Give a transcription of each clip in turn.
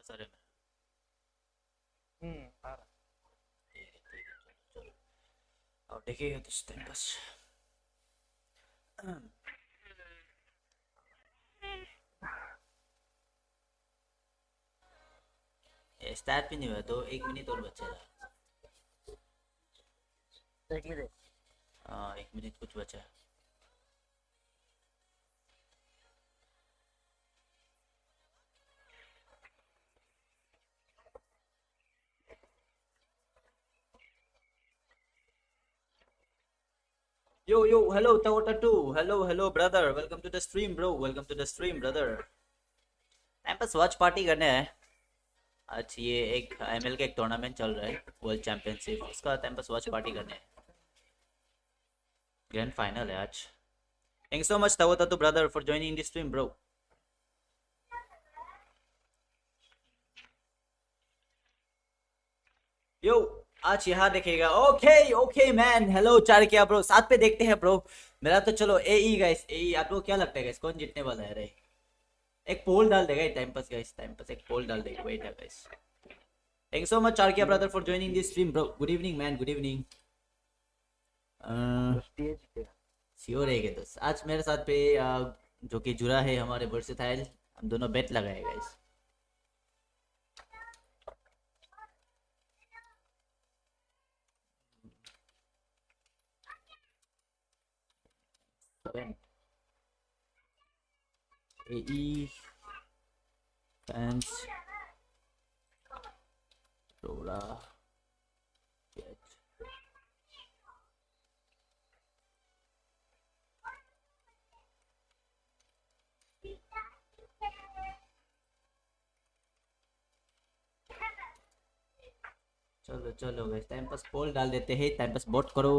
सारे में आ रहा। चलो अब देखिएगा तो इस टाइम बस स्टार्ट भी नहीं हुआ तो 1 मिनट और बचेगा। 1 मिनट। हाँ 1 मिनट कुछ बचा है। Yo, hello Tawatatu, hello brother, welcome to the stream bro, welcome to the stream brother। Time pass watch party करने हैं। आज ये एक एमएल का एक टूर्नामेंट चल रहा है, वर्ल्ड चैंपियनशिप, उसका टाइम पास वॉच पार्टी करने हैं। ग्रैंड फाइनल है आज। Thank so much Tawatatu brother for joining the stream bro। यो आज यहाँ देखेगा। ओके मैन, हेलो चार क्या ब्रो, साथ पे देखते हैं ब्रो। मेरा तो चलो एई गाइस, एई आपको क्या लगता है गाइस कौन जीतने वाला है रे? एक पोल डाल देगा time pass guys, time pass एक पोल डाल देगा, वेट है गाइस। थैंक सो मच चारकिया brother for joining this stream bro. Good evening man, good evening. Sure है कि दोस्त आज मेरे साथ पे जो कि जुड़ा है हमारे वर्सेटाइल, हम दोनों बेट लगाए गाइस। AE fans RORA चलो चलो गाइस टाइम पास पोल डाल देते हैं, टाइम पास वोट करो।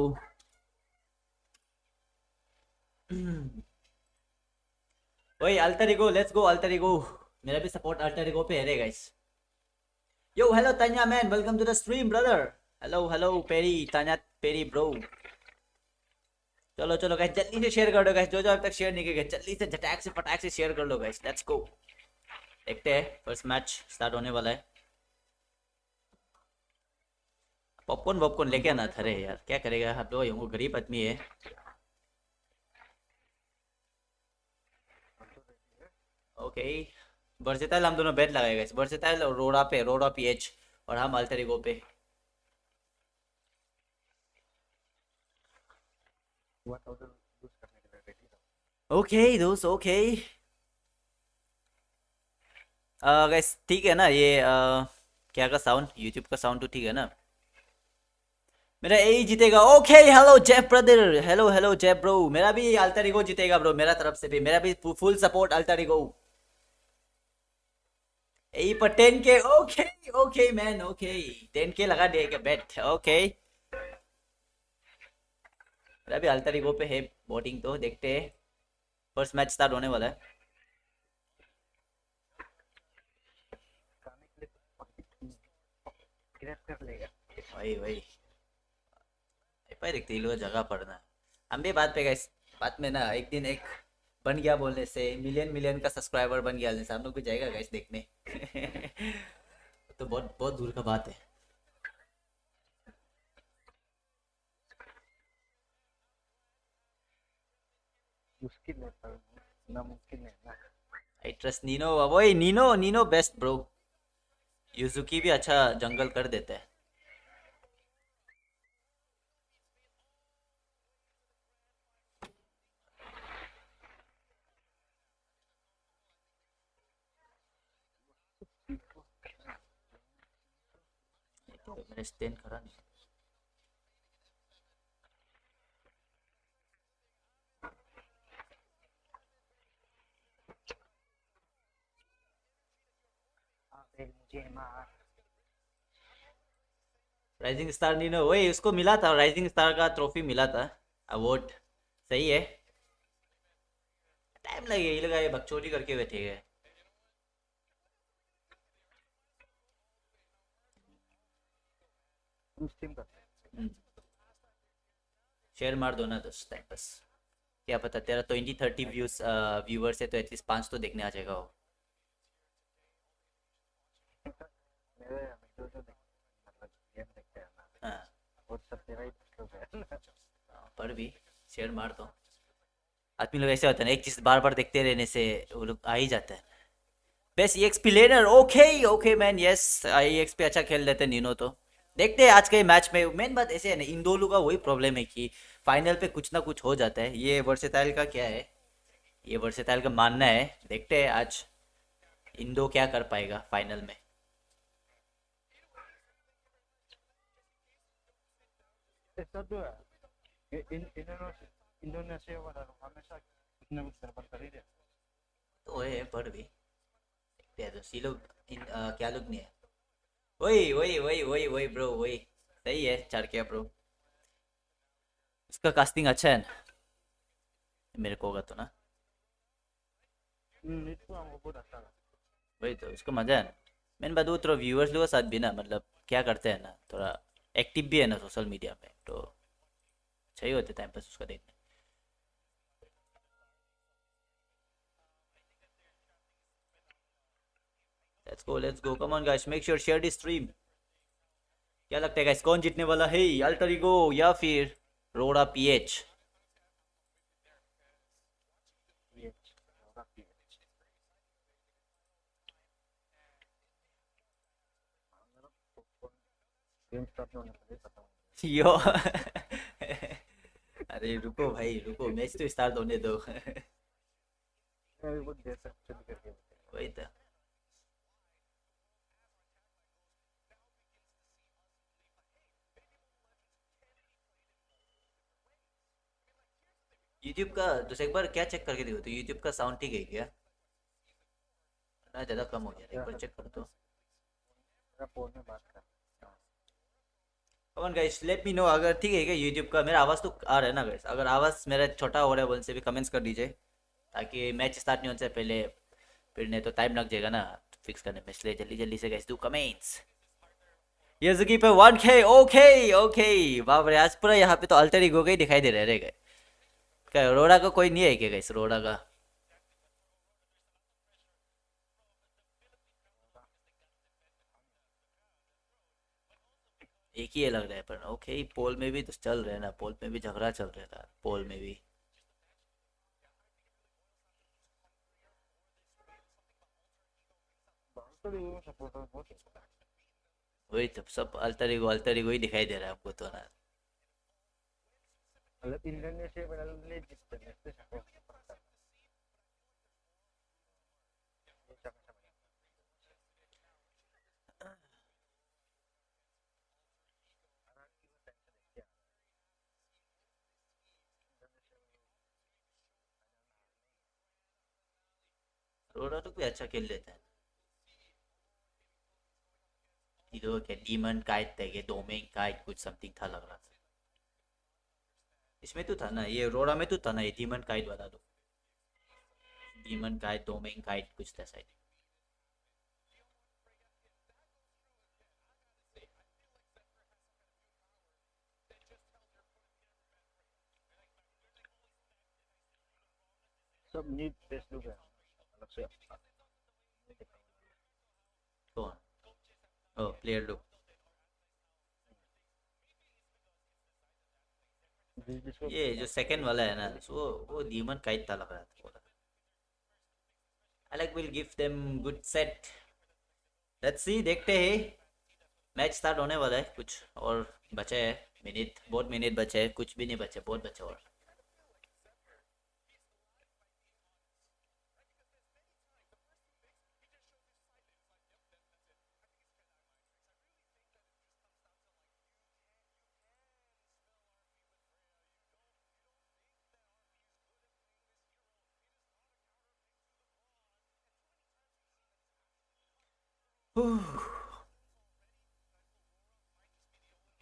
ओए alter ego, let's go alter ego. मेरा भी सपोर्ट अल्टर ईगो पे है रे guys. Yo hello Tanya man, welcome to the stream brother. Hello Perry, Tanya Perry bro. चलो चलो गाइस जल्दी से शेयर कर दो गाइस, जो जो अब तक शेयर नहीं किए जल्दी से झटाक से फटाक से शेयर कर लो गाइस, लेट्स गो। देखते हैं फर्स्ट मैच स्टार्ट होने वाला है। पॉपकॉर्न वॉपकॉर्न लेके आना था रे यार, क्या करेगा आप लोग, वो गरीब आदमी है। ओके वर्सेटाइल हम दोनों बेट लगाएगा इस वर्सेटाइल और रोड़ा पे, रोड़ा पीएच और हम अल्टर ईगो पे। ओके दोस्त ओके। गाइस ठीक है ना ये क्या का साउंड, यूट्यूब का साउंड तो ठीक है ना? मेरा यही जीतेगा। Okay hello Jeff brother, hello Jeff bro. मेरा भी अल्टर ईगो जीतेगा ब्रो, मेरा तरफ से भी, मेरा भी फुल सपोर्ट अल्टर ईगो। यही पर 10K। Okay okay man okay, 10K लगा दिया बेट। ओके मेरा भी अल्टर ईगो पे है वोटिंग, तो देखते हैं फर्स्ट मैच स्टार्ट होने वाला है। वही भाई देखते लोग जगह पड़ना। हम भी बात पे गए बात में ना, एक दिन एक बन गया बोलने से, मिलियन मिलियन का सब्सक्राइबर बन गया जैसे हम लोग भी जाएगा गाइस देखने। तो बहुत बहुत दूर का बात है। मुश्किल है पर नामुमकिन है ना। आई ट्रस्ट नीनो, वही Nino, Nino best bro. Yuzuki भी अच्छा जंगल कर देता है। मैंने स्टैंड करा नहीं। राइजिंग स्टार नीनो, वही उसको मिला था, राइजिंग स्टार का ट्रॉफी मिला था, अवार्ड। सही है, टाइम लगेगा, ये लगा ये बकचोदी करके बैठे गए। शेयर मार दो ना दोस्त टाइम पास, क्या पता तेरा 20-30 व्यूअर्स है तो एटलीस्ट 5 तो देखने आ जाएगा वो। मेरे वीडियो जो देख मतलब गेम देखते हैं ना हाँ वो सब तेरा ही मतलब है ना। पर भी शेयर मार दो। आदमी लोग ऐसे होते हैं ना, एक चीज बार बार देखते रहने से वो लोग आ ही जाता है। Best EXP learner, okay okay man, yes EXP अच्छा खेल लेते हैं नीनो तो। देखते हैं आज के मैच में। मेन बात ऐसे है ना, इन दोनों का वही प्रॉब्लम है कि फाइनल पे कुछ ना कुछ हो जाता है। ये वर्सेटाइल का क्या है, ये वर्सेटाइल का मानना है। देखते हैं आज इन दो क्या कर पाएगा फाइनल में। ऐसा तो है कि इंडोनेशिया वाला लोग हमेशा कुछ ना कुछ गड़बड़ कर ही रहे हैं। तो है पर भी देखते हैं तो सी लोग क्या लोग नहीं है। वही वही वही वही वही ब्रो वही। सही है चार किया ब्रो। उसका कास्टिंग अच्छा है ना, मेरे को होगा तो ना। इसको हमको बहुत अच्छा लगा। वही तो उसको मजा है ना। मैंने बात वो थोड़ा व्यूअर्स लोगों के साथ भी ना, मतलब क्या करते हैं ना, थोड़ा एक्टिव भी है ना सोशल मीडिया में, तो सही होते टाइम पास उसका देखने। Let's go come on guys, make sure share this stream. क्या लगता है गाइस कौन जीतने वाला है, अल्टर ईगो या फिर रोड़ा पीएच? ये होगा कि गेम स्टार्ट होने पहले पता होगा। यो अरे रुको भाई रुको, मैच तो स्टार्ट होने दो मैं बहुत देर तक चल करके वही तो। यूट्यूब का तो एक बार क्या चेक करके देखो तो, यूट्यूब का साउंड ठीक है क्या? ना ज़्यादा कम हो गया, एक बार चेक कर दो। मेरा फोन में बात कर। कमन गाइस लेट मी नो अगर ठीक है क्या यूट्यूब का। मेरा आवाज़ तो आ रहा है ना गाइस? अगर आवाज़ मेरा छोटा हो रहा है बोल से भी कमेंट्स कर दीजिए, ताकि मैच स्टार्ट नहीं होने से पहले फिर नहीं तो टाइम लग जाएगा ना फिक्स करने में, इसलिए जल्दी जल्दी से गाइस डू कमेंट्स। यजुकी पे 1K, ओके ओके। बाप रे आज पूरा यहाँ पे तो अल्टर ईगो का ही दिखाई दे रहे गए। क्या रोड़ा का कोई नहीं है क्या गाइस, रोड़ा का? एक ही है लग रहा है पर ओके। पोल में भी तो चल रहे हैं ना, पोल में भी झगड़ा चल रहा था, पोल में भी। बहुत तो लोगों सपोर्टर बहुत वही तो सब अल्टर ईगो ही दिखाई दे रहा है हमको तो ना। मतलब इंडोनेशिया वाला लोग ले जीतते हैं इससे सपोर्ट करता है। ये सब समझ क्या रोड़ा तो भी अच्छा खेल लेता है। ये तो क्या डीमन काइट था, ये डोमेन काइट कुछ समथिंग था लग रहा था। इसमें तो था ना, ये रोड़ा में तो था ना ये डीमन काइट वाला तो। डीमन काइट डोमेन काइट कुछ था शायद। सब नीट टेस्ट लोग हैं अलग से। कौन? ओ प्लेयर लोग। जिसको ये जो सेकंड वाला है ना, वो डीमन काइट था लग रहा था पूरा। I like will give them good set. Let's see, देखते हैं। मैच स्टार्ट होने वाला है, कुछ और बचे है मिनट, बहुत मिनट बचे हैं, कुछ भी नहीं बचे, बहुत बचे और।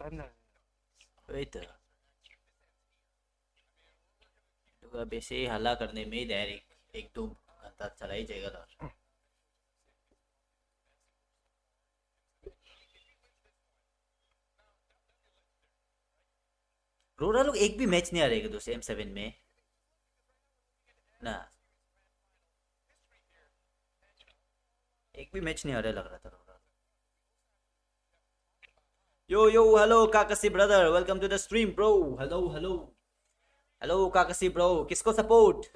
टाइम ना वही तो। तो अब ऐसे ही हल्ला करने में ही डायरेक्ट एक दो घंटा चला ही जाएगा था। रोरा लोग एक भी मैच नहीं आ रहे दोस्त M7 में ना, एक भी मैच नहीं आ रहा लग रहा था रोरा। Yo, hello Kakasi brother, welcome to the stream bro. Hello Kakasi bro. किसको सपोर्ट,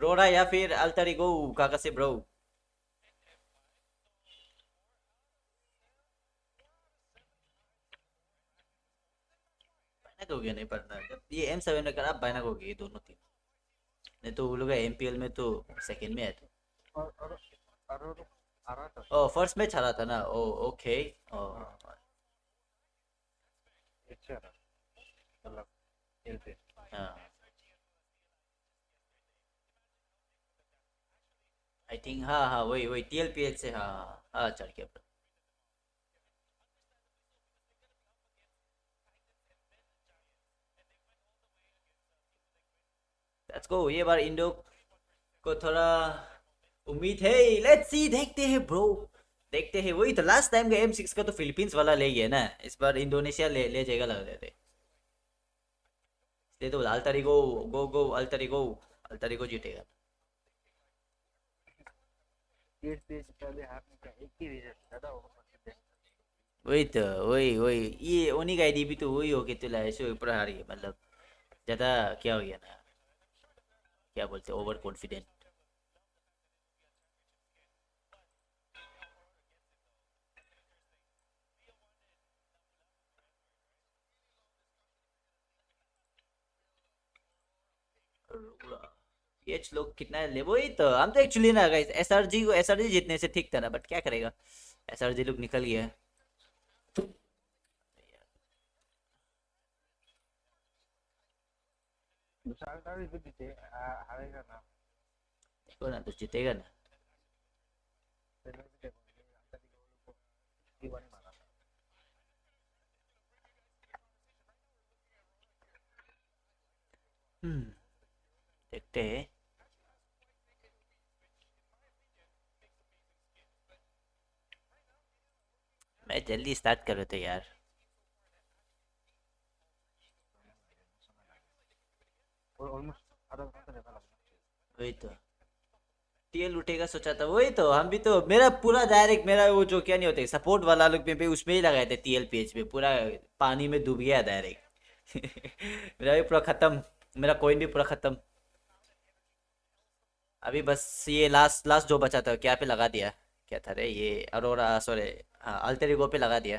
रोरा या फिर अल्टर ईगो? काकासी ब्रो, बैनक हो गया नहीं पढ़ना जब ये M7 में करा, बैनक हो गई ये दोनों टीम। नहीं तो वो लोग MPL में तो सेकंड में है तो। और आ रहा था। ओ फर्स्ट मैच हारा था ना, ओ ओके। ओ हाँ, अच्छा था, मतलब खेलते। हाँ, आई थिंक हाँ हाँ वही वही TLPH से, हाँ हाँ हाँ चढ़ के। लेट्स गो, ये बार इंडो को थोड़ा उम्मीद है। लेट्स सी, देखते हैं ब्रो, देखते हैं। वही तो लास्ट टाइम का M6 का तो फिलीपींस वाला ले गया ना, इस बार इंडोनेशिया ले जाएगा लग रहे थे। इसलिए तो अल्तारिगो, गो अल्तारिगो, अल्तारिगो जीतेगा। ये पेज पहले हारने का एक ही रीजन था, ज्यादा ओवर। वही तो, वही ये उन्हीं का आईडी भी तो वही हो के तो ऐसे ऊपर हार गया, मतलब ज्यादा क्या हो गया ना, क्या बोलते, ओवर कॉन्फिडेंट। PH लोग कितना ले, वही तो हम तो एक्चुअली ना गाइस, SRG जीतने से ठीक था ना, बट क्या करेगा, SRG लोग निकल गया। सारे भी जीते, हारेगा ना। देखो ना, तो जीतेगा ना। पहले भी देखो, D1 मारा था। देखते हैं। मैं जल्दी स्टार्ट कर रहे थे यार। और ऑलमोस्ट आधा घंटा रहता लगा। वही तो, TL उठेगा सोचा था, वही तो हम भी तो, मेरा पूरा डायरेक्ट, मेरा वो जो क्या नहीं होते सपोर्ट वाला लोग पे उसमें ही लगाए थे TLPH पे, पूरा पानी में डूब गया डायरेक्ट। मेरा भी पूरा खत्म, मेरा कोइन भी पूरा खत्म। अभी बस ये लास्ट लास्ट जो बचा था क्या पे लगा दिया, क्या था रे ये, अरोरा सॉरी, हाँ अल्टर ईगो पे लगा दिया।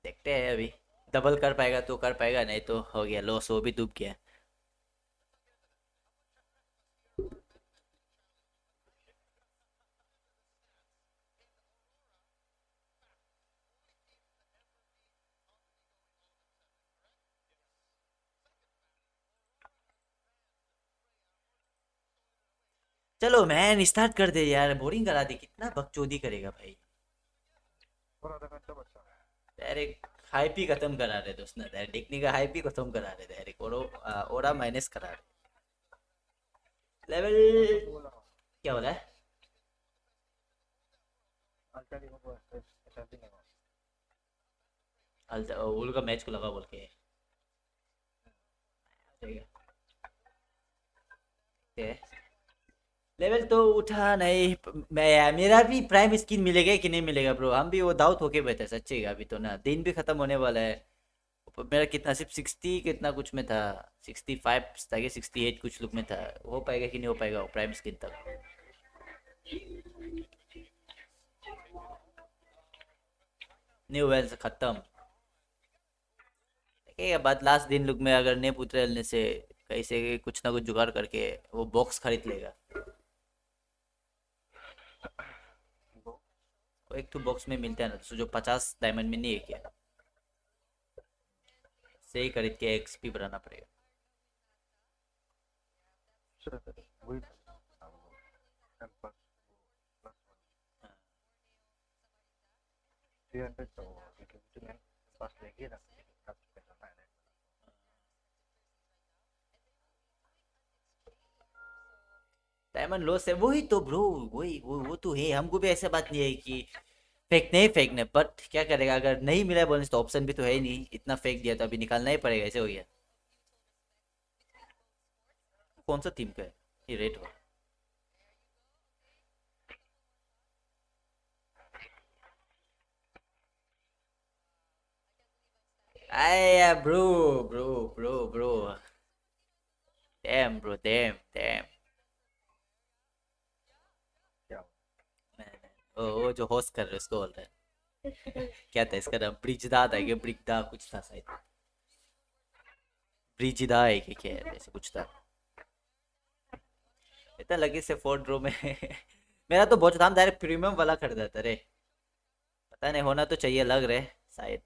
देखते हैं अभी, डबल कर पाएगा तो कर पाएगा, नहीं तो हो गया लॉस, वो भी डूब गया। चलो मैन स्टार्ट कर दे यार, बोरिंग करा दे, कितना बकचोदी करेगा भाई। और आधा घंटा बचा है। डायरेक्ट हाइप ही खत्म करा रहे दोस्त ना, डायरेक्ट देखने का हाइप ही खत्म करा रहे डायरेक्ट, ओरा माइनस करा रहे लेवल। मैं तो बोला क्या बोला है? अल्टर को ऐसा भी नहीं हुआ। उल का मैच को लगा बोल के लेवल तो उठा नहीं। मैं, मेरा भी प्राइम स्किन मिलेगा कि नहीं मिलेगा ब्रो, हम भी वो डाउट होके बैठे सच्ची का, अभी तो ना दिन भी खत्म होने वाला है। मेरा कितना सिर्फ 60 कितना कुछ में था, 65 था कि 68 कुछ लुक में था, हो पाएगा कि नहीं हो पाएगा प्राइम स्किन तक। न्यू वेल्स खत्म, देखिएगा बात लास्ट दिन लुक में, अगर नेप उतरने से कैसे कुछ ना कुछ जुगाड़ करके वो बॉक्स खरीद लेगा। वो एक तो बॉक्स में मिलता है ना, तो जो 50 डायमंड में नहीं है क्या, से ही खरीद के XP बढ़ाना पड़ेगा। वही प्लस 300 तो लेकिन पास लेके ना करना है। डायमंड लॉस है, वही तो ब्रो, वही वो तो है, हमको भी ऐसा बात नहीं है कि फेंकने, बट क्या करेगा, अगर नहीं मिला बोनस तो ऑप्शन भी तो है ही नहीं, इतना फेंक दिया तो अभी निकालना ही पड़ेगा, ऐसे हो गया। कौन सा टीम का है ये rate Ay, bro. Damn, bro, damn. क्या वो जो होस्ट कर रहे हैं उसको बोल रहे हैं क्या था इसका नाम, ब्रिजदा था क्या, ब्रिगदा कुछ था शायद, ब्रिजदा है कि क्या है, ऐसे कुछ था। इतना लगी से 4 ड्रो में मेरा तो बहुत था, डायरेक्ट प्रीमियम वाला खरीदा था रे। पता नहीं, होना तो चाहिए लग रहे शायद।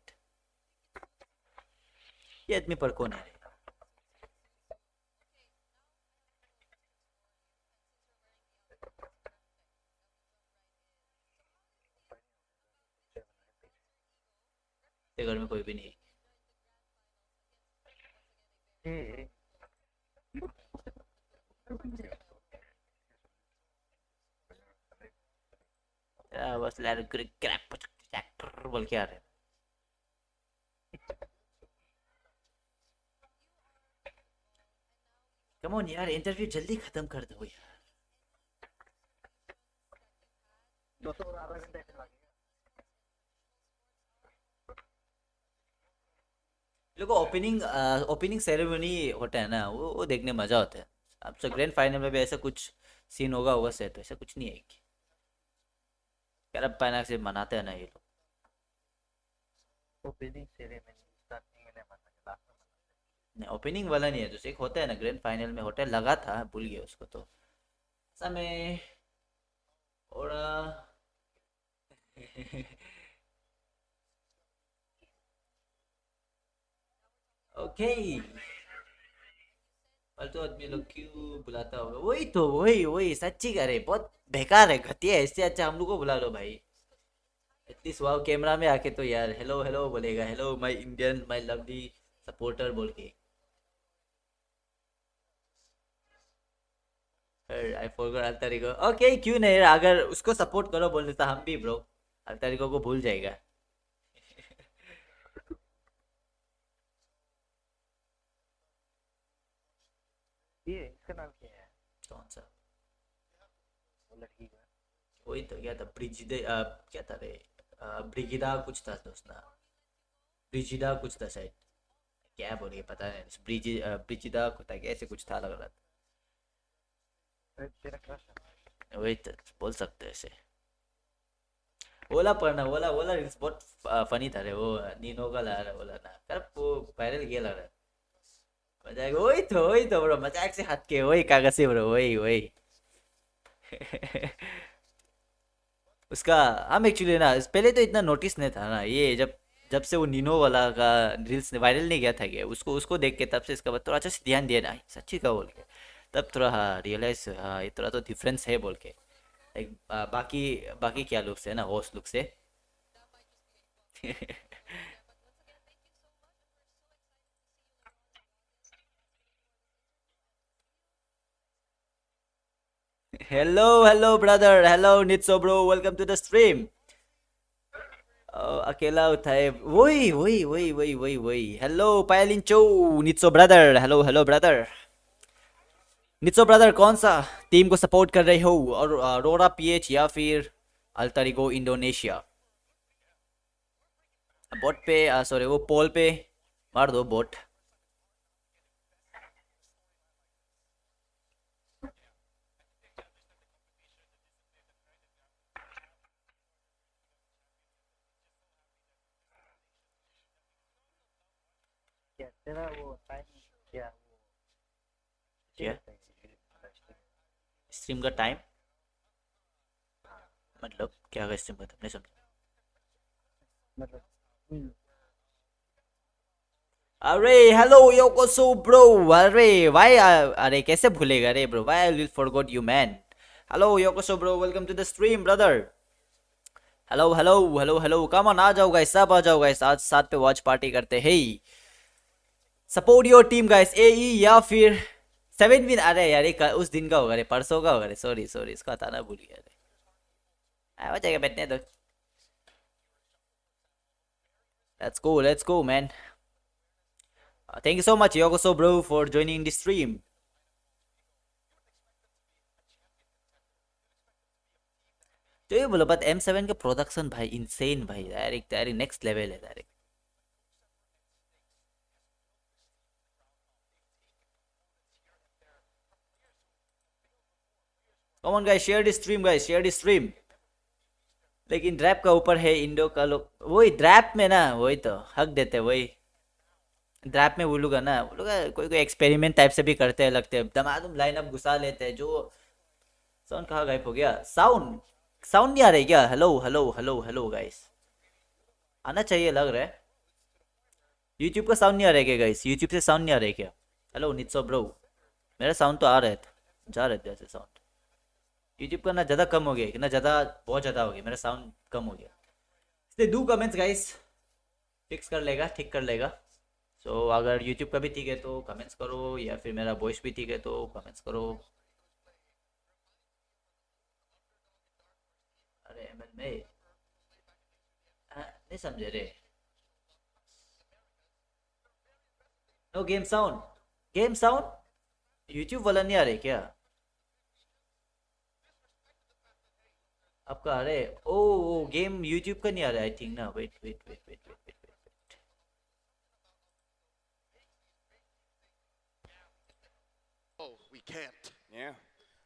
ये आदमी पर कौन है रे? ये घर में कोई भी नहीं है। ये बस लैर क्रैप बोल के आ रहे हैं। कम ऑन यार, इंटरव्यू जल्दी खत्म कर दो यार। 200 और आधा घंटा ऐसे लगेगा लोग को ओपनिंग सेरेमनी होता है ना, वो देखने मजा आता है। अब तो ग्रैंड फाइनल में भी ऐसा कुछ सीन होगा सेट, तो ऐसा कुछ नहीं है कि यार अब पैना से मनाते हैं ना ये लोग। ओपनिंग सेरेमनी स्टार्टिंग में नहीं माना लास्ट में नहीं, ओपनिंग वाला नहीं है, जैसे एक होता है ना ग्रैंड फाइनल में होता है, लगा था भूल गया उसको तो समय। और ओके, फालतू आदमी लोग क्यों बुलाता होगा, वही तो वही सच्ची करे, बहुत बेकार है, घटिया है, इससे अच्छा हम लोग को बुला लो भाई। एटलीस्ट वाओ कैमरा में आके तो यार हेलो हेलो बोलेगा, hello my Indian my lovely supporter बोल के। आई फॉरगॉट अल्तारिको, ओके क्यों नहीं, अगर उसको सपोर्ट करो बोल देता हम भी ब्रो, अल्तारिको को भूल जाएगा। ये इसका नाम क्या है कौन सा? वो लड़की का वही तो क्या था, ब्रिजिदे क्या था रे, ब्रिगिदा कुछ था दोस्त ना, ब्रिजिदा कुछ था शायद, क्या बोलिए पता नहीं, ब्रिजिदा कुछ था, कैसे कुछ था लग रहा तेरा क्रश है था, वही तो बोल सकते हैं ऐसे। ओला पढ़ना, ओला ओला रील्स बहुत फनी था रे, वो नीनो का ला रहा ओला ना कर, वो वायरल किया लग रहा है। मजाक, वही तो ब्रो, मजाक से हट के वही कागज से ब्रो, वही उसका, हम एक्चुअली ना पहले तो इतना नोटिस नहीं था ना, ये जब जब से वो नीनो वाला का रील्स वायरल नहीं गया था क्या, उसको उसको देख के तब से इसका बाद थोड़ा अच्छा से ध्यान दिया ना, सच्ची का बोल के, तब थोड़ा हाँ रियलाइज, हाँ ये थोड़ा तो डिफरेंस है बोल के, एक बाकी बाकी क्या लुक से है ना, होस्ट लुक से। हेलो ब्रदर, हेलो नित्सो bro, welcome to the stream. अकेला उठाए, वही हेलो पायलिंचो, नित्सो ब्रदर, हेलो ब्रदर। नित्सो ब्रदर कौन सा टीम को सपोर्ट कर रहे हो, और रोरा पीएच या फिर अल्तारिगो इंडोनेशिया? बोट पे सॉरी वो पोल पे मार दो बोट। क्या तेरा वो टाइम क्या वो क्या रहता है स्ट्रीम का टाइम, मतलब क्या है स्ट्रीम का, तुमने समझा? मतलब अरे हेलो योकोसो ब्रो, अरे भाई अरे कैसे भूलेगा रे bro, why I will forgot you man. Hello योकोसो bro, welcome to the stream brother. Hello come on, आ जाओ गाइस, सब आ जाओ गाइस, आज साथ पे वॉच पार्टी करते हैं। सपोर्ट योर टीम गाइस, एई या फिर 7 विन, अरे यार ये उस दिन का होगा रे, परसों का होगा रे, सॉरी इसका था ना, भूल गया रे। हो जाएगा, बैठने दो। Let's go man. Thank you so much Yokoso bro for joining the stream. तो ये बोलो बात, M7 का प्रोडक्शन भाई इंसेन भाई, डायरेक्ट डायरेक्ट नेक्स्ट लेवल है direct. Come on guys, share the stream guys, share the stream. लेकिन ड्रैप का ऊपर है इंडो का लोग, वही ड्रैप में ना, वही तो हक देते हैं, वही ड्रैप में वो लोग है ना, वो लोग कोई कोई एक्सपेरिमेंट टाइप से भी करते हैं, लगते हैं दमादम लाइनअप घुसा लेते हैं। जो साउंड कहाँ गायब हो गया? साउंड साउंड नहीं आ रही क्या? Hello hello hello hello guys, आना चाहिए लग रहा है। यूट्यूब का साउंड नहीं आ रहा है क्या गाइस? यूट्यूब से साउंड नहीं आ रहा है क्या? हेलो नित्सो ब्रो, मेरा साउंड तो आ रहा था, जा रहे थे ऐसे साउंड। यूट्यूब का ना ज़्यादा कम हो गया, ना ज़्यादा, बहुत ज़्यादा हो गया, मेरा साउंड कम हो गया। इसलिए डू कमेंट्स गाइस, फिक्स कर लेगा, ठीक कर लेगा। सो अगर यूट्यूब का भी ठीक है तो कमेंट्स करो, या फिर मेरा वॉइस भी ठीक है तो कमेंट्स करो। अरे एमएल में नहीं समझे रे। No game sound, game sound YouTube वाला नहीं आ रहा है क्या आपका? अरे ओ गेम यूट्यूब का नहीं आ रहा है आई थिंक ना। Wait wait wait wait wait wait wait. Oh, we can't. Yeah.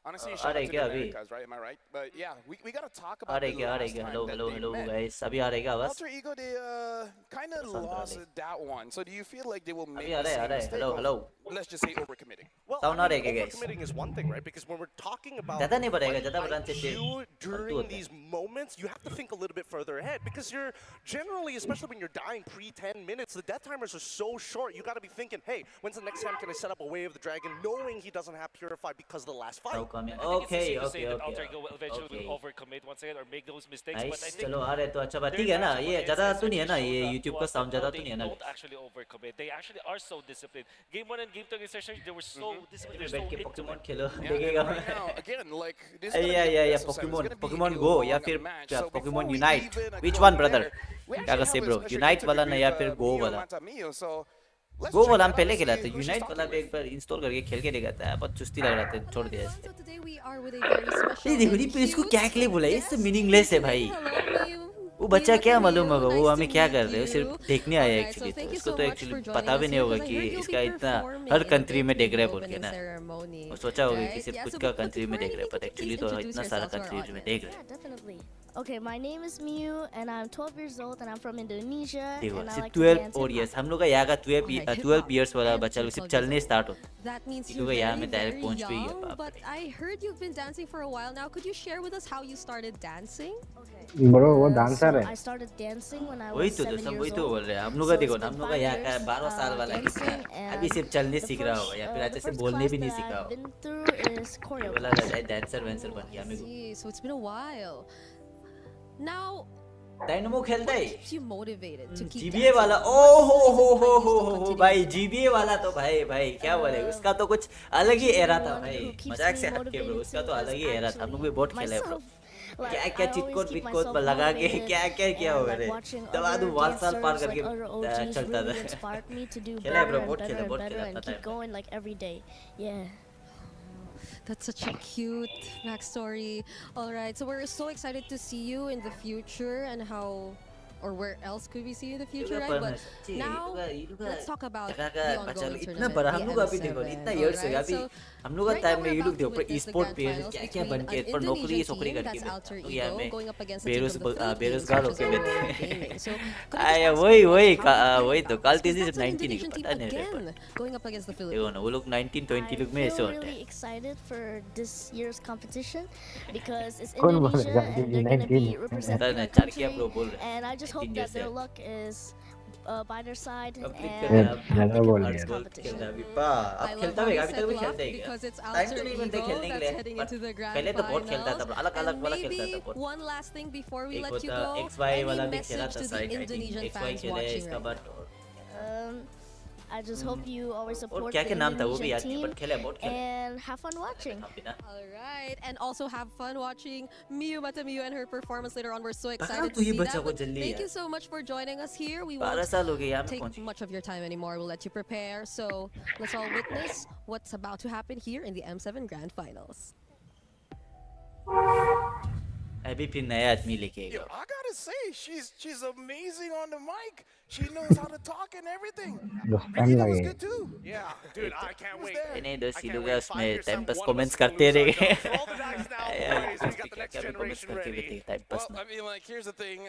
Honestly, आ shout रहा out है to क्या the अभी? Americas, right? Am I right? But yeah, we got to talk आ about रहा है the क्या? आ रहा है last क्या? time hello that hello they hello met. Guys, अभी आ रहा है क्या आवाज? Alter Ego, they kind of Sound lost right. that one. So do you feel like they will make अभी आ the रहा है, आ same रहा है, mistake hello of, hello. let's just say, overcommitting? Well, sound आ I रहा है mean, क्या guys? overcommitting is one thing, right? Because when we're talking about ज़्यादा नहीं बढ़ेगा, fight ज़्यादा बढ़ाने से IQ फालतू during होता है। these moments, you have to think a little bit further ahead because you're generally, especially when you're dying pre-10 minutes, the death timers are so short. You got to be thinking, hey, when's the next time can I set up a Way of the Dragon, knowing he doesn't have Purify because of the last fight. Now coming. I think it's Okay, easy to say okay, that okay. Alter Ego will eventually Okay. will overcommit once again or make those mistakes. But I nice, think चलो आ रहे तो अच्छा बात, their ठीक है ना? matchup ये against ज़्यादा तो नहीं है ना? SMG ये showed यूट्यूब to का us that साउंड no, ज़्यादा तो they नहीं है ना? don't actually overcommit. They actually are so disciplined. Game 1 and Game 2 against SMG, they were so disciplined. They're so बैठ के into Pokemon it. Khelo, Yeah, देखेगा and right now, again, like this is gonna या be a या best of seven. It's Pokemon, gonna be Pokemon a गो या long फिर match. So before Pokemon we unite, even which go one brother? there, we क्या actually कर से have a bro, special unite वाला interview ना या with फिर गो Mio वाला? Matamio. So let's go check वाला it हम out पहले and खेला see था, who she's यूनाइट talking वाला भी with. एक बार इंस्टॉल करके खेल के देखा था, बहुत चुस्ती लग रहा था, छोड़ दिया everyone, इसलिए। so today we are with a very special ये देखो, and ये इसको cute क्या के लिए बोला? ये सब guest. मीनिंगलेस है भाई। Hello, Miu. वो बच्चा Miu क्या Mata मालूम Miu, होगा वो nice हमें to क्या meet कर रहे हो, you. सिर्फ देखने आया Alright, एक्चुअली। so तो thank you इसको so तो much एक्चुअली for पता joining भी us नहीं here होगा because I कि heard you'll इसका be इतना performing her in a country bit में to देख the रहा है बोल के opening ना। ceremony. वो सोचा होगा कि Right? सिर्फ Yeah, खुद so का but कंट्री में before देख रहा है, anything, पर could you एक्चुअली please तो introduce इतना सारा yourself to our कंट्रीज में audience? देख रहा Yeah, है। definitely. Okay, my name is Miu, and I'm 12 years old, and I'm from Indonesia, देखो and I सिर्फ like to 12 dance और hip इयर्स, hop. हम लोग का यहाँ का 12 Alright, hip 12 hop इयर्स वाला and बच्चा you're सिर्फ 12 years चलने old. स्टार्ट होता है। That means क्योंकि you're यहाँ very, में डायरेक्ट very पहुंच भी है young, बाप but रे। I heard you've been dancing for a while now. Could you share with us how you started dancing? Okay. Bro, वो So dancer है। I started dancing when I वही was तो 7 सब वही years तो बोल old. रहे हैं हम लोग का। So देखो it's ना, हम been लोग का 5 यहाँ का years 12 साल वाला कितना dancing, है, अभी and सिर्फ चलने the सीख रहा होगा या फिर the अच्छे से first बोलने भी class नहीं that सीखा I've होगा। been through is ये choreo बोला class. डांसर वांसर बन गया मेरे को। See, so it's been a while. Now, dynamo खेलता what है keeps you motivated to keep GBA dancing? वाला। ओ What's हो the हो reason हो behind you हो still हो continuing भाई, to dance? जीबीए वाला तो भाई भाई क्या बोले, उसका तो कुछ अलग ही एरा था भाई, मजाक से हटके ब्रो, उसका तो अलग ही एरा था। हम लोग भी बहुत खेले ब्रो, Like, क्या I क्या always चिटकोट keep विटकोट myself पर लगा के motivated, क्या क्या किया and, होगा like, रे, watching दबा other दूं वाल साल पार dancers, करके like other OGs चलता really था। inspired me to do खेला है better bro, and बहुत better खेला, and बहुत better खेला and अपना keep time going like every day. Yeah. That's such a cute backstory. All right, so we're so excited to see you in the future and how, or where else could we see you in the future, right? But now, let's talk about the ongoing इतना tournament, बड़ा the हम लोग अभी देखो M7. इतना years हो गया Alright, अभी, so हम लोग का right now टाइम में we're ये लोग about to देखो पर witness the sport grand player finals क्या क्या between बन के an पर नौकरी Indonesian सोकरी team, करके that's Alter बैठे यहाँ Ego, में going up against a team from the Philippines, बेरोजगार which is होके RORA बैठे Gaming. So, could आया I just ask वही you, वही how do you feel वही तो about कल this? Because तीसरी that's an 19 Indonesian team पता नहीं रहे पर again going up against the देखो Philippines. ना वो लोग 19 20 I लोग में ऐसे feel होते really हैं। excited for this year's competition because it's कौन Indonesia बोलेगा and they're going to be 19? representing ना our चार क्या country, प्रो बोल रहे हैं, and I just hope 18 that जैसे their luck is by their side complete and करना यार, they ज़्यादा can बोल win रहे this हैं। बोल competition. खेलता अभी पा I अब love खेलता how है you अभी said तक भी luck खेलते हैं क्या, because it's टाइम Alter तो नहीं बनते Ego खेलने के that's लिए, heading पर into the grand पहले तो बहुत खेलता था finals. ब्रो, अलग अलग And वाला खेलता था maybe बहुत। one last thing before we एक let you होता go, XY वाला any भी खेला message था to the side, I think Indonesian XY fans खेले watching इसका right बाद now? I just hope you always और support क्या the क्या नाम था वो भी Indonesian याद नहीं, team बट खेले बहुत खेले and have fun watching. हम भी ना। All right, and also have fun watching Miu Matamiu and her performance later on. We're so पकड़ो excited तू to ही see बच्चा that. को But जल्दी thank you यार, so much for joining us here. We 12 won't साल हो गए यहाँ में take पहुंची। much of your time anymore. We'll let you prepare. So let's all witness what's about to happen here in the M7 Grand Finals. अभी फिर नया आदमी लेके Yo, आएगा. I gotta say, she's amazing on the mic. She knows how to talk and everything. दोस्तान Brigitte was लगे good too. Yeah, dude, I can't wait. नहीं दोस्त I ये can't लोग wait. उसमें 5 years time time, pass one of us comments is gonna करते lose our रहेंगे. jobs. Roll the dice now, boys. We got the next क्या भी comments generation करके ready. रहते टाइम पास Well, में. I mean, like, here's the thing.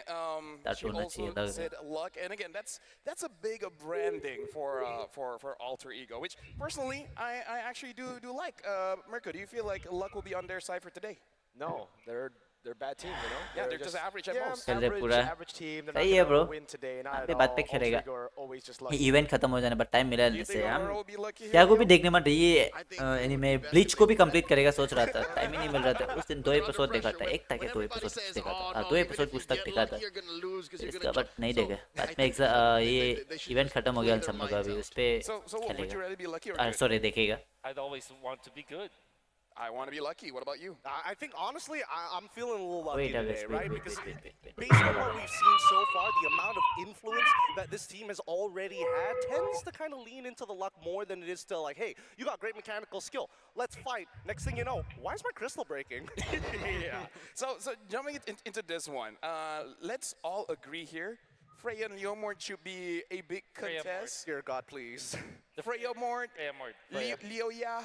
That She होना also चाहिए, लग रहा said luck, and again, that's a big branding for alter ego, which personally I actually do like. Mirko, do you feel like luck will be on their side for today? No, they're a bad team, you know. Yeah, they're just average at most. चल रहे पूरा. Average team. They're सही है not bro. gonna win today, not अभी at बात पे all. खेलेगा. Alter ego are always just ये lucky. इवेंट खत्म हो जाने पर टाइम मिला Do you से think हम Aurora will be lucky here? क्या को भी देखने मन रही है एनीमे ब्लीच को भी कंप्लीट करेगा सोच रहा था टाइम ही नहीं मिल रहा था उस दिन 2 एपिसोड देखा था एक था क्या 2 एपिसोड देखा था 2 एपिसोड कुछ तक देखा था इसका बट नहीं देखा बाद में ये इवेंट खत्म हो गया हम लोग अभी उस पे So what, would you rather be lucky or good? Sorry देखेगा I'd always want to be good. I want to be lucky. What about you? I think honestly, I'm feeling a little lucky wait today, wait right? wait Because wait based on what we've seen so far, the amount of influence that this team has already had tends to kind of lean into the luck more than it is to like, hey, you got great mechanical skill. Let's fight. Next thing you know, why is my crystal breaking? Yeah. So jumping into this one, let's all agree here. Freya and Leomord should be a big Freya contest. Dear God, please. Freya Mord, Yeah, more. Freya. Leo Ya,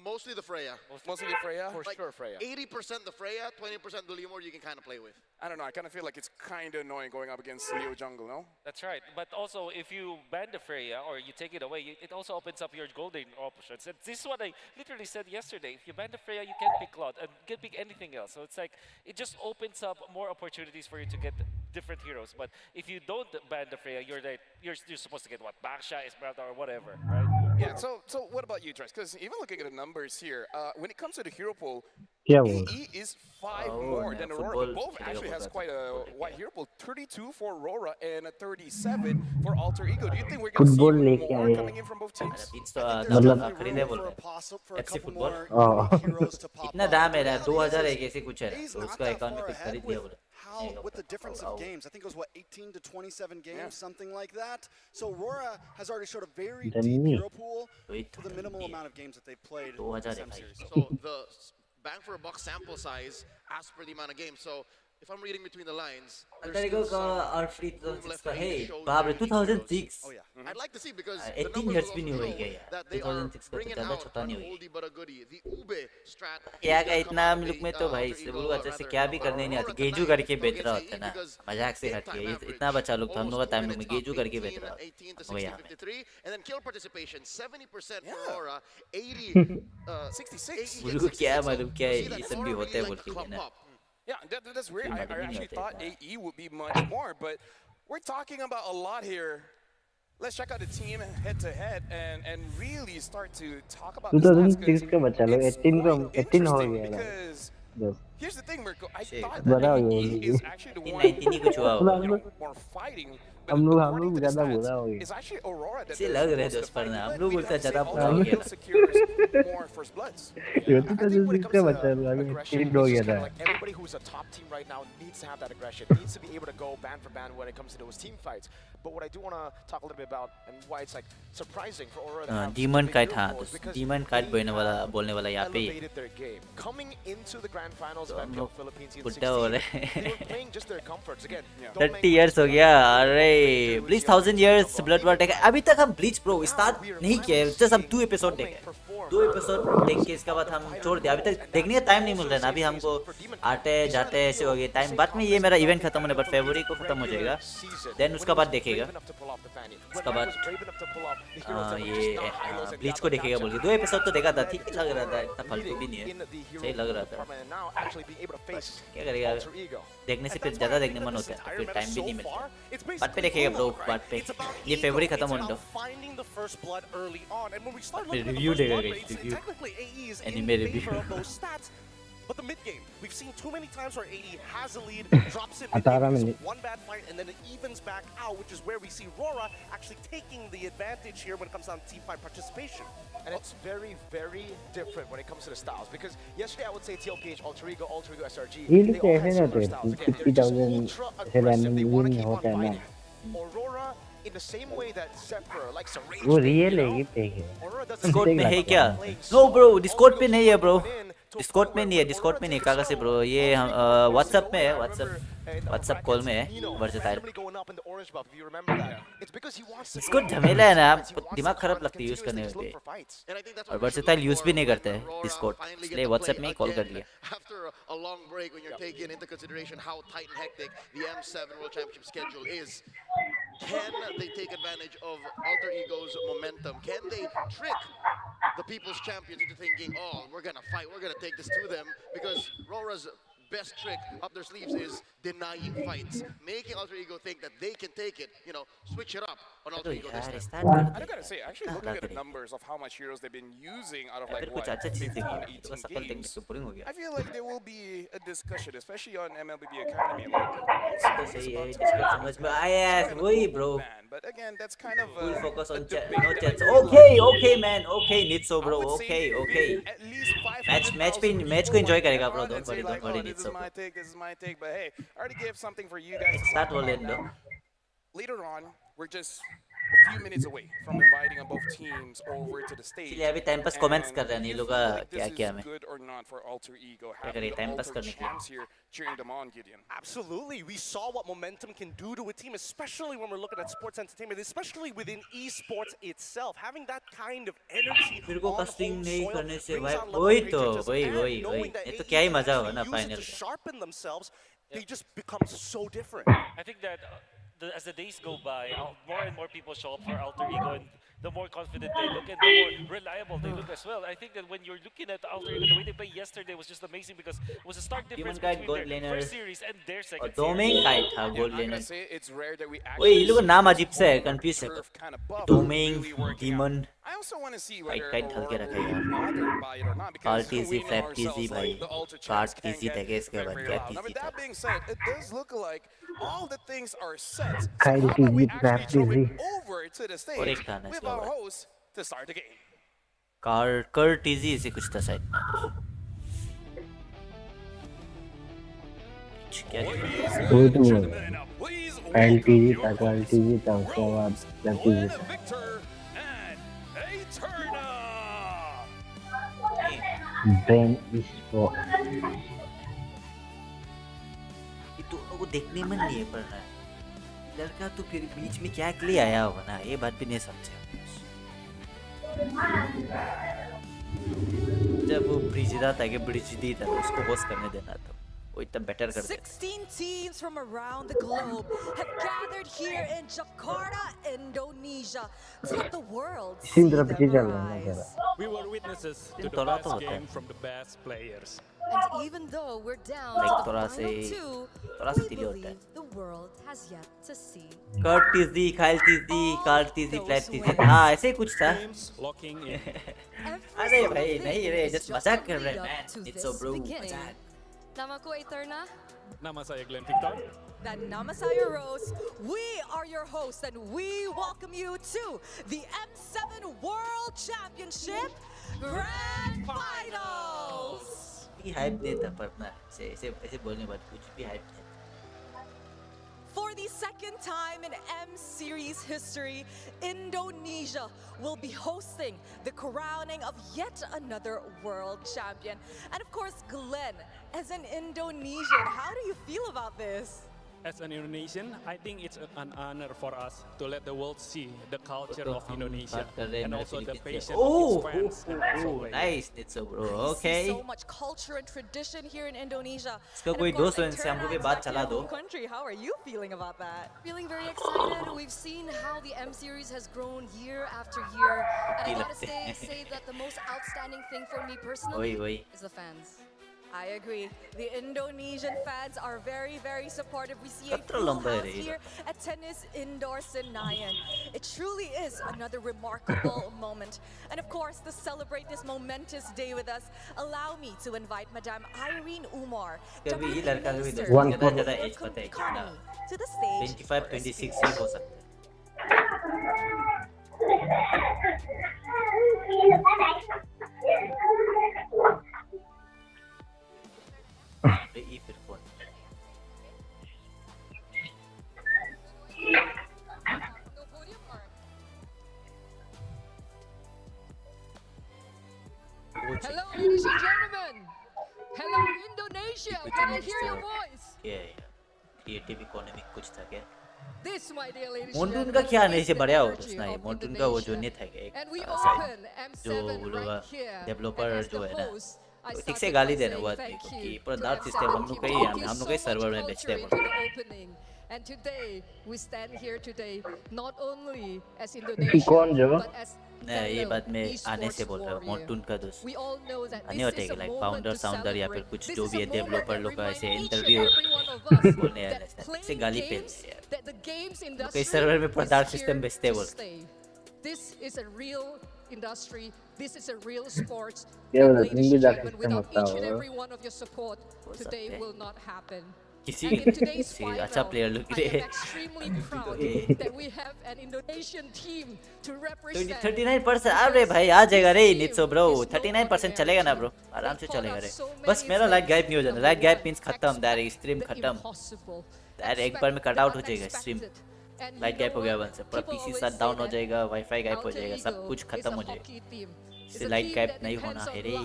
Mostly the Freya. mostly the Freya. For Like sure, Freya. 80% the Freya, 20% the Leomord you can kind of play with. I don't know. I kind of feel like it's kind of annoying going up against Leo Jungle, no? That's right. But also, if you ban the Freya or you take it away, it also opens up your golden options. And this is what I literally said yesterday. If you ban the Freya, you can pick Cloud and you can pick anything else. So it's like, it just opens up more opportunities for you to get different heroes. But if you don't ban the Freya, you're supposed to get what? Baksha, Esmeralda, or whatever, right? Yeah. So what about you, Trace? Because even looking at the numbers here, when it comes to the hero pool, क्या बोल AE is 5 Oh, more yeah, than Aurora. football But both खेलेगा actually has बहुत quite a अच्छा. wide hero pool. 32 for Aurora and a 37 for Alter Ego. Do you think we're going to see football more लेके आए coming in from both teams? बीच तो मतलब खरीदे बोल रहे for a FC couple football? more Oh. unique heroes to pop इतना up. दाम है The ना reality 2000 is एक ऐसे कुछ है he's तो not उसका that अकाउंट far पे ahead खरीद दिया with बोले how with the difference of games. I think it was what 18 to 27 games, Yeah. something like that. So Aurora has already showed a very Didn't deep he? hero pool Wait, for the minimal amount of games that they've played in 2000 the है SM भाई. series. So the bang for a buck sample size as per the amount of games. So if I'm reading between the lines, there's alter ego still का some और free room 2006 left का for है me to show बाप रे their unique heroes. 2006 Oh yeah. I'd like to see because the 18 numbers years will भी नहीं also हुई show है यार that they are 2006 को तो bringing ज़्यादा out छोटा an नहीं हुई oldie but a goodie. The Ube strat. क्या is का gonna come इतना out हम of लोग the, में तो भाई Alter से Ego, बोलूँ अच्छे से rather, क्या भी करने नहीं Aurora आते गेजू tonight करके बेच against रहा AE होता है ना because मजाक से game हट time के average, इतना बचा लोग तो हम लोग का almost 2 टाइम में minutes गेजू up, करके बेच 18 रहा and 18 to हो 60, यहाँ में 53, and then kill participation 70% for Yeah. Aurora, 80, 66. AE मुझे gets क्या 66. So मालूम क्या you है see that ये सब भी Aurora होता है really बोल like के to clump ना up. Yeah, that's weird. I Madrid actually नहीं thought होता है AE would be much more, but we're talking about a lot here. Let's check out the team head to head and really start to talk about the stats 2006 का बचा लो it's 18 का quite 18 हो interesting गया भाई because दोस्त here's the thing, Mirko. I Shit. thought बड़ा that हो AE गया is actually the one 19 ही कुछ हुआ you होगा know, more fighting. But हम according लोग to the ज़्यादा बुरा हो stats, गया it's actually Aurora that इसे does लग रहा है most of the दोस्त पर fighting, ना हम but लोग we'd बोलते have हैं to say ज़्यादा बुरा हो Alter गया Ego secures more first bloods. ये I think when it 2006 comes का to बचा लो अभी aggression, 3 it's हो just गया kinda था like everybody who's a top team right now needs to have that aggression, needs to be able to go band for band when it comes to those team fights. But what I do want to talk a little bit about and why it's like surprising for Aurora to have demon such a big kite hero हाँ pool तो is because demon kite they बोलने वाला यहाँ पे ही है elevated their game. Coming into the grand finals तो of हम MPL लोग Philippines in बुड्ढा हो 16, रहे they हैं were playing just their comforts. Again, Yeah. don't make 30 years हो mistakes गया about अरे it. Please They 1000 years blood war take अभी तक हम Bleach bro Now start we are नहीं किए finally जस्ट हम seeing 2 एपिसोड Domain देखे perform 2 एपिसोड देख के इसके बाद हम छोड़ दिया अभी तक देखने का टाइम नहीं मिल रहा है ना अभी हमको आते जाते ऐसे हो गए टाइम बाद में ये मेरा इवेंट खत्म होने पर फरवरी को खत्म हो जाएगा देन उसका बाद देखेगा उसका बाद ये ब्लीच को देखेगा बोल के 2 एपिसोड तो देखा था ठीक ही लग रहा था इतना फालतू भी नहीं है सही लग रहा था क्या करेगा देखने से फिर ज़्यादा देखने मन होता है फिर टाइम भी नहीं मिलता बाद पे देखेगा ब्रो बाद पे ये फरवरी खत्म होने दो फिर रिव्यू देगा review anime review But the mid game, we've seen too many times where AE has a lead, drops it mid 18 game, minutes. one bad fight, and then it evens back out, which is where we see RORA actually taking the advantage here when it comes down to team fight participation. And it's very, very different when it comes to the styles. Because yesterday I would say TLPH, Alter Ego, SRG, ये they all कैसे had ना similar थे styles. Again, they're just 50,000 ultra से aggressive. They want to नहीं keep on होता है ना fighting. Aurora in the same way that Zephyr likes to rage वो bait, रियल you है know, ये फेक है Aurora doesn't डिस्कॉर्ड do में that. है लगता क्या? है Playing no slow, bro, all Discord Eagles पे नहीं है coming bro. in to a Discord point में where नहीं है, when डिस्कॉर्ड Aurora में नहीं है. takes कहाँ a से slow, ब्रो? ये all हम three players व्हाट्सएप go में away. है. I WhatsApp remember in our WhatsApp call brackets, में है. Nino versatile. randomly going up in the orange buff, if you remember that. It's because he wants to go Discord for झमेला है ना, fights. He wants दिमाग the खराब card to लगती है use करने continuously में just look भी. for fights. And I think that's और what we should versatile look use भी for नहीं when करते हैं RORA डिस्कॉर्ड, finally get इसलिए to व्हाट्सएप play में ही कॉल कर again लिया. after a long break when you're taking into consideration how tight and hectic the M7 World Championship schedule is. Can they take advantage of Alter Ego's momentum? Can they trick the People's Champions into thinking, oh, we're going to fight, we're going to take this to them? Because RORA's best trick up their sleeves is denying fights, making Alter Ego think that they can take it, you know, switch it up on Alter तो Ego this यार time. Start कर I they gotta say, actually यार. looking क्या at the करें? numbers of how much heroes they've been using out of या like फिर कुछ what अच्छा चीज 15, दिखाओ. तो 18 शकल देखने games, से बोरिंग हो गया. I feel like there will be a discussion, especially on MLBB Academy. Like, तो he's सही about है, to डिस्कॉर्ड be समझ में gonna आया. go वही global bro. ban. But again, that's kind of Full focus a on debate no that I chats. feel Okay, like okay man. Okay, Nitso I bro. would say Okay, okay. at least match 500,000 match को people enjoy might get करेगा bro. on and Don't say worry, like, don't worry oh, this is Nitso bro. my take, this is my take. But hey, I already gave something for you guys एक to start talk हो about लेने दो. now. Later on, we're just a few minutes away from inviting on both teams over to the stage. इसलिए अभी time pass comments कर रहे हैं Do in you लोग feel का like क्या this क्या is में. good or not for Alter Ego क्या having करिए the टाइम पास Alter करने के लिए. champs here cheering them on, Gideon? Absolutely. We saw what momentum can do to a team, especially when we're looking at sports entertainment, especially within esports itself. Having that kind of energy मेरे को on casting home नहीं soil करने से brings भाई out level वही of तो patriotism. वही And वही वही knowing that ये तो AE क्या ही can मजा होगा actually ना use it फाइनल to का. sharpen themselves, they just become so different. I think that as the days go by, more and more people show up for Alter Ego, and the more confident they look, and the more reliable they look as well. I think that when you're looking at Alter Ego, the way they played yesterday was just amazing because it was a stark difference Humankind between gold their laner first series and their और second दो में series. ही fight था Yeah, gold I learner. gotta say it's rare that we वही actually ये लोग see नाम this अजीब से है, whole कंफ्यूज है. curve kind of buff Domeng really working out. Demon I also want to see fight whether fight हल्के Aurora रखा will be यार. bothered by it or not because RTZ, we know FAP TZ ourselves भाई. like the Ultra card champs can TZ था get क्या इसके very, बाद very क्या loud. Now, TZ with था. that being said, it does look like all the things are set. So Kyle how about we TZ, actually FAP throw TZ. it over to the और stage एक था ना with इसके our बाद. host to start the game. कर TG से कुछ था शायद. क्या Ladies वो and तो gentlemen, please LTG welcome था your LTG host, था उसके बाद Glenn LTG था. Victor and Eterna. ब्रेन इस्पो ये दोनों को देखने में नहीं है पड़ना है. लड़का तो फिर बीच में क्या के लिए आया होगा ना, ये बात भी नहीं समझे. जब वो ब्रिजिदा था कि ब्रिजिदी था तो उसको होस्ट करने देना था, वो इतना बेटर कर देता. 16 teams from around the globe have gathered here in Jakarta, Indonesia, to let the world see इसी तरह पीछे them चल रहा है rise. जरा. We were witnesses to the थोड़ा best तो होता है. game from the best players. And even though we're down Like to the थोड़ा final से two, थोड़ा सा we डिले होता है. believe the world has yet to see. Card TG, खाइल TG, card TG, flat TG. हाँ ऐसे ही कुछ था. Teams locking in. Every अरे single भाई thing नहीं रे, is just just मजाक a कर रहे lead हैं up man. to It's so this bro. beginning. मजाक. Nama ko Eterna, Nama saya Glenn Victor. that Namasayo Rose. We are your hosts and we welcome you to the M7 World Championship Grand Finals. ये hype देता पर अपना ऐसे ऐसे ऐसे बोलने बाद कुछ भी हाइप नहीं. For the second time in M Series history, Indonesia will be hosting the crowning of yet another world champion. And of course, Glenn, as an Indonesian, how do you feel about this? As an Indonesian, I think it's an honor for us to let the world see the culture of Indonesia बात कर रहे हैं and मेरे also the Philippines से. passion of Oh, its fans and also oh, players. nice. It's so bro. We Okay. see so much culture and tradition here in Indonesia. इसका And of कोई course, दोस्त हो इनसे हमको भी Eterna, बात it's back चला to दो. your home country. How are you feeling about that? Feeling very excited. We've seen how the M series has grown year after year, and I gotta say that the most outstanding thing for me personally वही. is the fans. I agree. The Indonesian fans are very, very supportive. We see a कतरा full लंबा है house रे here at Tennis Indoor Senayan. It truly is another remarkable moment. And of course, to celebrate this momentous day with us, allow me to invite Madame Irene Umar, कभी ये Deputy लड़का कभी Minister दोस्त One ज़्यादा for- ज़्यादा for as पता है क्या ना. Economy, to the stage. 25, for a 26 speech. ही हो सकता है. अरे ये फिर कौन? कुछ can I नहीं hear your था voice? क्या क्रिएटिव इकोनॉमिक कुछ था क्या This, my dear ladies and मोन्टून gentlemen, का क्या नहीं is से the बढ़िया हो energy उसना of मोन्टून का वो जो Indonesia. नहीं था क्या And we एक साइड open जो M7 वो लोग right here. And developer as जो the है ना host, I ठीक से started गाली by देना saying वो आदमी thank को you कि to पर डार्क सिस्टम M7 हम लोग team. का ही Thank हम you लोग so का ही सर्वर much में बेचते culture हैं into बोल the opening. And today, we stand here today not only as Indonesia, कौन जो but as नहीं ये fellow बात मैं आने से esports बोल रहा हूँ warrior. मोन्टून का दोस्त We all know that नहीं this होते is कि a like moment founder to साउंडर या फिर celebrate. कुछ This जो is भी a है moment डेवलपर that लोग का ऐसे reminds each and interview every one of us बोलने that आने से इससे playing गाली पे games, that the games कई industry सर्वर में पर is डार्क here सिस्टम बेचते हैं to बोल stay. This is a real industry. This is a real sports. क्या And बोला ladies Hindi and dark gentlemen, system without होता each and हो every one of your support, today सकते हैं। will not happen. किसी And in today's किसी अच्छा final, player लोग I के am लिए extremely proud that we have an Indonesian team to represent. 39% अरे भाई आ जाएगा रे नित्सो ब्रो 39% चलेगा ना ब्रो आराम से चलेगा रे बस मेरा लाइट गायब नहीं हो जाना लाइट गायब मींस खत्म डायरेक्ट स्ट्रीम खत्म यार एक बार में कट आउट हो जाएगा स्ट्रीम लाइट गायब हो गया वन से पूरा पीसी शट डाउन हो जाएगा वाईफाई गायब हो जाएगा सब कुछ खत्म हो जाएगा इससे लाइट गायब नहीं होना है रे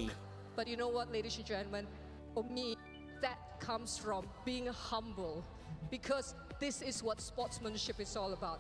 But you know what, ladies and gentlemen, for me, that comes from being humble, because this is what sportsmanship is all about.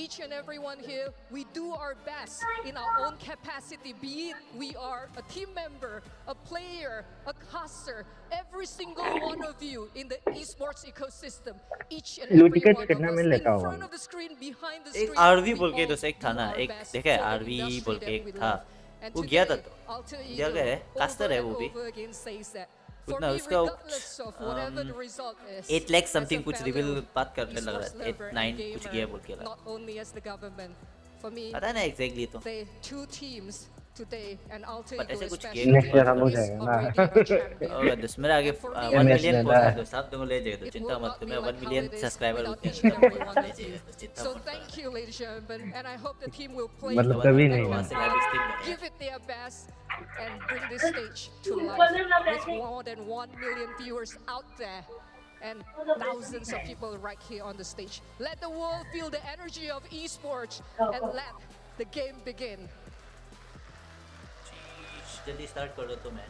Each and every one here, we do our best in our own capacity, be it we are a team member, a player, a caster, every single one of you in the esports ecosystem, each and every one of us, in front of the screen, behind the screen, एक RV बोल के we all दोस्त एक था do ना our एक best देखा है for the आरवी industry बोल that के एक we था love. And वो गया था today, तो Alter क्या Ego गया है कास्टर over है and वो भी over again says that for उतना me, उसका regardless of whatever the result is, 8 lakh as something a कुछ fellow रिवील बात करने लग esports रहा है lover 8 9 and कुछ gamer, गया बोल के लगा not only as the government, for me, पता नहीं एग्जैक्टली तो the two teams today and Alter but Ego ऐसे कुछ especially गेम Next year हम हो is जाएगा ना already a champion. और दस मेरा आगे And for me, 1 MS million लेना पहुंच है। है दोस्त आप दोनों ले जाएगा तो it चिंता will मत not करो be मैं like 1 how million it is subscriber without होते each and every one ले of you. जाएगा तो चिंता So मत thank करो you, ladies and gentlemen, and I hope the team will play मतलब their कभी नहीं वहाँ ना से लाइव स्ट्रीम में give it their best and bring this stage to life with more than 1 million viewers out there and thousands of people right here on the stage. Let the world feel the energy of esports and let the game begin. जल्दी start कर दो तो मैं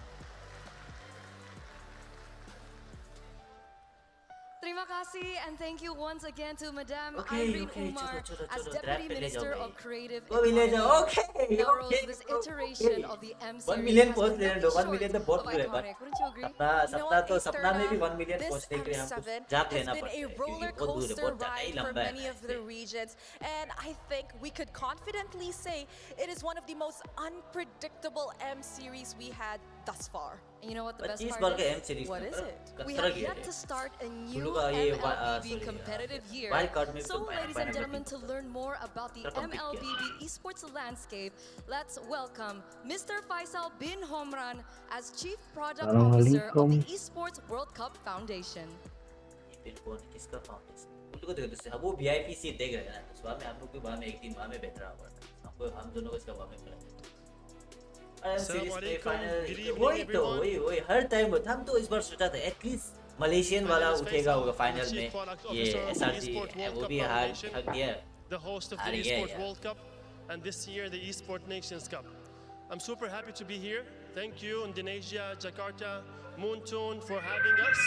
Terima kasih and thank you once again to Madame Okay, Irene okay, Umar chalo, as trap Deputy पे ले Minister जाओ of Creative वो भी ले जाओ Economy. Melrose, this iteration of the M 1 series million has पहुंच been लेने nothing दो 1 short मिलियन तो of बहुत हुए but iconic. Wouldn't you agree? सपना सपना तो सपना में भी 1 मिलियन This पहुंचने के लिए हमको M7 जाग has लेना been पड़ता a है क्योंकि roller बहुत दूर है coaster बहुत ज्यादा ही ride for लंबा है many of the regions, and I think we could confidently say it is one of the most unpredictable M series we had thus far. And you know what the best 25 part बार का M is? series What में is it? We कतरा have गया yet रे to start a new उन लोग का ये MLBB competitive year. Wild card में So, तो ladies and फाइनल में gentlemen, to learn more about the Welcome, MLBB esports landscape, let's welcome Mr. Faisal bin Homran as Chief Product Officer of the Esports World Cup Foundation. फिर कौन किसका foundation उन लोगों को देखो तो वो वीआईपी सीट देख रहे हैं ना तो स्वामी हम लोग भी वहां में एक दिन वहां में बैठ रहा हुआ था हमको हम दोनों को इसका वहां में मिला वही तो वही हर टाइम होता हम तो इस बार सोचा था एटलीस्ट मलेशियन वाला उठेगा होगा फाइनल में ये एसआरजी वो भी हार गया the host of the Esports World Cup and this year the Esports Nations Cup. I'm super happy to be here. Thank you Indonesia, Jakarta, Moontoon for having us.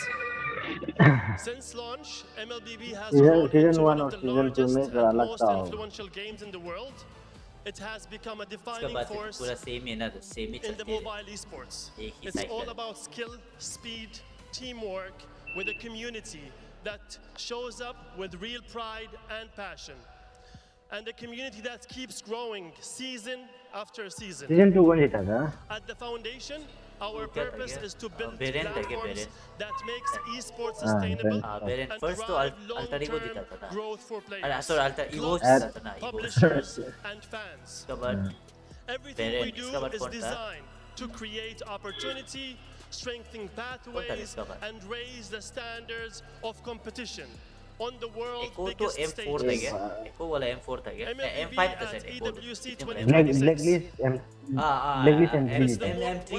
Since launch, MLBB has grown into one of the largest and most influential games in the world. It has become a defining force in the mobile esports. It's all about skill, speed, teamwork with a community that shows up with real pride and passion. And a community that keeps growing season after season. Season 2 कौन जीता था? At the foundation, our purpose is to build platforms that makes esports sustainable and drive long-term growth for players, clubs, publishers, and fans. Everything we do is designed to create opportunity, strengthen pathways, and raise the standards of competition on the world's biggest stages. एको वाला M4 था क्या M5 था शायद EWC Blacklist Blacklist M3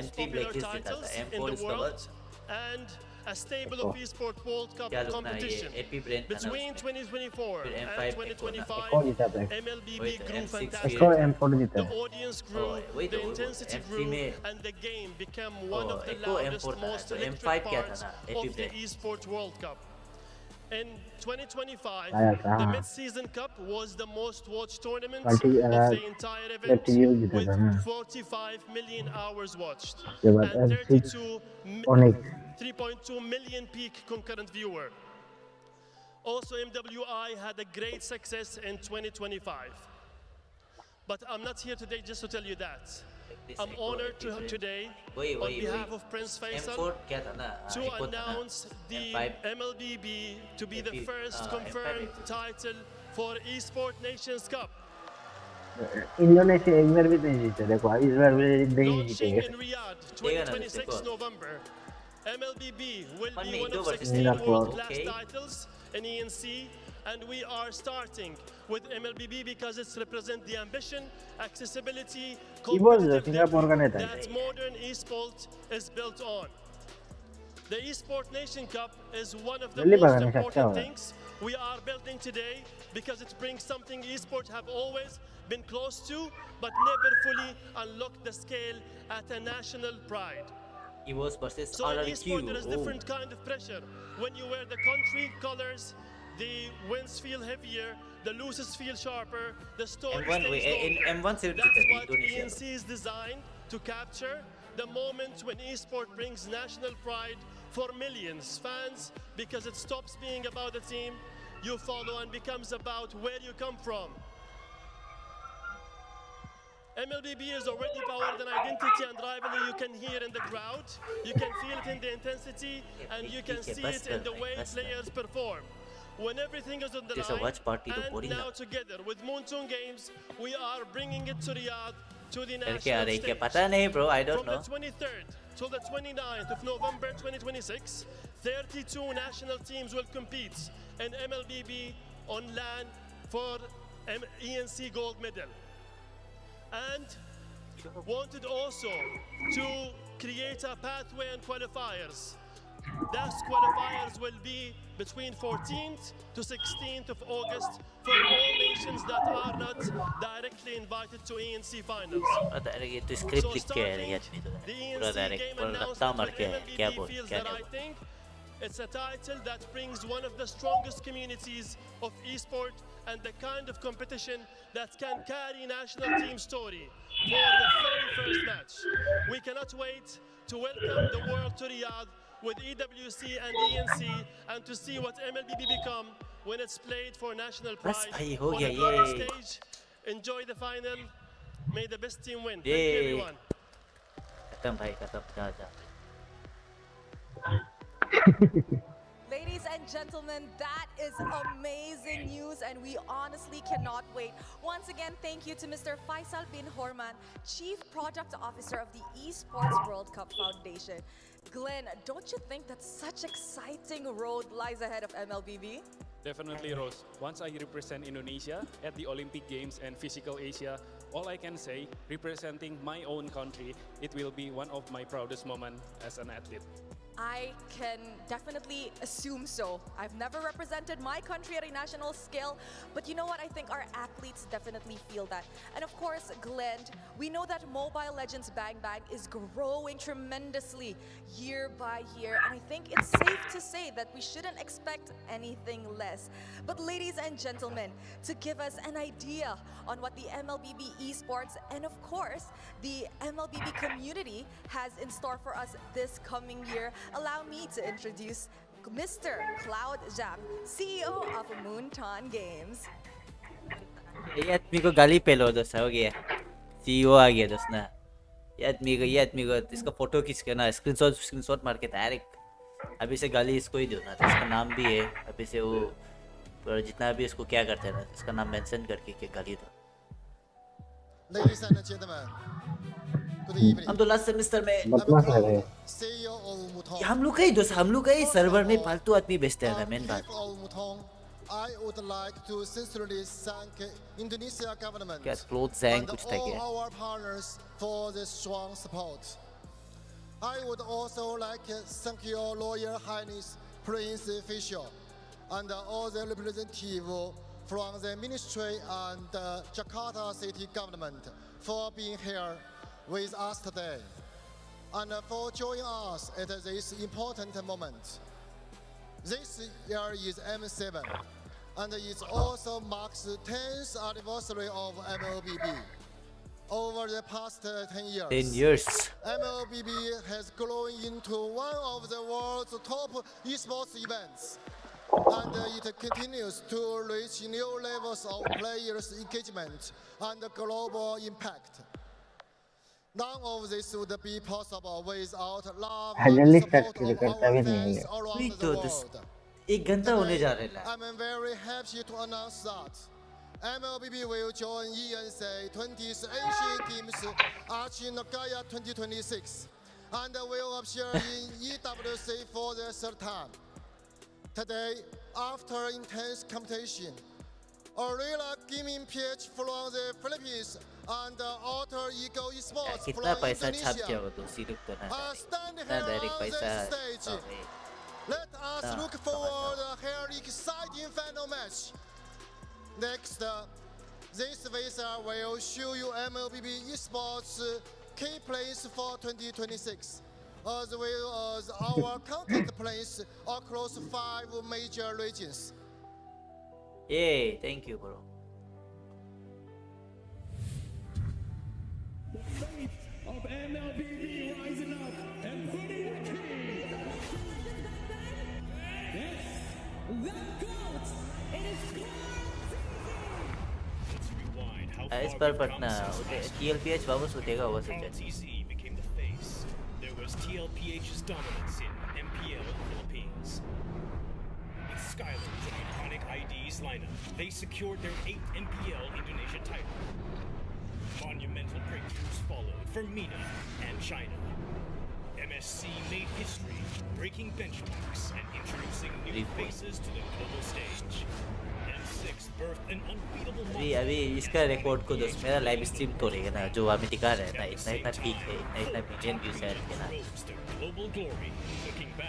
M3 Blacklist जीता था M4 इसका बाद and a stable of Esports World Cup competition. Between 2024 and 2025, MLBB grew fantastically. The audience grew, the intensity grew, and the game became one of the loudest, most electric parts of the Esports World Cup. In 2025, the Mid-Season Cup was the most watched tournament of the entire event, with 45 million hours watched and 3.2 million peak concurrent viewer. Also, MWI had a great success in 2025. But I'm not here today just to tell you that. I'm honored today, on behalf of Prince Faisal, to announce the MLBB to be the first confirmed title for Esports Nations Cup. Indonesia एकबार भी नहीं जीते देखो इस बार भी नहीं Launching जीतेंगे in Riyadh, 26 November, MLBB will be one of 16 world-class titles in ENC, and we are starting with MLBB because it represents the ambition, accessibility, competitiveness that modern esports is built on. The Esports Nation Cup is one of the most important things we are building today because it brings something esports have always been close to, but never fully unlocked the scale at a national pride. EVOS versus So in RRQ. esports there is different kind of pressure. When you wear the country colors, the wins feel heavier, the losses feel sharper, the story M1 stays in longer. M1 series That's what Indonesia. ENC is designed to capture, the moment when esport brings national pride for millions fans, because it stops being about the team you follow and becomes about where you come from. MLBB is already powered an identity and rivalry you can hear in the crowd, you can feel it in the intensity, and you can see it in the way players perform. When everything is on the There's a line, watch party to and Borina. now together with Monsoon Games, we are bringing it to Riyadh, to the क्या national रही क्या stage. पता नहीं bro I don't From know. the 23rd to the 29th of November 2026, 32 national teams will compete in MLBB on LAN for ENC gold medal. And wanted also to create a pathway and qualifiers. Those qualifiers will be between 14th to 16th of August for all nations that are not directly invited to ENC finals. ये तो script लिख के है यार The पूरा ENC direct game पूरा announced रट्टा that मार when के है क्या MLBB बोल feels क्या the right thing, it's a title that brings one of the strongest communities of esport and the kind of competition that can carry national team story for the very first match. We cannot wait to welcome the world to Riyadh with EWC and ENC and to see what MLBB become when it's played for national बस pride भाई हो on गया a global ये stage. Enjoy the final. May the best team win. Thank you, ये everyone. खत्म भाई खत्म जा जा Ladies and gentlemen, that is amazing news and we honestly cannot wait. Once again, thank you to Mr. Faisal bin Horman, Chief Product Officer of the Esports World Cup Foundation. Glenn, don't you think that such exciting road lies ahead of MLBB? Definitely, Rose. Once I represent Indonesia at the Olympic Games and Physical Asia, all I can say, representing my own country, it will be one of my proudest moments as an athlete. I can definitely assume so. I've never represented my country at a national scale, but you know what? I think our athletes definitely feel that. And of course, Glenn, we know that Mobile Legends Bang Bang is growing tremendously year by year, and I think it's safe to say that we shouldn't expect anything less. But ladies and gentlemen, to give us an idea on what the MLBB esports and of course the MLBB community has in store for us this coming year, allow me to introduce Mr. Cloud Jam, CEO of Moonton Games. ये आदमी को गाली पे लो दोस्त हो गया CEO आ गया दोस्त ना ये आदमी को इसका फोटो खींच के ना स्क्रीनशॉट मार के डायरेक्ट अभी से गाली इसको ही दो ना तो इसका नाम भी है अभी से वो जितना भी इसको क्या करते हैं ना इसका नाम मेंशन करके के गाली दो Ladies and gentlemen, good evening. हम तो लास्ट सेमेस्टर में CEO of Moonton. हम लोग का ही सर्वर में फालतू आदमी बेचते हैं मेन बात I would like to sincerely thank Indonesia government क्या क्लोथ जैंग and कुछ था क्या all our partners for the strong support. I would also like to thank your Royal Highness Prince Official and all the representatives from the Ministry and Jakarta City Government for being here with us today and for joining us at this important moment. This year is M7, and it also marks the 10th anniversary of MLBB. Over the past 10 years, 10 years. MLBB has grown into one of the world's top esports events, and it continues to reach new levels of players' engagement and global impact. None of this would be possible without love and support of our fans around the world. I'm very happy to announce that MLBB will join ENC 20th Asian Games Archie Nagaya 2026 and will appear in EWC for the third time. Today, after intense competition, RORA Gaming PH from the Philippines and Alter Ego Esports from Indonesia stand here on this stage. Let us look forward to a very exciting final match. Next, this visa will show you MLBB Esports key plans for 2026, as well as our content plans across 5 major regions. Yay, thank you, bro. Of MLBB rising up and putting the key. Yes, the GOAT. It is इस पर Patna TLPH वापस उठेगा वो सोचा ROTC became the face. There was TLPH's dominance in MPL Philippines. With Skylar joining Iconic ID's lineup, they secured their 8th MPL Indonesia title. Monumental breakthroughs followed for MENA and China. MSC made history, breaking benchmarks and introducing new faces to the global stage. M6 birthed an unbeatable अभी इसका record को दोस्त मेरा live stream तोड़ेगा ना जो अभी दिखा रहा है ना इतना इतना पीक है इतना मिलियन व्यूज है ना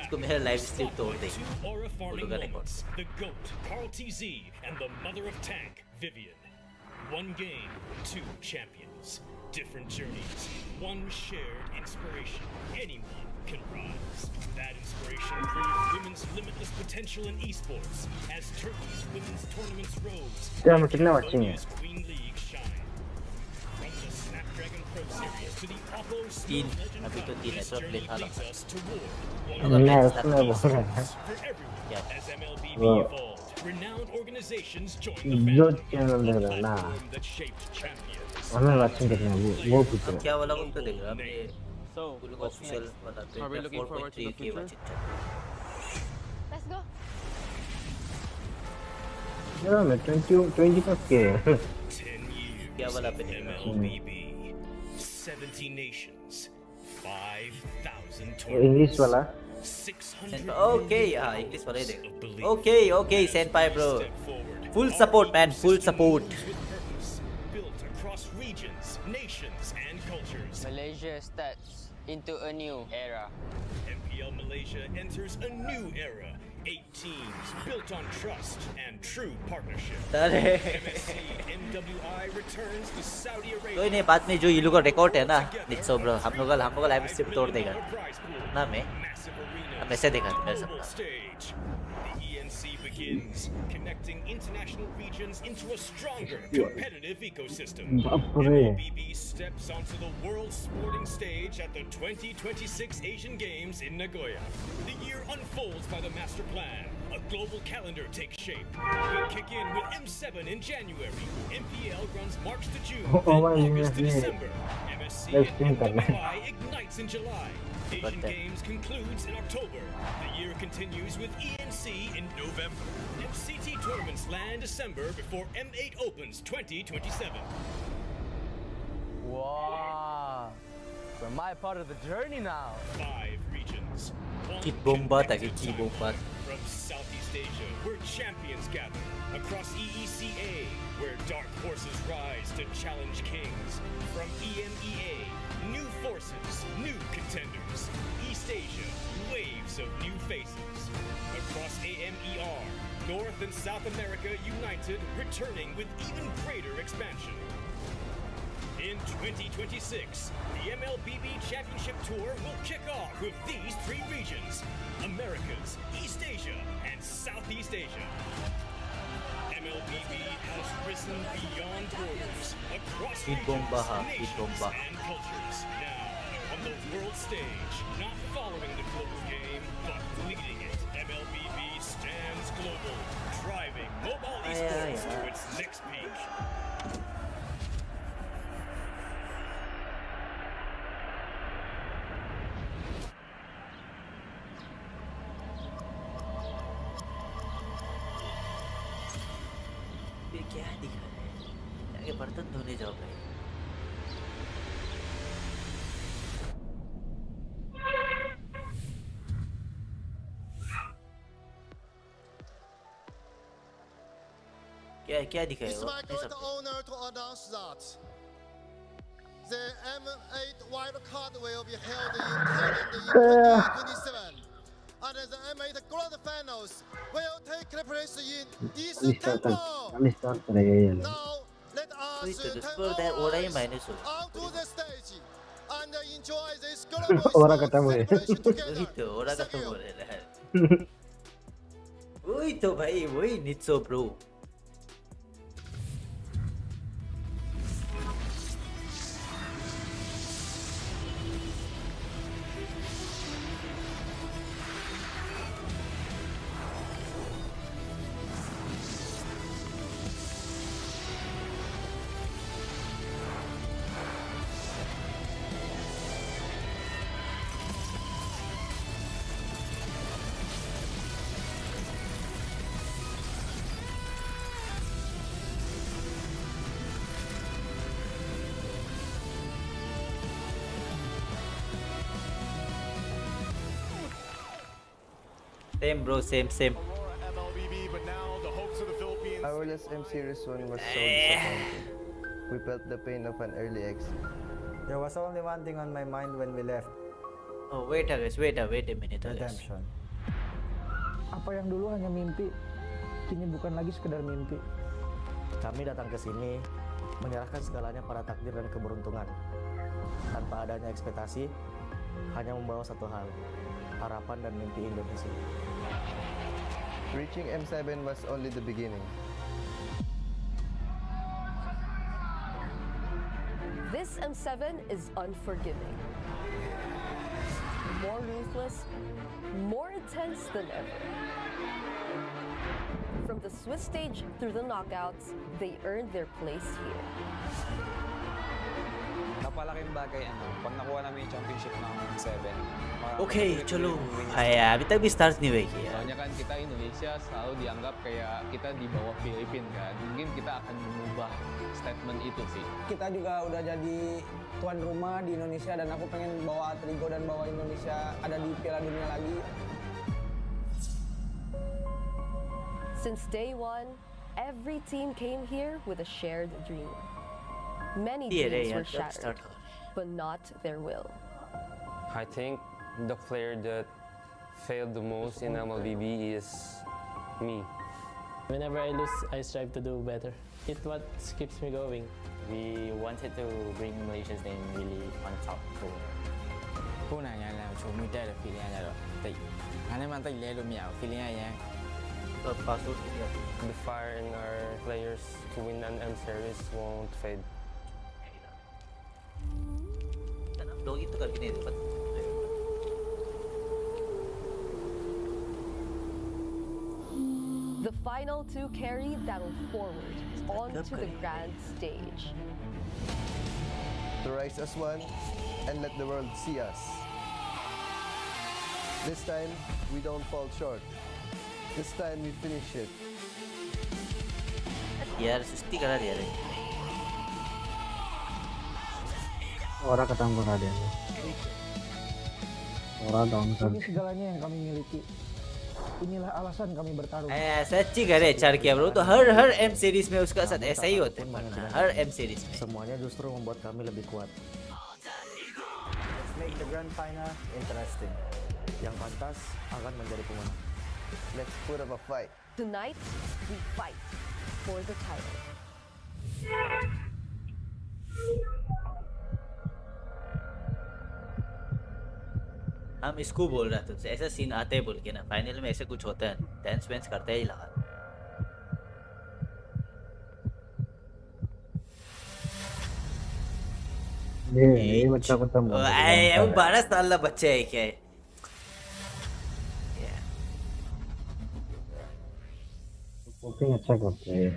इसको मेरा लाइव स्ट्रीम तोड़ देगा वो लोग का record The GOAT, Carl TZ, and the mother of tank, Vivian. One game, 2 champions. Different journeys, one shared inspiration. Anyone can rise. That inspiration proved women's limitless potential in esports as Turkey's women's tournaments rose. Colombia's Queen League shined. From the Snapdragon Pro Series to the Oppo Smart Legend Cup, this journey leads us toward one of the best sports for everyone as MLBB evolved. Renowned organizations joined the platform that shaped champions. क्या वाला कौन तो देख रहा है So, official वाला are we looking forward to the future? Let's go. Yeah, मैं 20 तक के 10 years क्या वाला पे MLBB, 70 nations, 5,000 इंग्लिश tournaments, वाला 600 ओके हाँ इंग्लिश वाला ही देख ओके सेनपाई bro full support man full support built across regions, nations, and cultures. Malaysia steps into a new era. MPL Malaysia enters a new era. 8 teams built on trust and true partnership. MSC MWI returns to Saudi Arabia. कोई नहीं बात नहीं जो ये लोग का record है ना नित्सो ब्रो हम लोग का लाइव स्ट्रीम तोड़ देगा ना मैं ऐसे देखा था मेरे सपना Stage. The ENC begins, connecting international regions into a stronger competitive ecosystem. MLBB steps onto the world sporting stage at the 2026 Asian Games in Nagoya. The year unfolds by the master plan. A global calendar takes shape. We kick in with M7 in January. MPL runs March to June, then August to December. MSC and MWI ignites in July. Asian Games concludes in October. The year continues with ENC in November. MCT tournaments land December before M8 opens 2027. Wow. We're my part of the journey now. 5 regions. की bomba था की bomba From Southeast Asia, where champions gather. Across EECA, where dark horses rise to challenge kings. From EMEA, new forces, new contenders. East Asia, waves of new faces. Across AMER, North and South America united, returning with even greater expansion. In 2026, the MLBB Championship Tour will kick off with these 3 regions: Americas, East Asia, and Southeast Asia. MLBB has risen beyond borders, across regions, nations, and cultures. Now, on the world stage, not following the global game, but leading it, MLBB stands global, driving mobile esports to its next peak. क्या दिखा रहे हैं? आगे बर्तन धोने जाओ भाई। क्या दिखाएगा? It's my great honor to announce that the M8 wild card will be held in Thailand in 2027, and the M8 Grand Finals will take place in East Temple. Now let us take onto the stage and enjoy this global celebration together. वही तो भाई, वही नित्सो bro. Same bro, same. Our last M Series 1 was so disappointing. We felt the pain of an early exit. There was only one thing on my mind when we left. Oh wait a minute. Redemption. Apa yang dulu hanya mimpi, kini bukan lagi sekedar mimpi. Kami datang ke sini menyerahkan segalanya pada takdir dan keberuntungan. Tanpa adanya ekspektasi, hanya membawa satu hal, harapan dan mimpi Indonesia. Reaching M7 was only the beginning. This M7 is unforgiving. More ruthless, more intense than ever. From the Swiss stage through the knockouts, they earned their place here. Napalaking bagay pag nakuha namin yung championship ng 7. Okay, चलो अभी तक भी start नहीं हुई यार। Soalnya kan kita Indonesia selalu dianggap kayak kita di bawah Filipina kan. Mungkin kita akan mengubah statement itu sih. Kita juga udah jadi tuan rumah di Indonesia dan aku pengen bawa Trigo dan bawa Indonesia ada di Piala Dunia lagi. Since day one, every team came here with a shared dream. Many dreams were shattered, but not their will. I think the player that failed the most in MLBB is me. Whenever I lose, I strive to do better. It's what keeps me going. We wanted to bring Malaysia's name really on top for. ကိုယ်နိုင်ငံလည်းချုံမိတဲ့ feeling ရတော့တိတ်။အားလည်းမတိတ်လဲလို့မရဘူး feeling ရရင် The fire in our players to win an M series won't fade. लोग तो करके नहीं देते। The final two carried battle forward onto the grand stage. To rise as one and let the world see us. This time, we don't fall short. This time, we finish it. यार सुस्ती करा दिया रे। Ora ketangguh raden. Ora down kan. Ini segalanya yang kami miliki. inilah alasan kami bertarung. सच्ची करे HR किया bro, तो हर M series में उसका साथ ऐसा ही होता है, हर M series में. Semuanya justru membuat kami lebih kuat. Let's make the grand final interesting. Yang pantas akan menjadi pemenang. Let's put up a fight. Tonight, we fight for the title. हम इसको बोल रहे थे ऐसा सीन आते हैं बोल के ना, फाइनल में ऐसे कुछ होता है, डांस वेंस करते ही लगा. ये बच्चा खत्म हो गया. वो 12 साल का बच्चा है क्या है? शूटिंग अच्छा करते हैं.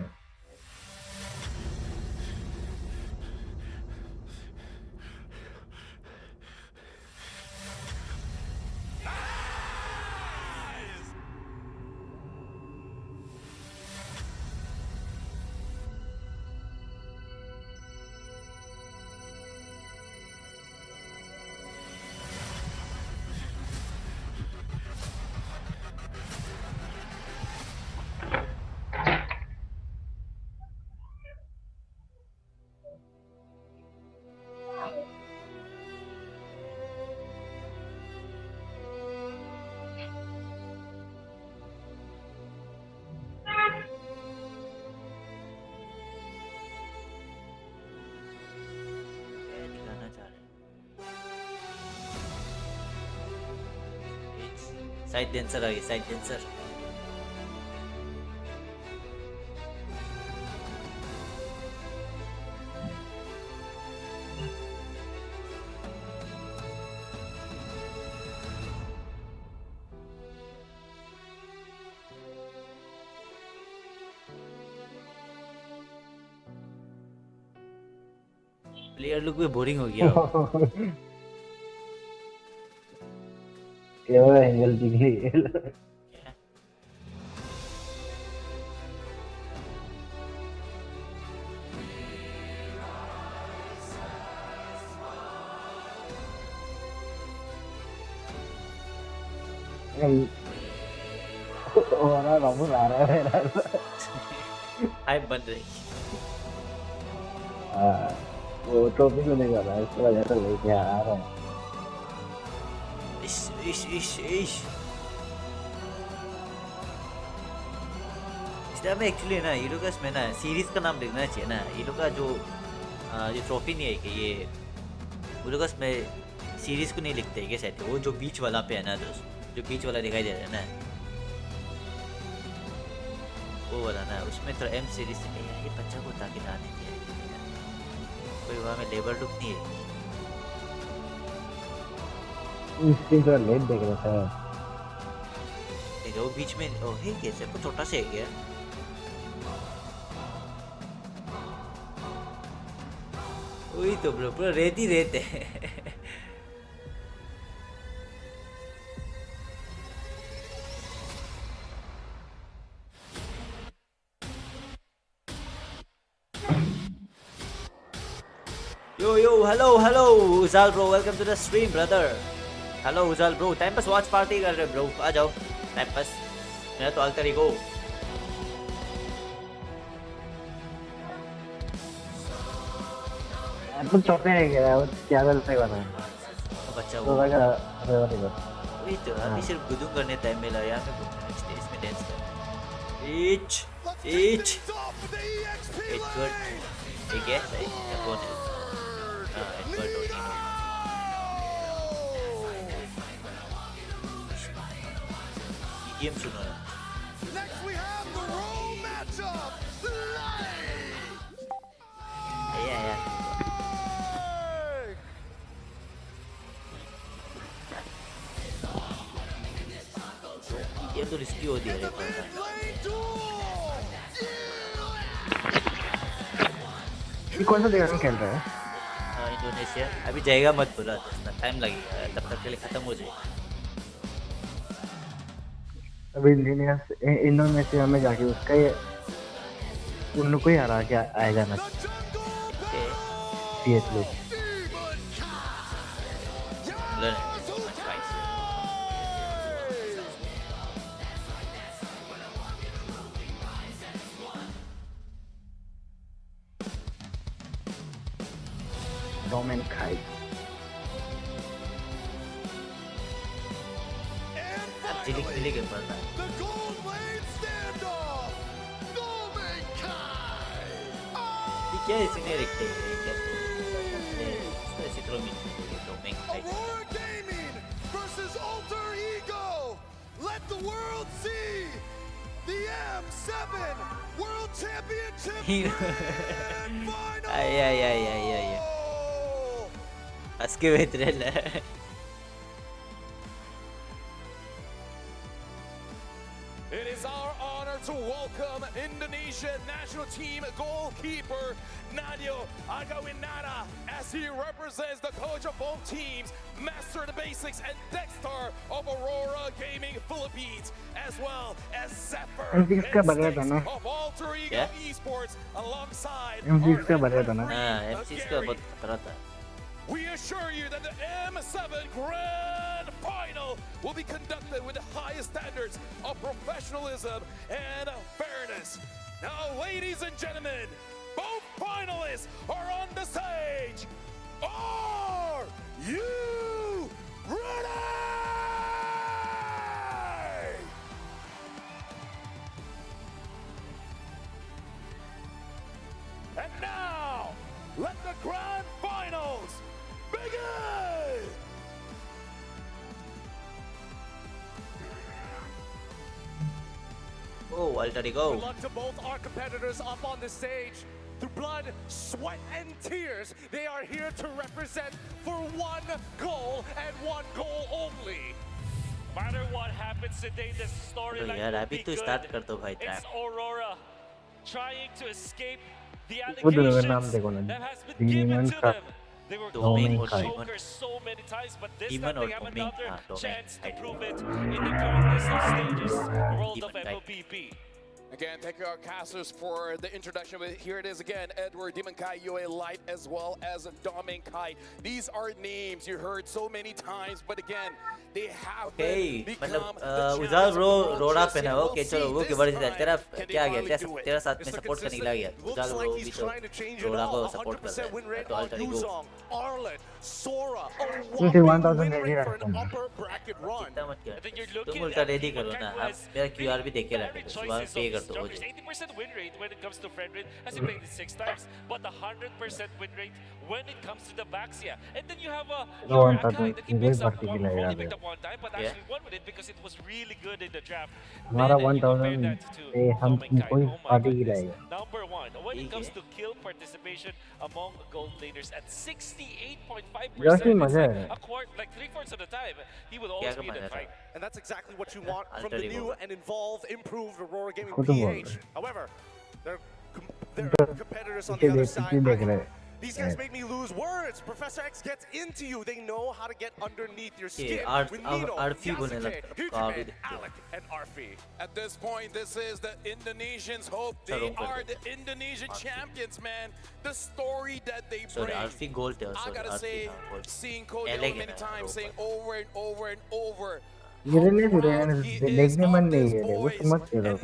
साइड डांसर आ गई, साइड डांसर. प्लेयर लुक भी बोरिंग हो गया. क्या एंगल दिख रही है. और रंग आ रहा है. हाइप बन रही. वो ट्रॉफी को नहीं कर रहा है, इसकी वजह से लेके आ रहा है. इश में एक्चुअली ना ये लोग का इसमें ना सीरीज का नाम लिखना चाहिए ना. ये लोग का जो ट्रॉफी नहीं है कि ये वो लोग इसमें सीरीज को नहीं लिखते क्या शायद. वो जो बीच वाला पे है ना दोस्त, जो बीच वाला दिखाई दे रहा है ना, वो वाला ना, उसमें तो M सीरीज से ये बच्चा को ताकि ना नहीं दिया कोई वहाँ में लेबर लुक नहीं है. इसके तो लेट देख रहा था. वो बीच में ओ है कैसे को छोटा से है क्या. वही तो ब्रो, पूरा रेत ही रेत है. Yo, hello, Uzal bro, welcome to the stream, brother. Hello Uzal bro, time pass watch party कर रहे ब्रो, आ जाओ टाइम पास. मेरा तो अल्टर ईगो. कुछ छोटे है क्या, क्या गलती बना बच्चा तो वो. लगा वही तो अभी सिर्फ गुदुम करने टाइम मिला यार. मैं स्टेज में डांस कर. H good. ठीक है सही. कौन है? एडवर्ड ओनिनो. गेम सुनो ना. या ये तो रिस्की हो दिया रे. ये कौन सा देश में खेल रहा है? इंडोनेशिया. अभी जाएगा मत बोला, टाइम लगेगा, तब तक के लिए खत्म हो जाएगा. अभी इंडोनेशिया में जाके उसका ये उन लोग को ही हरा के आएगा ना. PS लोग. Roman Kai. चिलिक के पड़ता है The gold lane standoff. Roman Kai. ये क्या इसने रखते हैं क्या इसको ऐसे थ्रो में Roman Kai Aurora Gaming versus Alter Ego. Let the world see the M7 World Championship Grand Final. ay aske vetrella It is our honor to welcome Indonesian national team goalkeeper Nadio Agawinata as he represents the coach of both teams, Master the Basics and Dexter of Aurora Gaming Philippines, as well as Zephyr and Sticks of Alter Ego Esports alongside M6 का बढ़िया था ना M6 का बहुत खतरा था We assure you that the M7 Grand Final will be conducted with the highest standards of professionalism and fairness. Now, ladies and gentlemen, both finalists are on the stage. Are you ready? And now, let the Grand Finals begin! oh Alter Ego Good luck to both our competitors up on the stage. Through blood, sweat, and tears, they are here to represent for one goal and one goal only. No matter what happens today, the storyline will be good. It's Aurora trying to escape the allegations that has been given to them. They were going Joker so many times, but this time they have another chance to prove it in the countless stages world of MLBB. Again, thank you our casters for the introduction. But here it is again, Edward, Demon Kai, UA Light, as well as Domin Kai. These are names you heard so many times, but again, they have मतलब उजाल bro रोड़ा पे ना हो कि चलो वो के बड़े से तेरा क्या गया तेरा साथ में सपोर्ट करने के लिए उजाल ब्रो भी तो रोड़ा को सपोर्ट कर रहा है तो Alter Ego Sora, मुझे 1000 रेडी रखता हूँ चिंता मत कर तुम उल्टा रेडी करो ना आप मेरा QR भी देख के रखो सुबह पे कर दो 80% win rate when it comes to friend rate, as you played it 6 times, but 100% win rate when it comes to the Baxia. And then you have your Akai that he picks up only picked up one time, but actually won with it because it was really good in the draft. हमारा 1000 पे हम कोई party की लाएगा Number one, when it comes to kill participation among gold leaders at 68.5%, like 3/4 of the time, he would always be in the fight. And that's exactly what you want from the new and involved, improved Aurora Gaming PH. However, their competitors on the other side. These guys make me lose words. Professor X gets into you. They know how to get underneath your skin. With Nino, Yasuke, Hujiman, Alec, and Arfi. At this point, this is the Indonesians' hope. They are the Indonesian champions, man. The story that they bring. Arfi gold I gotta say, seeing Cody many times, saying over and over and over. देखने मन नहीं है वो समझ के रहो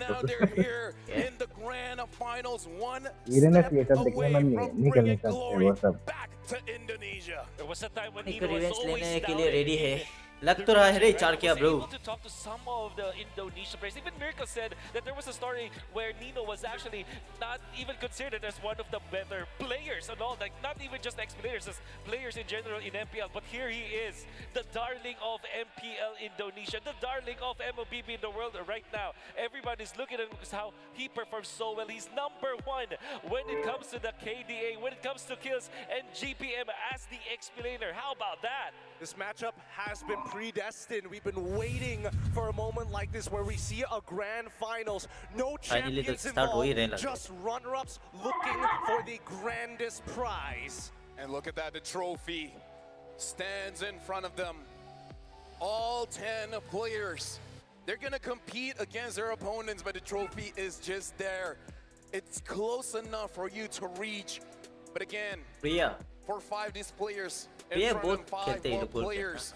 in the grand finals, one step away from bringing glory back to Indonesia. There was a time when Nino was always down. लग तो रहा है रे चार क्या bro to talk to some of the Indonesian players. Even Mirka said that there was a story where Nino was actually not even considered as one of the better players and all, like not even just ex-players, as players in general in MPL. But here he is, the darling of MPL Indonesia, the darling of MLBB in the world right now. Everybody's looking at him because how he performs so well. He's number one when it comes to the KDA, when it comes to kills, and GPM as the explainer. How about that? This matchup has been predestined. We've been waiting for a moment like this where we see a grand finals. No champions involved, just runner-ups looking for the grandest prize. And look at that, the trophy stands in front of them. All 10 players. They're gonna compete against their opponents, but the trophy is just there. It's close enough for you to reach. But again, for 5 these players, in front of 5 more players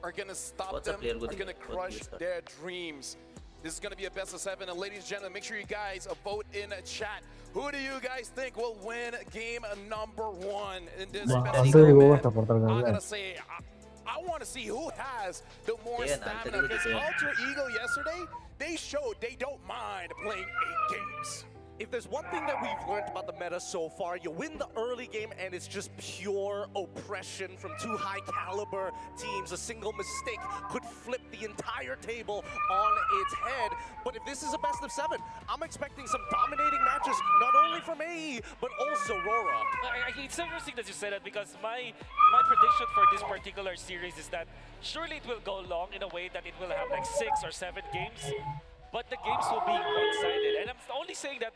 are gonna stop them, are gonna crush their dreams. This is gonna be a best of 7, and ladies and gentlemen, make sure you guys vote in a chat. Who do you guys think will win game number 1 in this Wah, best Alter of Ego event? supporter I'm kalian. gonna say, I want to see who has the more Yeah, stamina. Because Alter Ego yesterday, they showed they don't mind playing 8 games. If there's one thing that we've learned about the meta so far, you win the early game and it's just pure oppression from two high caliber teams. A single mistake could flip the entire table on its head. But if this is a best of 7, I'm expecting some dominating matches, not only from AE, but also RORA. It's interesting that you said that, because my prediction for this particular series is that surely it will go long in a way that it will have like 6 or 7 games. But the games will be one-sided. And I'm only saying that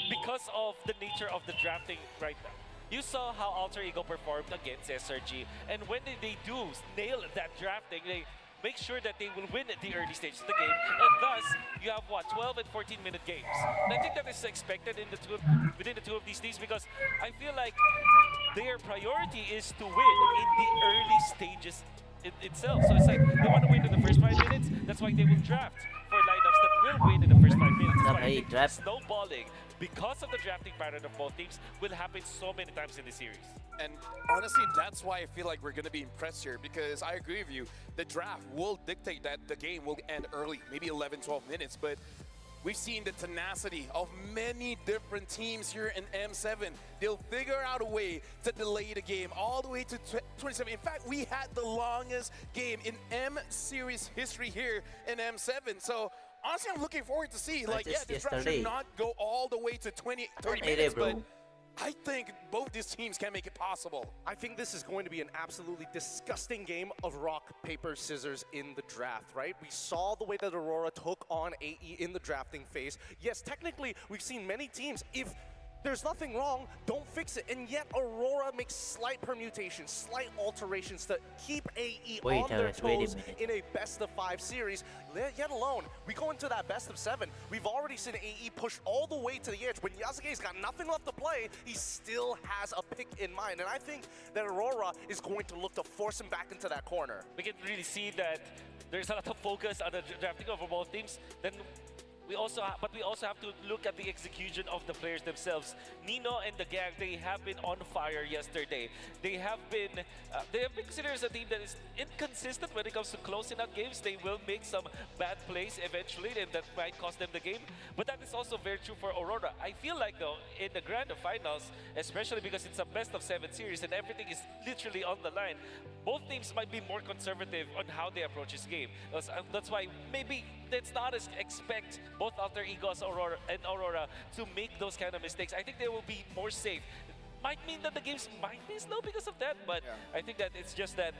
because of the nature of the drafting right now. You saw how Alter Ego performed against SRG. And when they do nail that drafting, they make sure that they will win at the early stage of the game. And thus, you have, 12 and 14-minute games. And I think that is expected within the two of these teams, because I feel like their priority is to win in the early stages itself. So it's like they want to win in the first 5 minutes. That's why they will draft for lineups that will win in the first 5 minutes. That's why I think snowballing, because of the drafting pattern of both teams, will happen so many times in the series. And honestly, that's why I feel like we're going to be impressed here, because I agree with you. The draft will dictate that the game will end early, maybe 11, 12 minutes, but we've seen the tenacity of many different teams here in M7. They'll figure out a way to delay the game all the way to 27. In fact, we had the longest game in M Series history here in M7. So honestly, I'm looking forward to see. Like, yeah, this draft should not go all the way to 30 minutes, but I think both these teams can make it possible. I think this is going to be an absolutely disgusting game of rock, paper, scissors in the draft, right? We saw the way that Aurora took on AE in the drafting phase. Yes, technically, we've seen many teams, if there's nothing wrong, don't fix it. And yet Aurora makes slight permutations, slight alterations to keep AE on their toes in a best of 5 series. Yet alone, we go into that best of 7. We've already seen AE push all the way to the edge. When Yasuke's got nothing left to play, he still has a pick in mind. And I think that Aurora is going to look to force him back into that corner. We can really see that there's a lot of focus on the drafting of both teams. Then we also have to look at the execution of the players themselves. Nino and the gang, they have been on fire yesterday. They have been considered as a team that is inconsistent when it comes to closing out games. They will make some bad plays eventually, and that might cost them the game. But that is also very true for Aurora. I feel like, though, in the grand finals, especially because it's a best of 7 series and everything is literally on the line, both teams might be more conservative on how they approach this game. That's why maybe let's not expect both Alter Egos and Aurora to make those kind of mistakes. I think they will be more safe. Might mean that the games might be slow because of that, but I think that it's just that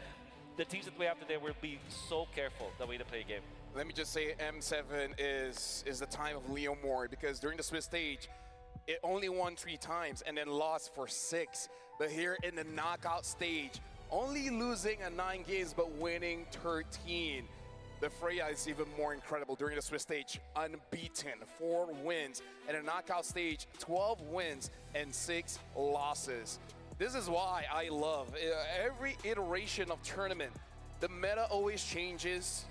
the teams that we have today will be so careful the way they play a game. Let me just say M7 is the time of Leo Moore, because during the Swiss stage, it only won 3 times and then lost for 6. But here in the knockout stage, only losing at 9 games but winning 13. The Freya is even more incredible during the Swiss stage. Unbeaten, 4 wins. And a knockout stage, 12 wins and 6 losses. This is why I love every iteration of tournament. The meta always changes.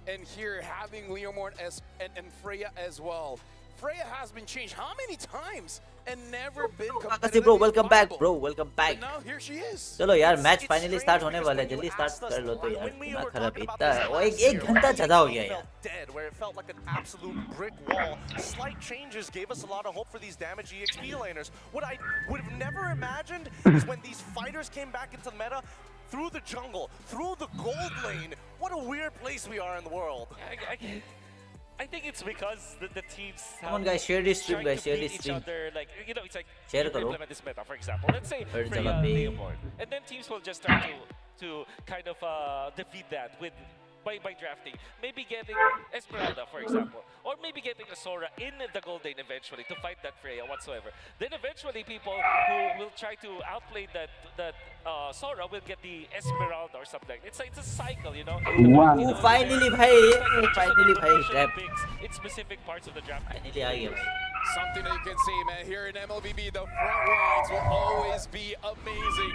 And here, having Leomord and Freya as well. Freya has been changed how many times and never been competitive. Bro, welcome back, bro. Welcome back. But now here she is. चलो यार match finally start होने वाला है, जल्दी start कर लो तो यार, इतना खराब इतना वो एक घंटा ज़्यादा हो गया यार. Dead, where it felt like an absolute brick wall. Slight changes gave us a lot of hope for these damage EXP laners. What I would have never imagined is when these fighters came back into the meta, through the jungle, through the gold lane. What a weird place we are in the world. I think it's because the teams Come on guys, share this stream guys, share this each stream. other, like, you know, it's like Share you karo. implement this meta, for example. Let's say Freya Leomord, and then teams will just start to kind of defeat that by drafting. Maybe getting Esmeralda, for example, or maybe getting a Sora in the gold lane eventually to fight that Freya whatsoever. Then eventually people who will try to outplay that Sora will get the Esmeralda or something. It's a cycle, you know. Wow. Finally, bhai, finally, bhai, trap. In specific parts of the draft. Finally, आ गया. Something that you can see, man, here in MLBB, the front lines will always be amazing.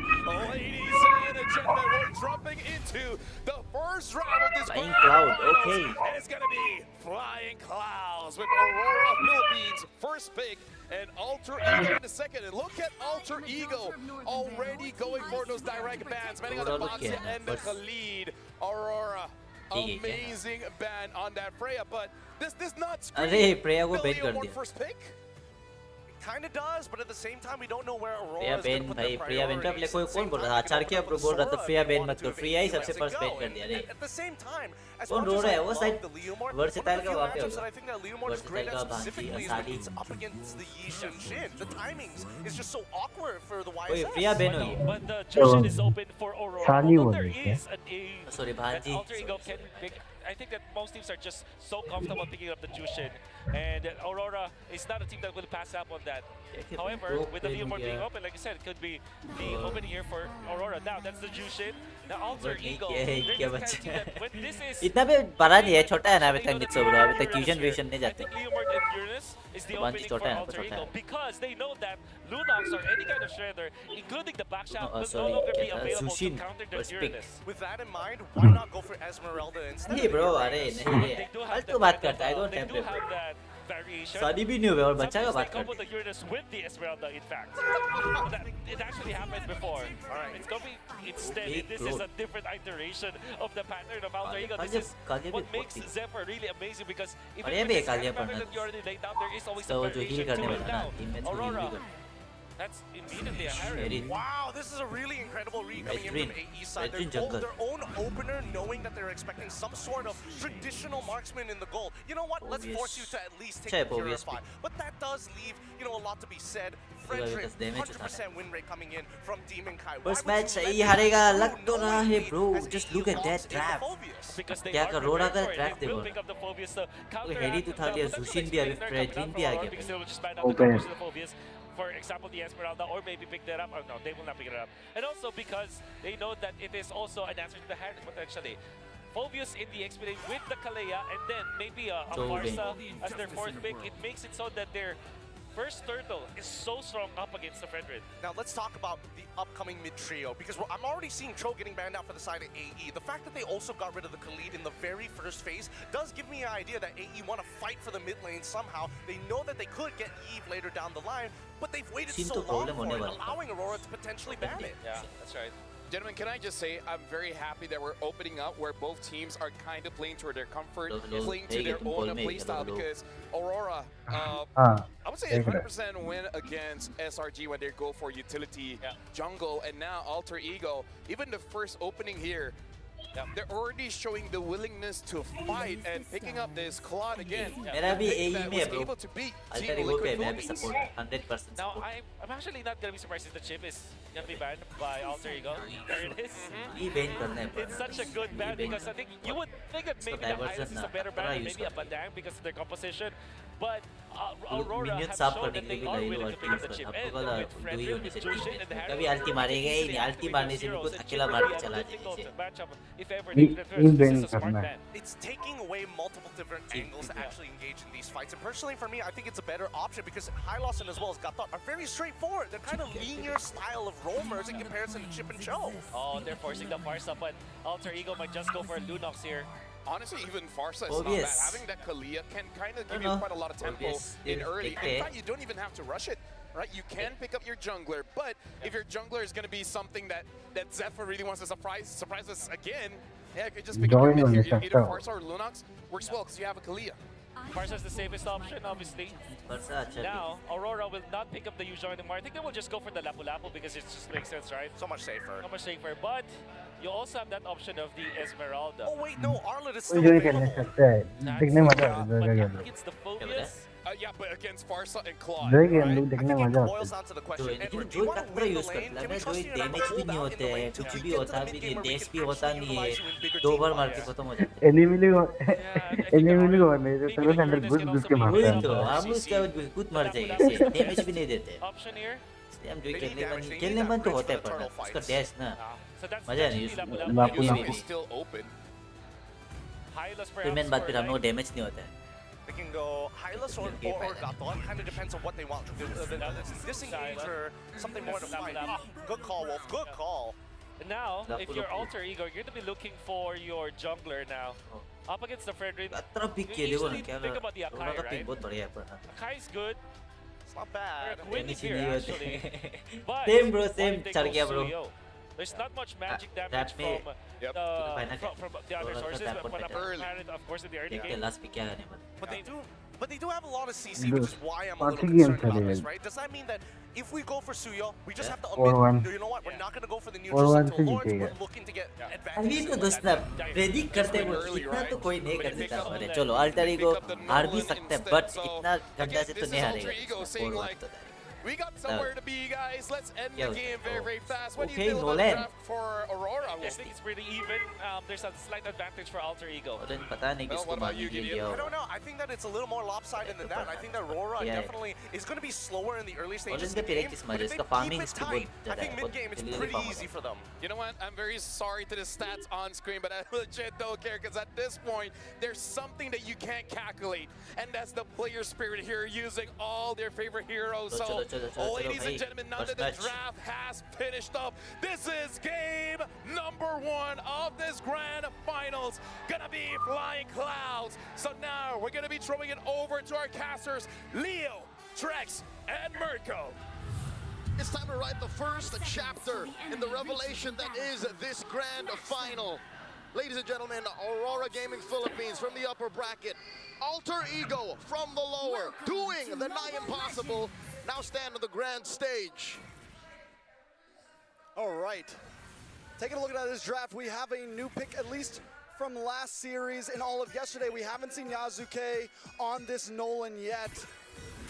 Ladies and gentlemen, we're dropping into the first round of this Flying grand Cloud, finals. okay. And it's gonna be Flying Clouds with Aurora Philippines first pick and Alter Ego in the second. And look at Alter Ego already going for those direct bans, banning on the Boxia and the Khalid. Aurora, amazing ban on that Freya, but this does not scream Freya को ban कर Leomord दिया. first pick. Kind of does, but at the same time, we don't know where Aurora Freya is going to ban put भाई their Freya ban पे अपने priorities. कोई कौन बोल रहा था आचार्य अब बोल रहा था Freya ban मत करो Freya ही सबसे first ban कर दिया रे At the same time, as कौन much रो as रहा I है वो love शायद the Leomord, versatile one का of the वहाँ पे few matchups that होगा I think that Leomord is great versatile at का specifically is भांजी when it's up against the Yi Shin. The timings is just so awkward for the ओए YSS. Freya ban हुई है But the Jushin is open for Aurora. Sally Although was there it, is an A Sorry, that Bhanji. Alter Ego can pick. I think that most teams are just so comfortable picking up the Jushin. And Aurora is not a team that will pass up on that. However, with the Leomord being open, like I said, it could be the open here for Aurora. Now, that's the Jushin. The Alter Ego. क्या They're बच्चा just kind of team that when this is इतना भी बड़ा नहीं है छोटा है ना अभी तक नित्सो ब्रो अभी तक fusion vision नहीं जाते Leomord and Uranus is the Bhanji opening छोटा for है Alter छोटा Ego है because they know that Lunox or any kind of shredder, including the back shot, will no sorry, longer be क्या था? available to Sushin counter the was picked. Uranus. With that in mind, why not go for Esmeralda instead? नहीं bro अरे नहीं रे They do have फालतू बात करता है that, don't they do tempt have bro that variation. शादी भी नहीं हुई और बच्चा का Sometimes बात they come करते with the Uranus with the Esmeralda, in fact. It actually happened before. Alright, it's gonna be instead. Big This is growth. a different iteration of the pattern of Alter Ego. Kalia- This is Kalia what भी makes 40. Zephyr really amazing because even और ये with भी this Kalia pattern पढ़ना that you already laid down, there is always तो the जो heal variation करने to it वाला ना now. टीम में तो heal Aurora, भी कर that's immediately a Harry. Wow, this is a really incredible read coming in Red from Ring. AE side. Red Ring Their jungle. own opener, knowing that they're expecting some sort of traditional marksman in the goal. You know what? Let's force you to at least take Check the obvious Purify. But that does leave, a lot to be said. Frederick, 100% win rate coming in from Demon Kai. First match सही हारेगा लग तो रहा है bro just look at that draft क्या कर रोड़ा का draft देखो तो हेडी तो था लिया Zushin भी अभी फ्रेडरिन भी आ गया open For example, the Esmeralda, or maybe pick that up. Oh no, they will not pick it up. And also because they know that it is also an answer to the hand potentially. Phobius in the expedition with the Kalea, and then maybe a Farsa as their fourth pick. It makes it so that their first turtle is so strong up against the Fredrin. Now let's talk about the upcoming mid trio because I'm already seeing Cho getting banned out for the side of AE. The fact that they also got rid of the Khalid in the very first phase does give me an idea that AE want to fight for the mid lane somehow. They know that they could get Eve later down the line, but they've waited so long for it, allowing Aurora to potentially ban it. Yeah, that's right. Gentlemen, can I just say I'm very happy that we're opening up where both teams are kind of playing to their comfort, playing to their own playstyle because Aurora, I would say 100% win against SRG when they go for utility jungle, and now Alter Ego, even the first opening here, they're already showing the willingness to fight and picking up this Claude again. मेरा भी AE that में was है bro able to beat Alter Team Ego Liquid पे मैं भी Philippines. support 100% Now, support I'm actually not gonna be surprised if the chip is gonna be banned by Alter Ego. There it is. ये ban करना है It's such a good ban because I think you would think that maybe the diversion Hylas is a ना, better थोड़ा ban, use maybe a करते हैं। Badang because of their composition. But Aurora minion have साफ shown करने that के लिए they भी are live willing और to pick up the team chip. आपको And वाला with दो ही Fredrin, होने with से Jushin and Harry, कभी अल्टी मारेगा ही नहीं अल्टी मारने से कुछ अकेला मार के चला जाएगा If ever ये this ban is a smart करना है ban. It's taking away multiple different angles to actually engage in these fights. And personally, for me, I think it's a better option because Hylos and as well as Gatot are very straightforward. They're kind of linear style of roamers in comparison to Chip and Cho. Oh, they're forcing the Farsa, but Alter Ego might just go for Lunox here. Honestly, even Farsa is not bad. Having that Kalia can kind of give you quite a lot of tempo in early. In fact, you don't even have to rush it, right? You can pick up your jungler, but if your jungler is going to be something that Zephyr really wants to surprise us again, yeah, you could just pick up your mid here. Either Farsa or Lunox works well because you have a Kalia. Farsa is the safest option, obviously. Now, Aurora will not pick up the Yujo anymore. I think they will just go for the Lapu Lapu because it just makes sense, right? So much safer. So much safer, but you also have that option of the Esmeralda. Oh wait, no, Arlet is still जो available. खेलने सकता है दिखने मजा आता Against the Phobius. Yeah, but against Farsa and Claude, जो game right? लोग देखने मजा आता Boils down to the question, Edward, do जो you want to पूरा win the यूज lane? करता Can है we जो trust you to डैमेज भी hold नहीं out in होते the हैं lane कुछ till भी you get to होता the भी mid game नहीं where we डैश can भी होता actually नहीं है utilize you in bigger 2 team बार मार fights? के खत्म हो जाता है एनिमिली को एनिमिली को नहीं तो सर्व सेंटर घुस घुस के मारता वही है तो हम उसका खुद मर जाएगा इससे डैमेज भी नहीं देते Option here. इसलिए हम जो खेलने मन तो होता है पर उसका डैश ना So that's मजा नहीं Lapu Lapu is still open. Hylas फिर मेन बात फिर हम लोग डैमेज नहीं होता है They can go Hylas or Gaton. Kind of depends on what they want. Disengager, something more to fight. Good call, Wolf. Good call. And now, if you're Alter Ego, you're going to be looking for your jungler now. Up against the Fredrin, you usually think about the Akai, right? Akai's good. It's not bad. Winning here, actually. But Same bro, same. if they Chal go gaya bro. Suyo, there's not much magic damage from the other sources, but apparent, of course, in the early game. But they do have a lot of CC, which is why I'm a little Party game concerned about this, chale. right? Does that mean that if we go for Suyo, we just have to 4-1. admit, you know what, we're not going to go for the neutral 4-1 until से Lords, जीतेगा. we're looking to get advantage. अभी तो दोस्त ना predict करते हैं वो इतना तो कोई नहीं कर सकता हमारे चलो अल्टर ईगो हार भी सकते हैं बट इतना गंदा से तो नहीं हारेगा We got somewhere to be, guys. Let's end the game very, very fast. What do you Okay, feel about the Nolan. draft for Aurora? I think it's pretty even. There's a slight advantage for Alter Ego. पता नहीं किसको मांगी गई है I don't know. I think that it's a little more lopsided than that. I think that Aurora definitely is going to be slower in the early stages of the game. But if they keep it tight, I think mid-game it's pretty easy for them. You know what? I'm very sorry to the stats on screen, but I legit don't care because at this point, there's something that you can't calculate, and that's the player spirit here, using all their favorite heroes. So, ladies and gentlemen, now that the draft has finished up, this is game number 1 of this grand finals. Gonna be flying clouds. So now we're gonna be throwing it over to our casters, Leo, Trex, and Mirko. It's time to write the first chapter in the revelation that is this grand final. Ladies and gentlemen, Aurora Gaming Philippines from the upper bracket, Alter Ego from the lower, doing the nigh impossible, now stand on the grand stage. All right, taking a look at this draft, we have a new pick, at least from last series and all of yesterday. We haven't seen Yazuke on this Nolan yet,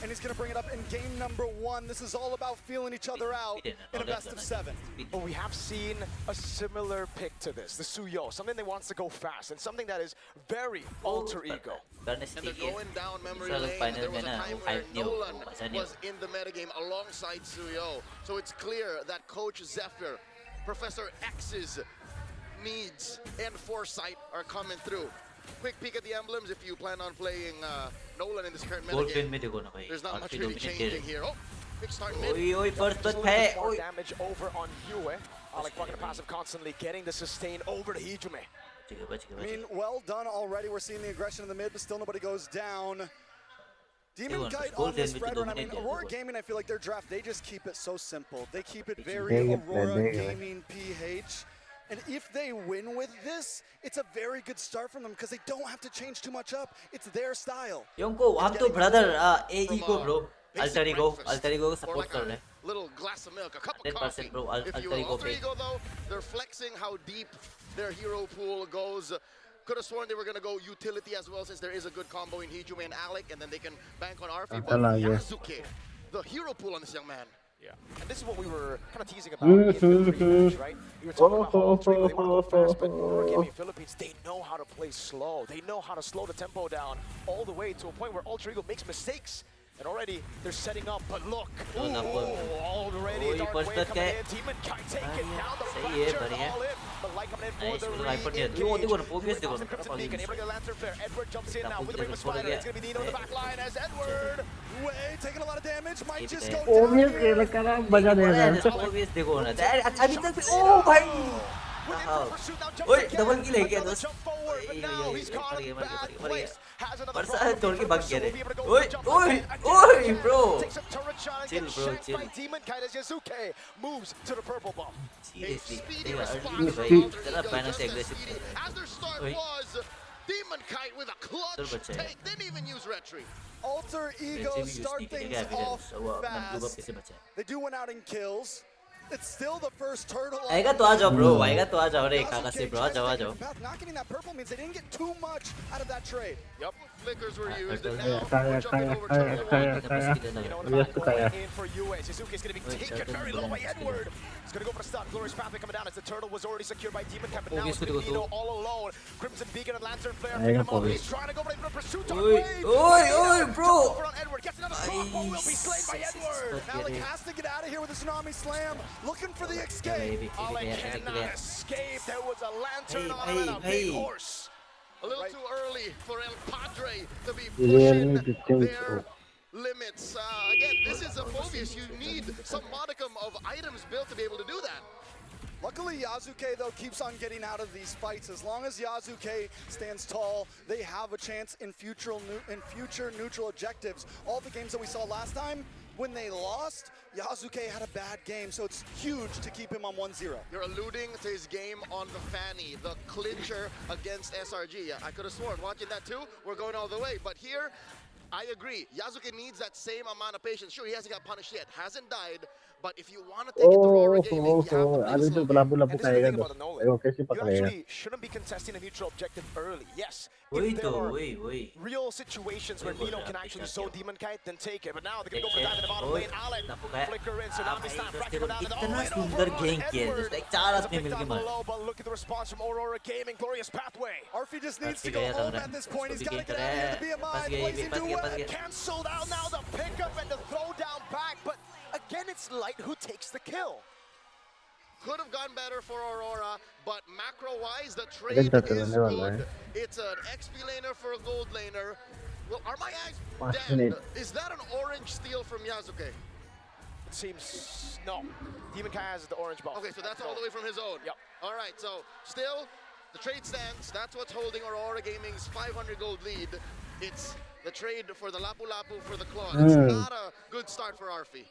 and he's gonna bring it up in game number 1. This is all about feeling each other out in a best of 7. But we have seen a similar pick to this, the Suyo, something that wants to go fast and something that is very Alter Ego. And they're going down memory lane. There was a time where Nolan was in the metagame alongside Suyo. So it's clear that Coach Zephyr, Professor X's needs and foresight are coming through. Quick peek at the emblems if you plan on playing Nolan in this current metagame. There's not much really changing here. Oh, big start mid. More damage over on Yue. Alec Bucket passive constantly getting the sustain over to Hijume. I mean, well done already. We're seeing the aggression in the mid, but still nobody goes down. Demon Kite on this Fred run. I mean, Aurora Gaming, I feel like their draft, they just keep it so simple. They keep it very Aurora Gaming PH. And if they win with this, it's a very good start from them because they don't have to change too much up. It's their style. Yonko, हम तो brother ego bro. Alter Ego को support कर रहे हैं. Little glass of milk, a cup of 100% coffee. bro. If you will. Alter Ego though, they're flexing how deep their hero pool goes. Could have sworn they were going to go utility as well, since there is a good combo in Hijume and Alec, and then they can bank on Arfi. But Yazuke, the hero pool on this young man. Yeah, and this is what we were kind of teasing about in Philippines, right? We were talking about how Alter Ego, they want to go fast, but Aurora Gaming Philippines, they know how to play slow. They know how to slow the tempo down all the way to a point where Alter Ego makes mistakes. And already they're setting up, but look, already Dark Wave coming in, Demon Kite taking down the fracture, all in, but Light coming in for the re-engage. Crimson Beacon able to get Lantern Flare, Edward jumps in now with the Ring of Spider, it's going to be Nino in the back line as Edward. Way taking a lot of damage, might just go Obvious खेल करा बजा दे रहा है. Obvious देखो ना. अभी तक ओ भाई. ओए डबल किल है क्या दोस्त? बरसा छोड़ के भाग गया रे. ओए bro. Chill bro, chill. Demon Kite as Yazuke moves to the purple buff. Seriously, they are early भाई. जरा balance aggressive. As their start was, Demon Kite with a clutch take, didn't even use retreat. Alter Ego start things off fast. They do win out in kills. It's still the first turtle. आएगा तो आ जाओ bro, आएगा तो आ जाओ रे काका से bro, आ जाओ. Not getting that purple means they didn't get too much out of that trade. Yep, flickers were used. And now kaya. Yes, kaya. In for UA, Suzuki's going to be taken very low by Edward. He's going to go for the stun. Glorious Pathway coming down as the turtle was already secured by Demon Cap, but now it's Nino all alone. Crimson Beacon and Lantern Flare. He's trying to go for the pursuit on Wave. Oi, bro. Over on Edward, gets another crossbow, will be slain by Edward. Alec has to get out of here with a Tsunami Slam. Looking for the escape. Alec cannot escape. There was a lantern on him and a big horse. A little too early for El Padre to be Really pushing their limits. Again, this is a Phobius. You need some modicum of items built to be able to do that. Luckily, Yasuke, though, keeps on getting out of these fights. As long as Yasuke stands tall, they have a chance in future neutral objectives. All the games that we saw last time, when they lost, Yasuke had a bad game, so it's huge to keep him on 1-0. You're alluding to his game on the Fanny, the clincher against SRG. I could have sworn, watching that too, we're going all the way. But here, I agree. Yasuke needs that same amount of patience. Sure, he hasn't got punished yet, hasn't died, but if you want to take it to RORA gaming, you have to play अभी तो slow. बुलाबू लापू खाएगा तो वो कैसे You पकड़ेगा actually shouldn't be contesting a neutral objective early. Yes, if there are real situations where Nino can actually sow Demon Kite, then take it. But now they're going to go for that in the bottom lane. Alec, flicker in, Tsunami Slam, fracture down, and below, but look at the response from Aurora Gaming, glorious pathway. Arfi just needs to go home at this point. He's got to get out of here. The BMI, blazing duet. Cancelled out now, the pickup and the throw down back, but again, it's Light who takes the kill. Could have gone better for Aurora, but macro-wise, the trade is good. It's an XP laner for a gold laner. Well, are my eyes dead? Is that an orange steal from Yasuke? It seems, no. Demon Kai has the orange ball. Okay, so that's all the way from his own. Yep. All right, so still, the trade stands. That's what's holding Aurora Gaming's 500 gold lead. It's the trade for the Lapu Lapu for the Claw. It's not a good start for Arfi.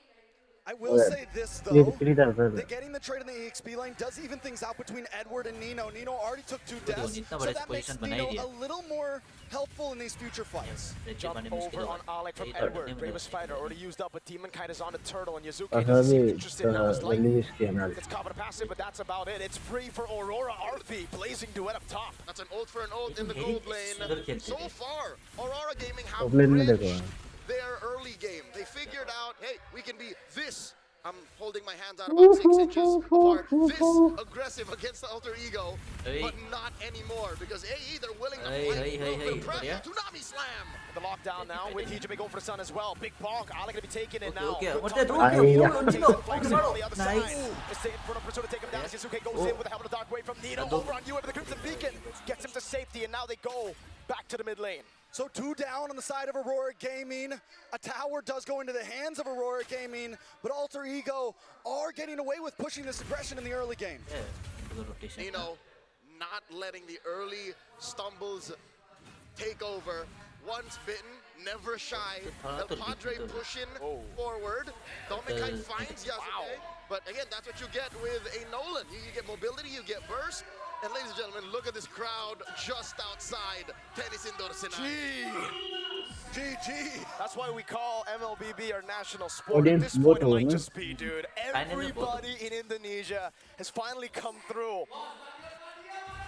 I will say this, though, that getting the trade in the EXP lane does even things out between Edward and Nino. Nino already took 2 deaths, so that makes Nino a little more helpful in these future fights. Jump over on Alec from Edward. Bravest Spider already used up, but Demon Kite is on the turtle, and Yazuki doesn't seem interested now. His life gets covered a passive, but that's about it. It's free for Aurora. Arfi, blazing duet up top. That's an ult for an ult in the gold lane. So far, Aurora Gaming have bridged their early game. They figured out, hey, we can be this. I'm holding my hands out about 6 inches apart. This aggressive against the alter ego, but not anymore because AE, they're willing to play a little bit of pressure. Tsunami Slam. The lockdown now with Hijime going for the sun as well. Big bonk. Alec gonna be taking it now. Okay. On the other side. It's in front of Persona to take him down. Yasuke goes in with a Helmet of Dark Wave from Nino. Over on you with the Crimson Beacon. Gets him to safety, and now they go back to the mid lane. So 2 down on the side of Aurora Gaming. A tower does go into the hands of Aurora Gaming, but Alter Ego are getting away with pushing this aggression in the early game. Nino not letting the early stumbles take over. Once bitten, never shy. El Padre pushing forward. Domekai finds Yasuke, but again, that's what you get with a Nolan. You get mobility, you get burst. And ladies and gentlemen, look at this crowd just outside Tennis Indoor Sinai. GG. That's why we call MLBB our national sport. At this point, it might just be, dude. Everybody in Indonesia has finally come through.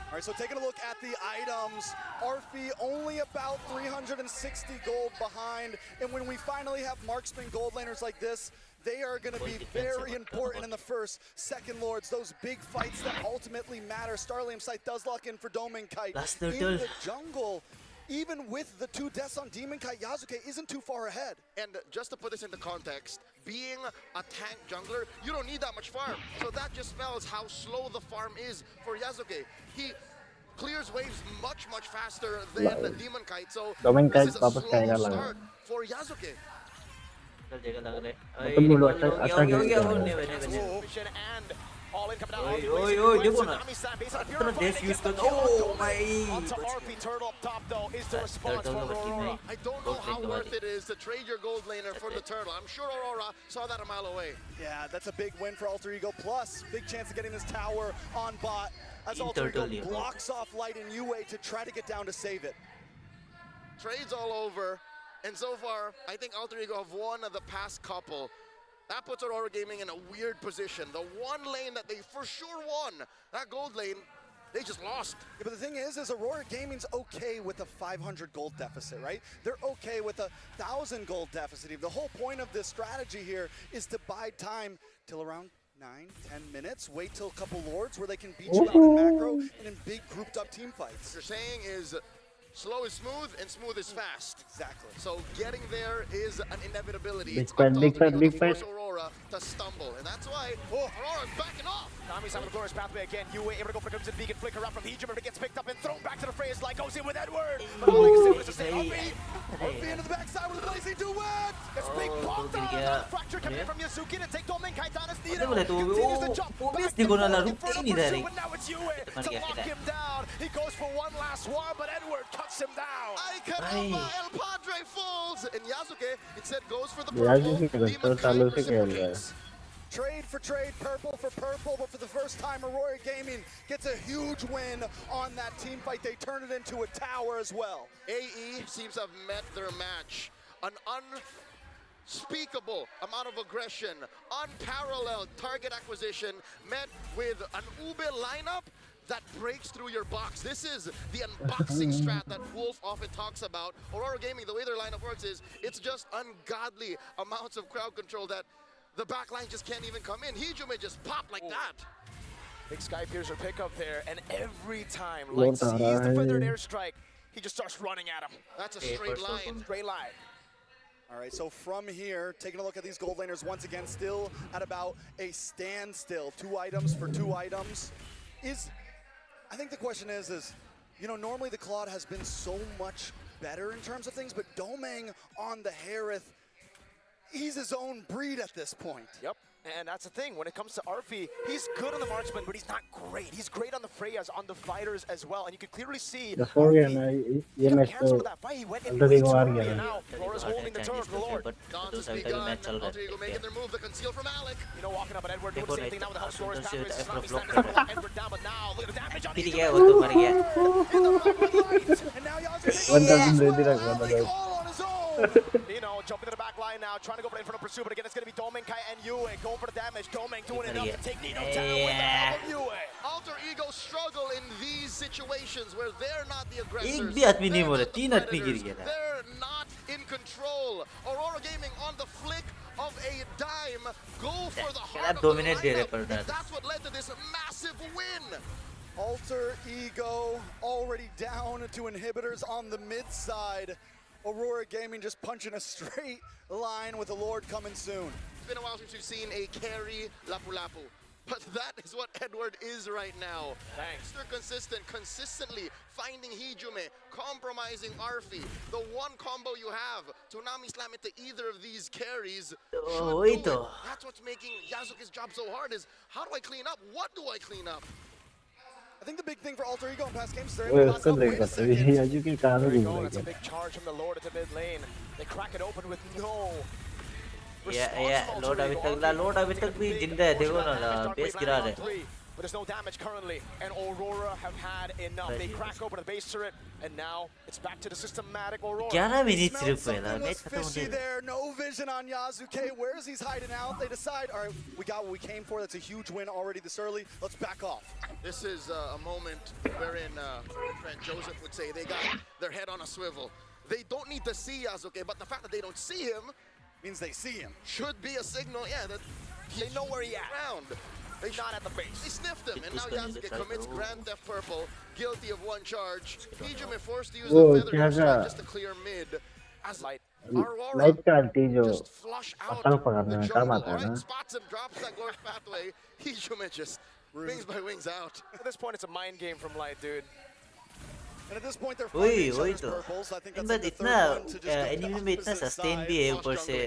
All right, so taking a look at the items, Arfi only about 360 gold behind. And when we finally have marksman gold laners like this, they are going to be very important in the first, second lords, those big fights that ultimately matter. Starlium Sight does lock in for Domen Kite. In the jungle, even with the 2 deaths on Demon Kite, Yasuke isn't too far ahead. And just to put this into context, being a tank jungler, you don't need that much farm. So that just spells how slow the farm is for Yasuke. He clears waves much, much faster than Demon Kite. So this is a slow start for Yasuke. All in coming down. Onto RP Turtle up top though is the response from Aurora. I don't know how worth it is to trade your gold laner for the turtle. I'm sure Aurora saw that a mile away. Yeah, that's a big win for Alter Ego. Plus, big chance of getting this tower on bot as Alter Ego blocks off Light and UA to try to get down to save it. Trades all over. And so far, I think Alter Ego have won the past couple. That puts Aurora Gaming in a weird position. The one lane that they for sure won, that gold lane, they just lost. Yeah, but the thing is Aurora Gaming's okay with a 500 gold deficit, right? They're okay with a 1,000 gold deficit. The whole point of this strategy here is to bide time till around 9-10 minutes. Wait till a couple lords where they can beat you out in macro and in big grouped up team fights. What you're saying is Slow is smooth, and smooth is fast. Exactly. So getting there is an inevitability. Big It's up to big Alter fan, Ego big to fan. force Aurora to stumble, and that's why Aurora's backing off. Nami's having a glorious pathway again. Yue able to go for Crimson Beacon, flicker out from Hejum, but it gets picked up and thrown back to the fray as Light goes in with Edward. But all he can say was to say, Urfi into the backside with a blazing duet. It's big bomb down. Another fracture coming in from Yuzuki to take Domain Kai down as Nino. Continues to jump back and forth in front of pursuit, but now it's Yue to lock him down. He goes for one last war, but Edward cuts him down. Ay caramba, El Padre falls, and Yasuke instead goes for the Yasuke purple. का तो सालों से खेल रहा है. Trade for trade, purple for purple, but for the first time, Aurora Gaming gets a huge win on that team fight. They turn it into a tower as well. AE seems to have met their match. An unspeakable amount of aggression, unparalleled target acquisition, met with an Ube lineup that breaks through your box. This is the unboxing strat that Wolf often talks about. Aurora Gaming, the way their lineup works is, it's just ungodly amounts of crowd control that the back line just can't even come in. Hejum may just pop like that. Big Sky Piercer pickup there, and every time Light sees the feathered airstrike, he just starts running at him. That's a straight line. Straight line. All right, so from here, taking a look at these gold laners once again, still at about a standstill. 2 items for 2 items. I think the question is, you know, normally the Claude has been so much better in terms of things, but Domang on the Harith, he's his own breed at this point. Yep, and that's the thing. When it comes to Arfi, he's good on the marksman, but he's not great. He's great on the Freyas, on the fighters as well, and you can clearly see The four ये match तो Alter Ego हार गया था. Rora's holding the turret, the Lord. Gaunt's begun. Alter Ego making their move, the conceal from Alec. You know, walking up at Edward, doing the same thing now with the House Rora's pathways. Tsunami standing to lock Edward down, but now look at the damage on फिर Hejum. गया वो तो मर गया. And now Yasuke 1000 दे दिया था. all on his own. You know, jumping to the back line now, trying to go for the infernal pursuit, but again, it's going to be Domang, Kai, and Yue going for the damage. Domang doing enough to take Nino down with the help of Yue. Alter Ego struggle in these situations where they're not the aggressors. एक भी आदमी नहीं मरा, 3 आदमी गिर गया था. They're not in control. Aurora Gaming on the flick of a dime go for the heart of the lineup. And that's what led to this massive win. Alter Ego already down to inhibitors on the mid side. Aurora Gaming just punching a straight line with the Lord coming soon. It's been a while since we've seen a carry Lapu-Lapu. But that is what Edward is right now. Thanks. Mr. Consistent, consistently finding Hejume, compromising Arfi. The one combo you have, Tsunami slam into either of these carries. That's what's making Yasuke's job so hard is, how do I clean up? What do I clean up? I think the big thing for Alter Ego in past games is they're वो able to उसको lock up. Wait a देखा था. second. Yasuke कहाँ से There you घूम go, रहा that's a है? big charge from the Lord at the mid lane. They crack it open with no load अभी तक भी जिंदा है. देखो ना बेस गिरा रहे. But there's no damage currently, and Aurora have had enough. They crack open the base turret, and now it's back to the systematic Aurora. 11 minutes Smelled सिर्फ पहला something मैच was खत्म fishy होने. there. No vision on Yasuke. Where is he hiding out? They decide, all right, we got what we came for. That's a huge win already this early. Let's back off. This is a moment wherein friend Joseph would say they got their head on a swivel. They don't need to see Yasuke, but the fact that they don't see him means they see him. Should be a signal, yeah, that they know where he at. Around. They not at the base. They sniffed him, and now Yasuke commits Grand Theft Purple, guilty of 1 charge. Hejum is forced to use the feather airstrike just to clear mid. As Light, Aurora light का अल्टी जो just flush out पतंग पकड़ने में the काम jungle, आता है ना. right? Spots him, drops that glorious pathway. Hejum just wings by wings out. At this point, it's a mind game from Light, dude. And at this point, they're वही finding each वही other's तो. purples. I think that's but like the इतना third one to just go enemy में इतना opposite sustain side. भी है ऊपर से.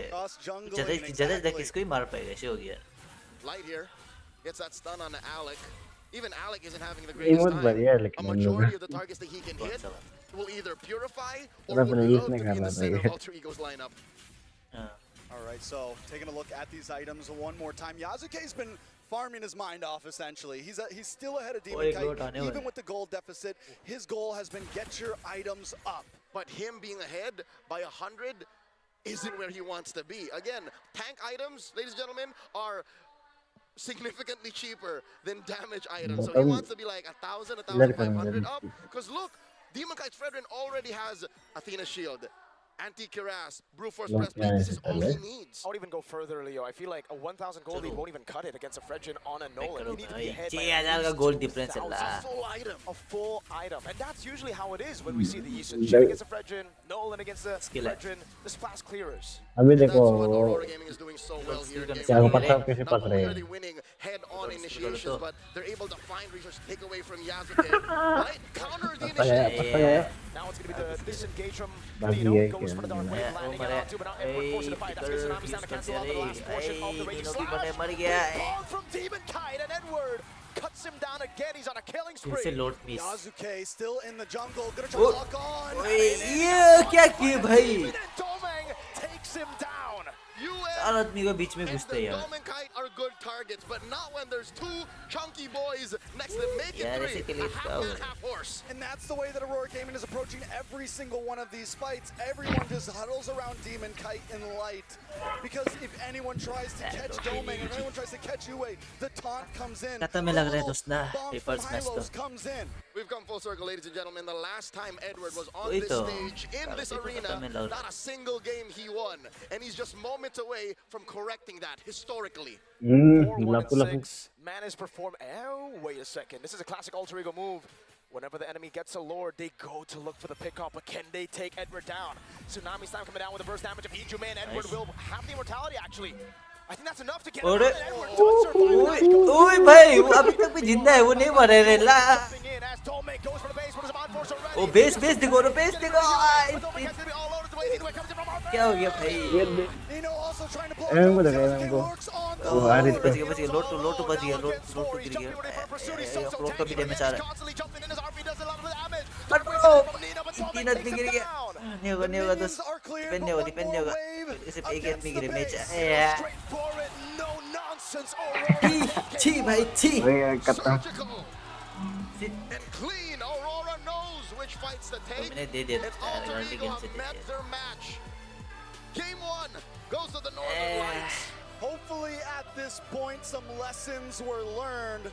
Jungling, ज़्यादा तक किसको ही मार पाएगा. ऐसे हो गया. Light here gets that stun on Alec. Even Alec isn't having the ये greatest बहुत time. बढ़िया है A लेकिन इन majority लोग of the targets that he can hit will either purify or मतलब would अपने love to नहीं be in करना the center of चाहिए. Alter Ego's lineup. All right, so taking a look at these items one more time. Yasuke's been farming his mind off, essentially. He's still ahead of Demon Kite. Even with the gold deficit, his goal has been get your items up. But him being ahead by 100 isn't where he wants to be. Again, tank items, ladies and gentlemen, are significantly cheaper than damage items. So he wants to be like 1,000, 1,500 up. Because look, Demon Kite's Fredrin already has Athena's shield. anti-Kiras, brute force press play. This is all he needs. I would even go further, Leo. I feel like a 1,000 gold lead won't even cut it against a Fredrin on a Nolan. You need to be ahead by at least gold difference a full item. And that's usually how it is when we see the usage. That- Against a Fredrin, Nolan against the Fredrin, the splash clearers. अभी That's देखो what Aurora Gaming is doing so well here in game क्या one. पता कैसे Not पक only रहे are they हैं winning head-on initiations, but they're able to find resources, take away from Yasuke. Right? Counter the पता है initiative. Now it's going to be the disengage from बस Nino. ये Goes for the dark wave, landing on onto, but now Edward forced to fight. That's going to Tsunami stand to cancel out the last portion of the raging slash. Big ball from Demon Kite, and Edward cuts him down again. He's on a killing spree. Yasuke still in the jungle, gonna try to lock on. ये क्या किए भाई? Domeng takes him down. चार आदमी के बीच में घुसते हैं यार. Kite are good targets, but not when there's two chunky boys next to them. Make यार it ऐसे के three. लिए A half क्या man, हो रहा है? half horse. And that's the way that Aurora Gaming is approaching every single one of these fights. Everyone just huddles around Demon Kite in light. Because if anyone tries to catch Domeng, if anyone tries to catch Yue, the taunt comes in. कता में लग रहा है दोस्त ना Bomb from papers match तो. Hylos comes in. We've come full circle, ladies and gentlemen. The last time Edward was on वही this तो. stage, in this arena, not a single game he won. And he's just moments away from correcting that historically. 4-1-6. Man has performed. Oh, wait a second. This is a classic alter ego move. Whenever the enemy gets a lord, they go to look for the pickup, but can they take Edward down? Tsunami's time coming down with a burst damage of Ijuman. Edward will have the immortality, actually. I think that's enough to get him और down, and Edward does survive. ओए भाई वो अभी तक भी जिंदा है वो नहीं मरे रे ला. Jumping in as Domeng goes for the base, but is on force already. Oh base base देखो रो बेस देखो. But Domeng has to be all over the way. Anyway, comes in from our क्या हो गया भाई? Nino also trying to block him को out. देखा Yasuke him को works on the वो आ रही बच थी गया लोटू बच गया लोटू गिर गया. लोट का भी डैमेज आ रहा है. constantly jumping in. His RP does a lot of the damage. But bro तीन आदमी गिर गया. नहीं होगा दोस्त. डिपेंड नहीं होगा. इसे एक आदमी गिरे match. Straightforward, no nonsense. Aurora छी भाई छी. Surgical and clean. Aurora knows which fights to take. मैंने दे दिया And Alter early Ego game have से दे met दिया. their match. Game 1 goes to the Northern Lights. Hopefully at this point some lessons were learned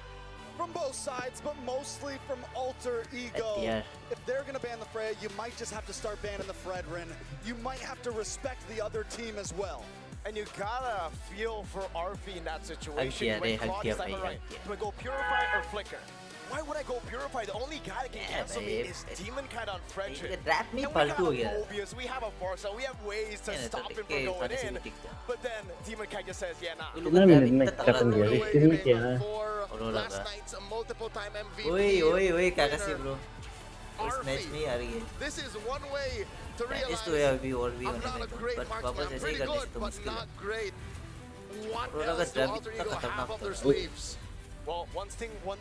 from both sides, but mostly from Alter Ego. Yeah. If they're going to ban the Freya, you might just have to start banning the Fredrin. You might have to respect the other team as well. And you gotta feel for RP in that situation. Yeah, When they Claude yeah, is like, yeah, alright, yeah. do I go Purify or Flicker? Why would I go Purify? The only guy that can cancel me is Demon Kite on Fredrin. Trap me And we paltu have हो गया. Mobius, we have a Forza, we have ways to stop him from going in. But then Demon Kite just says, yeah, nah. कितना minute में खत्म किया इसके में क्या है For last night's multiple-time MVP. ओए काकासी ब्रो. इस मैच में ही आ रही है. This is one way to realize इस तो है अभी और भी I'm होने not a में great बट marksman. वापस I'm ऐसे ही pretty करने good, से तो but मुश्किल है. not great. What Aurora else का do trap Alter इतना Ego have खतरनाक up their था. sleeves? Well, one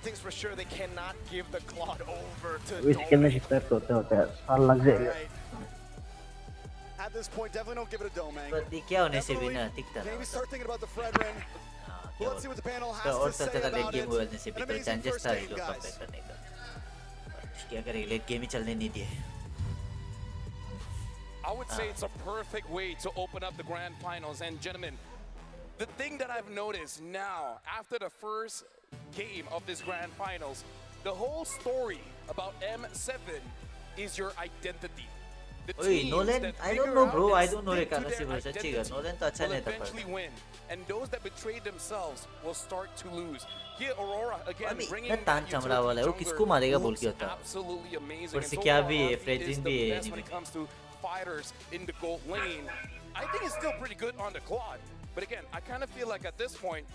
thing's for sure, they cannot give the Claude over to इसके में Domeng. स्टार्ट होते हैं साल लग जाएगा At this point, definitely don't give it a Domeng. पर ये क्या होने से भी ना दिखता ना. Maybe start thinking about the Fredrin. क्या Let's see what the panel तो has और to say सबसे ज्यादा लेट about गेम it. होने से भी An तो amazing चांसेस first था game, जो guys. कंपेयर करने का. क्या करेंगे लेट गेम ही चलने नहीं दिए. I would say it's a perfect way to open up the grand finals. And gentlemen, the thing that I've noticed now, after the first game of this grand finals, the whole story about M7 is your identity. The ओए teams Nolan that I don't figure know out bro and I don't know रे stick to काकासी their bro सच्ची का identity Nolan तो अच्छा will नहीं था eventually पर. win, and those that betray themselves will start to lose. Here, Aurora again अभी bringing इतना that तान चमड़ा वाला है वो utility किसको jungler मारेगा बोल looks के होता. absolutely amazing. पर And से so क्या far, भी है RP is फ्रेडरिन the भी है best when it anyway. comes to fighters in the gold lane. I think it's still pretty good on the Claude, but again, I kind of feel like at this point,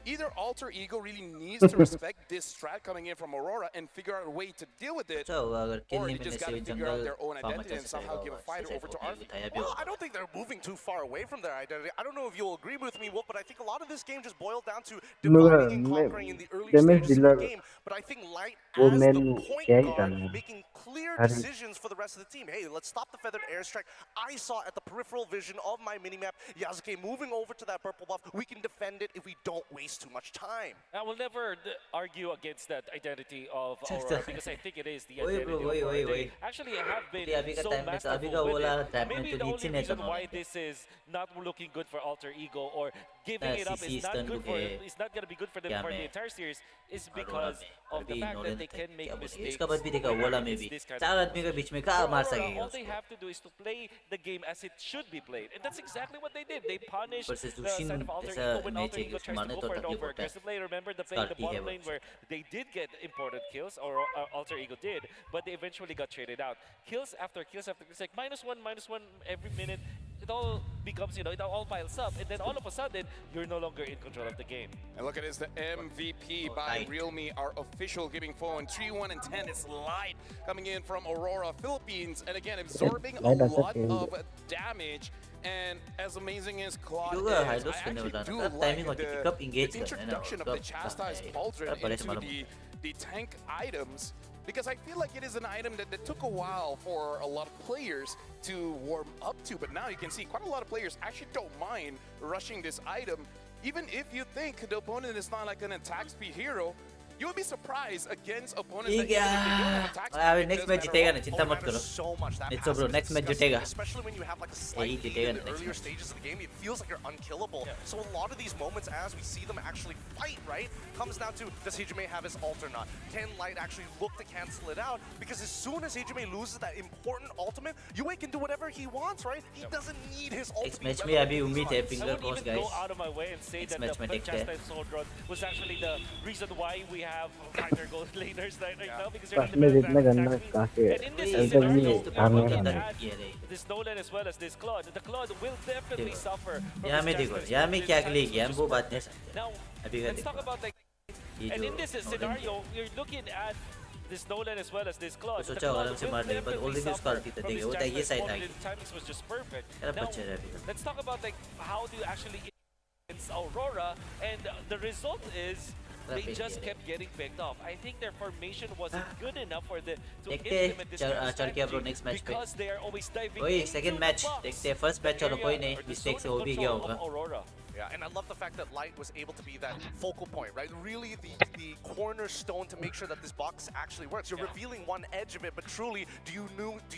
either Alter Ego really needs to respect this strat coming in from Aurora and figure out a way to deal with it, अच्छा होगा अगर किल or नहीं you मिलने just से got भी to figure out जंगल their own farm identity अच्छा and से somehow give a fighter करेगा. over to वो RP. बताया भी Well, होगा. I don't think they're moving too far away from their identity. I don't know if you'll agree with me, Wolf, but I think a lot of this game just boiled down to dividing and conquering in the early damage stages of dealer the game. But I think Light, वो as main the point क्या ही guard, करना है. making clear her decisions for the rest of the team. Hey, let's stop the feathered airstrike. I saw at the peripheral vision of my minimap, Yasuke moving over to that purple buff. We can defend it if we don't waste too much time. I will never argue against that identity of Aurora because I think it is the Oye, identity bro, of oye, Aurora. oye, They oye. actually have been अभी का so time में तो अभी का masterful with बोला it. Trap में Maybe तो the नीचे only नहीं reason करना why होता. this is not looking good for Alter Ego or giving it up CC is not stun good को for के is not going to be good for them क्या for the में entire series is Arora because में of the अभी fact that Nolan they था can make क्या बोले mistakes. इसका बाद भी देखा वाला में भी This kind चार of आदमी के बीच में For कहाँ मार Aurora, सकेगा all they उसको have to do is to play the game as it should be played, and that's exactly what they did. They punished versus the दुशीन side of Alter ऐसा Ego when match Alter है कि Ego उसको tries to मारने go तो for it तकलीफ over होता है aggressively. Remember the play in the स्टार्टी है bottom वो lane where they did get important kills, or Alter Ego did, but they eventually got traded out. Kills after kills after kills, like -1 every minute. It all becomes, it all piles up, and then all of a sudden, you're no longer in control of the game. And look at this, the MVP by Realme, our official gaming phone. 3-1 and 10 is Light coming in from Aurora, Philippines, and again absorbing a lot of damage. And as amazing as Claude is, I actually do like the introduction of the Chastised Pauldron into the tank items, because I feel like it is an item that took a while for a lot of players to warm up to, but now you can see quite a lot of players actually don't mind rushing this item. Even if you think the opponent is not like an attack speed hero, you would be surprised against opponents that even if they don't have attack speed, next match जीतेगा ना चिंता मत करो so much that it's bro next match जीतेगा especially when you have like a slight lead in the earlier stages of the game. It feels like you're unkillable. So a lot of these moments, as we see them actually fight, right, comes down to, does Hijime have his ult or not? Can Light actually look to cancel it out? Because as soon as Hijime loses that important ultimate, Yue can do whatever he wants, right? He doesn't need his ult. next match में अभी उम्मीद है finger crossed guys. I wouldn't even go out of my way and say that the Chastised Pauldron was actually the reason why we have minor gold laners right now, because they're in the middle of attack speed. And in this scenario, you're looking at this Nolan as well as this Claude. The Claude will definitely suffer from यहाँ में देखो यहाँ में क्या ले गया हम वो बात नहीं सकते now अभी let's talk about like, and in this scenario you're looking at this Nolan as well as this Claude. सोचा होगा हमसे मार देगा, but already उसका ulti था देखिए, वो था ये side आगे. Timings was just perfect. यार Now, बच्चे रहे अभी. let's talk about like how do you actually against Aurora, and the result is they just kept getting picked off. I think their formation wasn't good enough for them to implement this next match because they are always diving वही into second the match box. देखते हैं first match चलो कोई नहीं mistake से हो भी गया होगा. Aurora. Yeah, and I love the fact that Light was able to be that focal point, right? Really the cornerstone to make sure that this box actually works. You're revealing one edge of it, but truly, do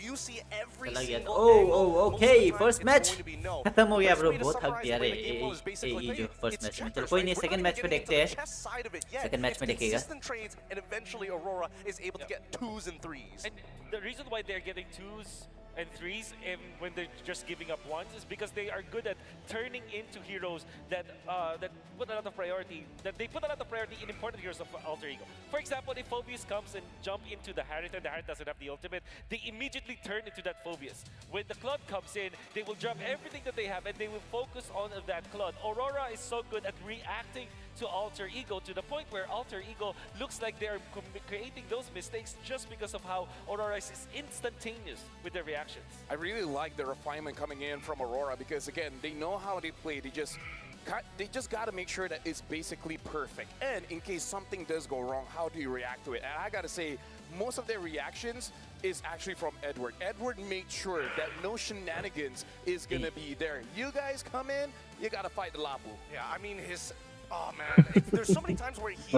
you see every single oh, okay, first match no. खत्म हो गया bro, बहुत थक गया रे ये जो first match में. चलो कोई नहीं, second match में देखते हैं. Second match में देखेगा. Consistent trades, and eventually Aurora is able to get 2s and 3s. And the reason why they're getting 2s and 3s and when they're just giving up 1s is because they are good at turning into heroes that put a lot of priority, that they put a lot of priority in important heroes of Alter Ego. For example, if Phobius comes and jump into the Harriet and the Harriet doesn't have the ultimate, they immediately turn into that Phobius. When the Claude comes in, they will drop everything that they have and they will focus on that Claude. Aurora is so good at reacting to Alter Ego to the point where Alter Ego looks like they're creating those mistakes just because of how Aurora is instantaneous with their reactions. I really like the refinement coming in from Aurora because, again, they know how they play. They just got to make sure that it's basically perfect. And in case something does go wrong, how do you react to it? And I got to say, most of their reactions is actually from Edward. Edward made sure that no shenanigans is going to be there. You guys come in, you got to fight the Lapu. Yeah, I mean, oh man, there's so many times where he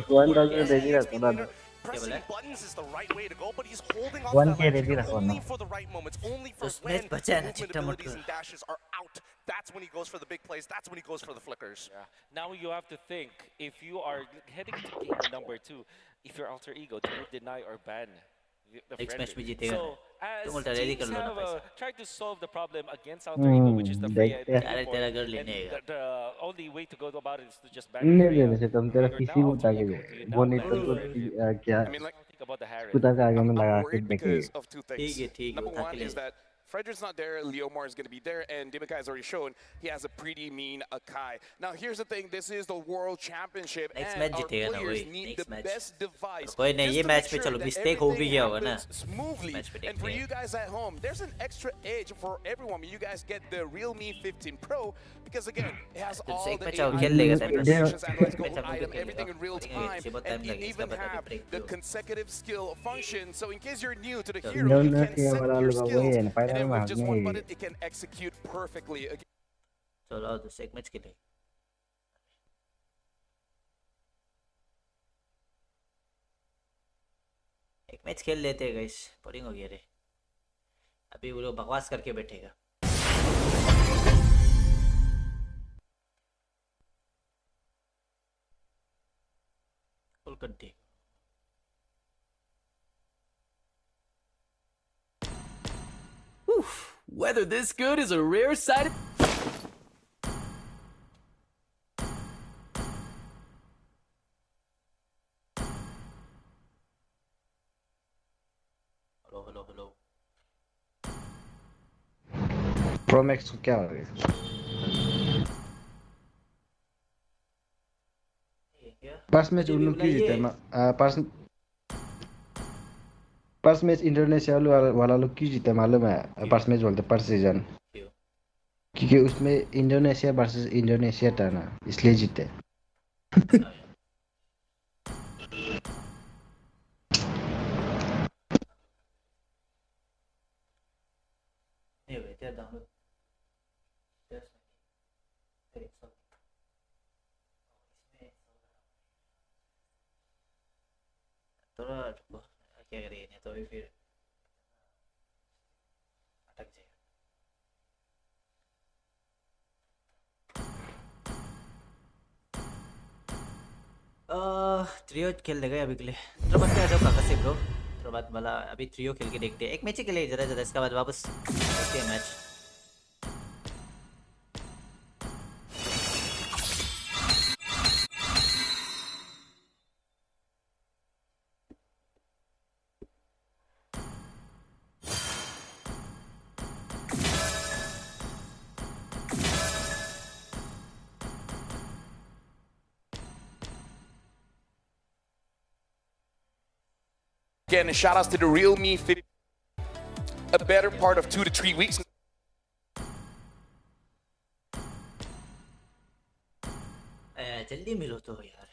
pressing buttons is the right way to go, but he's holding on to that only for the right moments, only for when the movement abilities and dashes are out. That's when he goes for the big plays. That's when he goes for the flickers. Yeah. Now you have to think, if you are heading to game number 2, if you're Alter Ego, do you deny or ban the friendly? So, as teams have tried to solve the problem against Alter Ego, which is the free and the only way to go about it is to just ban the free. I mean, like, think about the Harriet. I'm worried because of two things. Number one is that Frederick's not there, Leomar is going to be there, and Dimikai has already shown he has a pretty mean Akai. Now, here's the thing, this is the World Championship, and our players need the best device just to make sure that everything happens smoothly. And for you guys at home, there's an extra edge for everyone. You guys get the Realme 15 Pro, because again, it has all the item, everything in real time, and you even have the consecutive skill function. So in case you're new to the hero, you can set your skills, and then with just one button, it can execute perfectly. So the segments के लिए एक match खेल लेते हैं guys, boring हो गया रे. अभी वो लोग बकवास करके बैठेगा. कंट्रोल कर दे। Weather this good is a rare sight. Hello pro max को क्या हो गया? पास मैच उन्होंने क्यों जीता? पास मैच इंडोनेशिया वाला लोग क्यों जीता मालूम है? पास मैच बोलते पर सीजन, क्योंकि उसमें इंडोनेशिया वर्सेस इंडोनेशिया था ना, इसलिए जीते। थोड़ा क्या करेंगे, नहीं तो भी फिर अटक जाएगा। ट्रियो खेल देगा अभी के लिए। तो बात क्या काका से ब्रो, तो बात वाला अभी ट्रियो खेल के देखते हैं, एक मैच ही खेले ज़रा इसके बाद वापस देखते हैं match. Again, and shout outs to the real me, a better part of 2 to 3 weeks. जल्दी मिलो तो यार।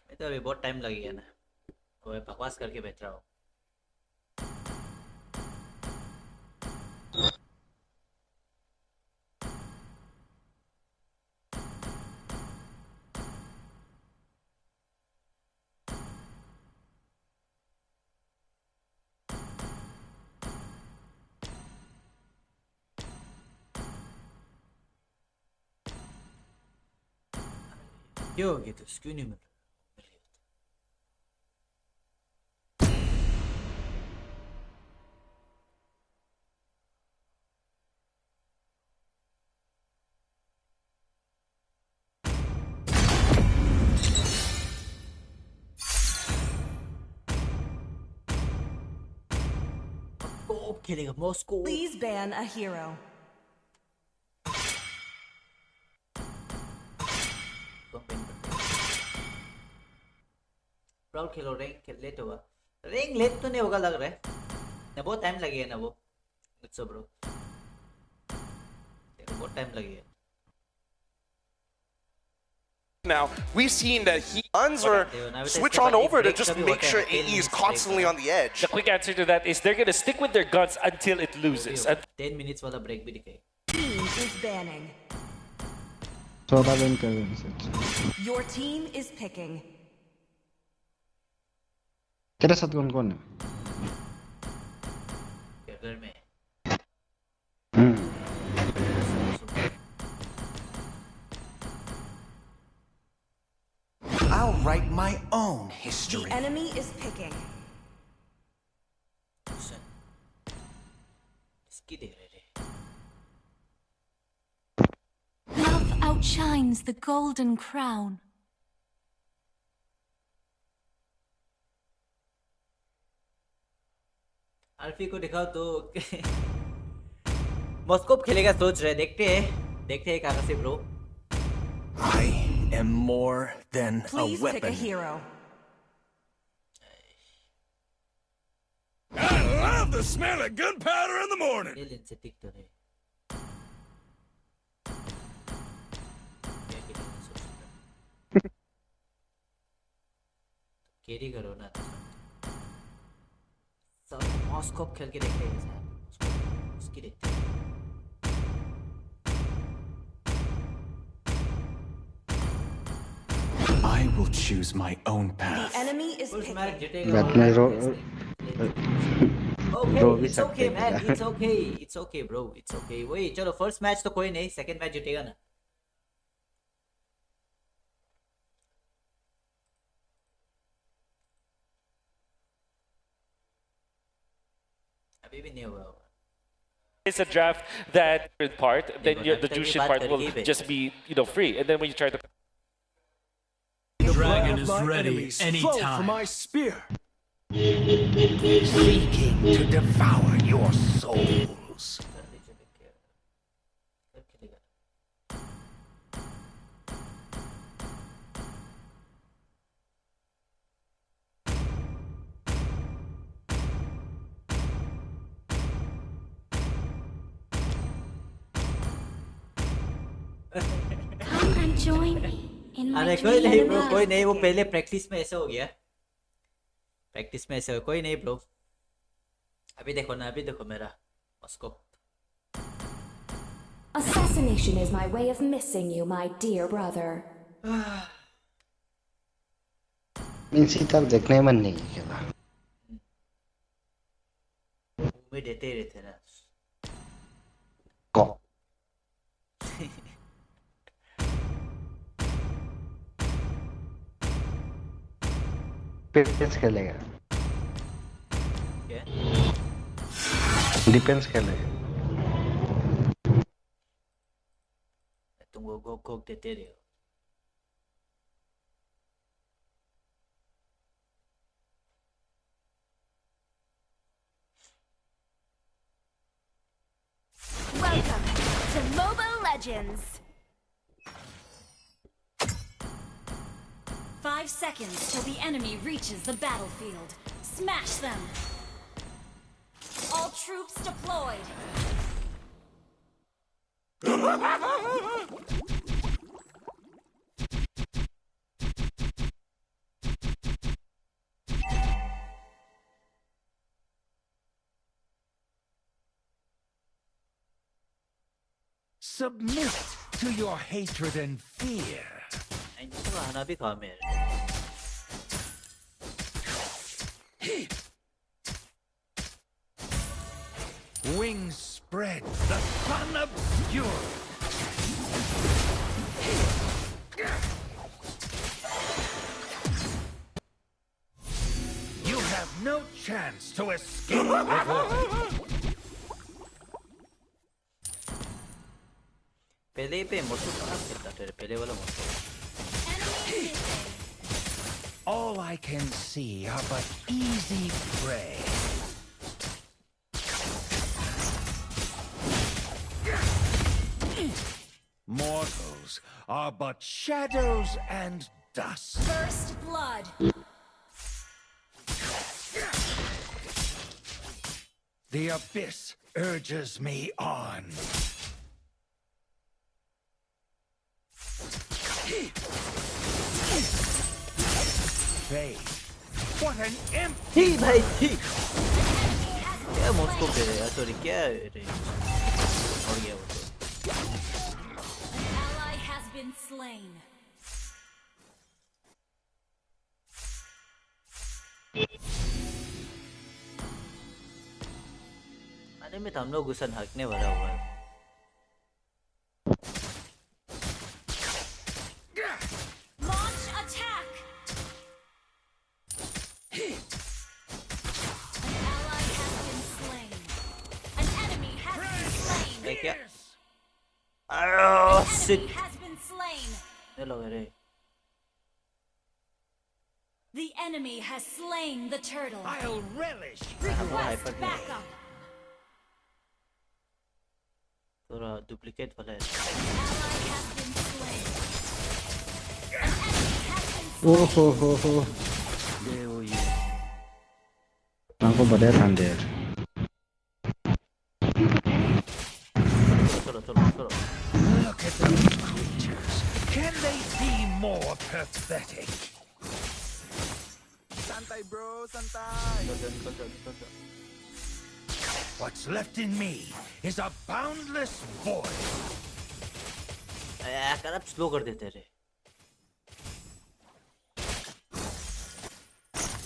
मैं तो अभी बहुत टाइम लगेगा ना, वो बकवास करके बैठ रहा हूँ। क्यों हो गया तो क्यों नहीं मिल रहा? खेलेगा Moscow. Please ban a hero. Proud Khelo, rank खेल लेट होगा। रैंक लेट तो नहीं होगा लग रहा है ना, बहुत टाइम लगेगा ना वो मुझसे ब्रो, बहुत टाइम लगेगा। Now, we've seen that he runs or switch on over to just make sure AE is constantly on the edge. The quick answer to that is they're going to stick with their guns until it loses. 10 minutes वाला break भी दिखाई। Team is banning. Your team is picking. तेरे साथ कौन कौन है? घर में। I'll write my own history. The enemy is picking. Love outshines the golden crown. अल्फी को दिखाओ तो मॉस्को खेलेगा सोच रहे, देखते हैं काका से bro. I am more than Please a weapon. pick a hero. I love the smell of gunpowder in the morning. Carry करो ना, सब मॉस्को खेल के देखते हैं साहब, उसकी देखते हैं। I will choose my own The path. enemy is picking. Draw Okay, भी it's सकते okay, हैं man. क्या? It's okay. It's okay, bro. It's okay. वही चलो first match तो कोई नहीं, second match जीतेगा ना. अभी भी नहीं हुआ. It's a draft that part, then the Jushin part will just be, free. And then when you try to... Dragon is ready anytime. For my spear. Seeking to devour your souls. Come and join me in my अरे कोई नहीं dream bro, world. कोई नहीं, वो पहले practice में ऐसा हो गया. प्रैक्टिस में ऐसा हो, कोई नहीं ब्रो. अभी देखो ना, अभी देखो मेरा उसको. Assassination is my way of missing you, my dear brother. इसी तक देखने मन नहीं है क्या? में देते रहते ना. को डिफेंस खेलेगा. क्या? डिफेंस खेलेगा. तुम वो गोक देते रहो. Welcome to Mobile Legends. 5 seconds till the enemy reaches the battlefield. Smash them. All troops deployed. Submit to your hatred and fear. खाना भी खा मेरे. Wings spread, the sun obscured. You have no chance to escape reward. पहले पे मोटू कहाँ खेलता तेरे पहले वाला मोटू. All I can see are but easy prey. Mortals are but shadows and dust. First blood. The abyss urges me on. Faith. What an empty. ही भाई ही. क्या मुझको पे यार, सॉरी क्या रे. और गया वो तो. An ally has been slain. अरे मैं तो हम लोग गुस्सा हकने वाला हुआ है. Launch attack. An ally has been slain. An enemy has been slain. क्या? An Oh enemy shit. has been slain. चलो रे. The enemy has slain the turtle. I'll relish. Request backup. थोड़ा डुप्लीकेट वाला है. Ally has been slain. An enemy has been slain. Oh ho ho ho. ये वो ये. आपको बढ़िया ठंडे है. चलो चलो चलो. Look at those creatures. Can they be more pathetic? Santay bro, santay. What's left in me is a boundless void. यार अब स्लो कर देते रे.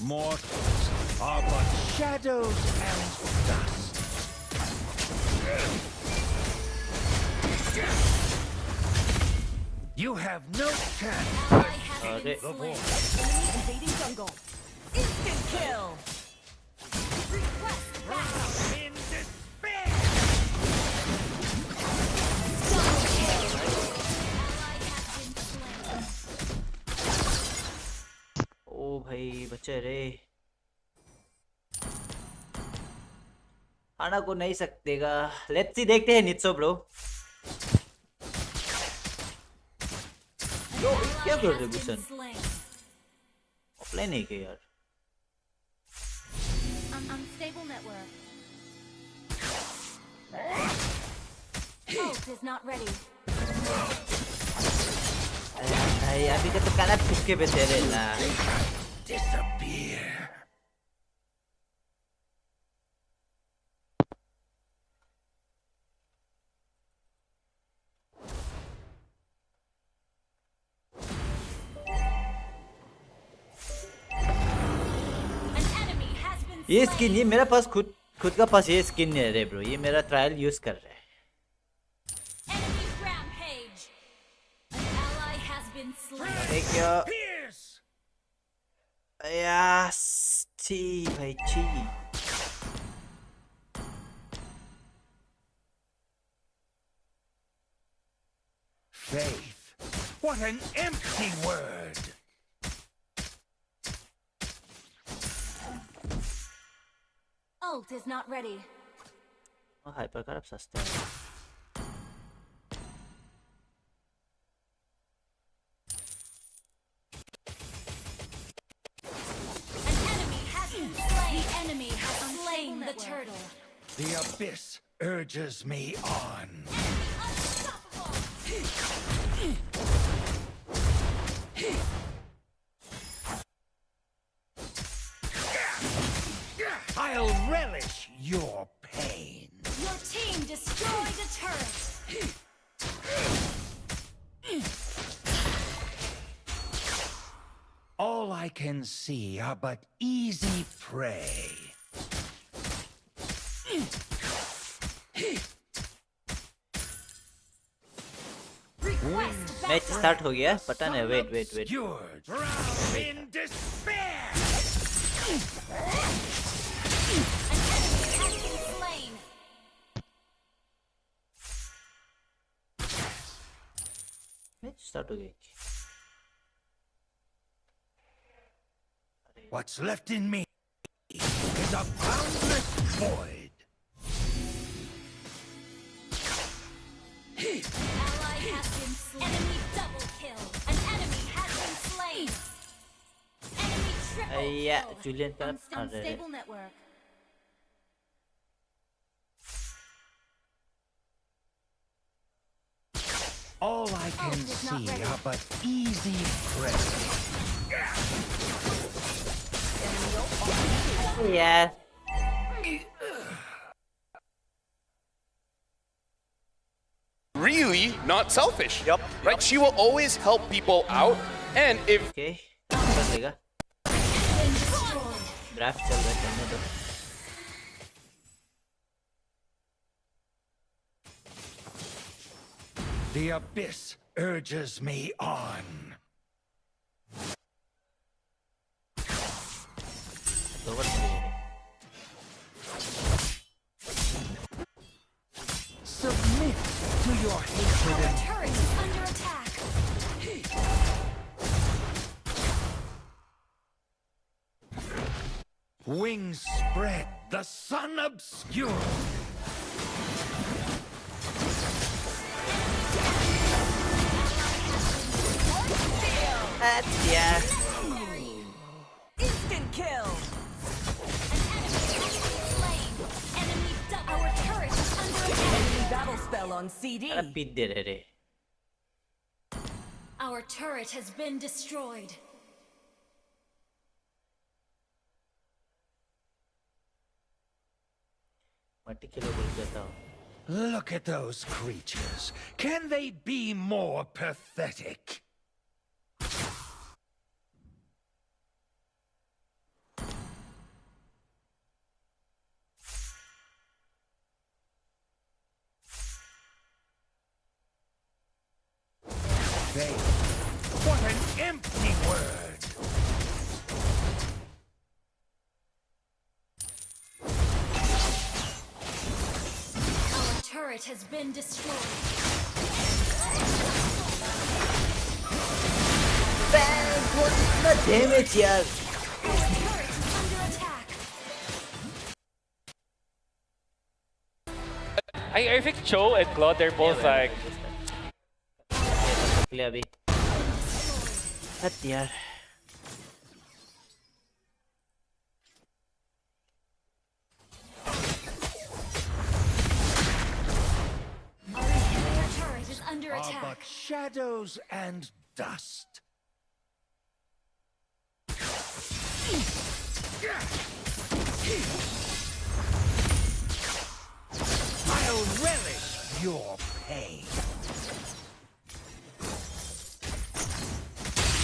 Mortals are but shadows and dust. You have no chance. Enemy invading jungle. Instant kill. Request backup. In despair. Double kill. Ally has been slain. ओ भाई बच्चे रे आना को नहीं सकतेगा। लेट्स सी देखते हैं नित्सो ब्रो। यो क्या कर रहे भूषण? ऑफलाइन है क्या यार? Unstable network. Ult is not ready. भाई अभी का तो काला चुपके पे तेरे ना। Disappear. ये स्किन ये मेरा पास खुद का पास ये स्किन नहीं है रे ब्रो। ये मेरा ट्रायल यूज कर रहा है। एक यस ची भाई ची। Faith. What an empty word. Ult is not ready. Hyper कर अब सस्ता है। The enemy has slain the turtle. The abyss urges me on. I'll relish your pain. Your team destroyed a turret. All I can see are but easy prey. Match start हो गया। पता नहीं wait wait wait. In despair. Match start हो गया। What's left in me is a boundless void. Ally has been slain. Enemy double kill. An enemy has been slain. Enemy triple Yeah, kill. Julian का Unstable network. All I can see are but easy prey. Yeah. Really not selfish. Yep. Right? She will always help people out. And if Okay. कर लेगा। Draft चल रहा है करने दो। The abyss urges me on. Submit to your hatred Our and turret is under attack. wings spread, the sun obscured. Yeah. Instant kill. Our turret is under attack. Enemy battle spell on CD. अरे पीट दे रहे रे। Our turret has been destroyed. मट्टी kilo बोल देता हूँ। Look at those creatures. Can they be more pathetic? vain. What an empty word! Our turret has been destroyed. Bang! What's the damage here? Our turret is under attack. I think Cho and Claude, they're both like... अभी हट यार Our inhibitor turret is under Are attack. but shadows and dust. I'll relish your pain.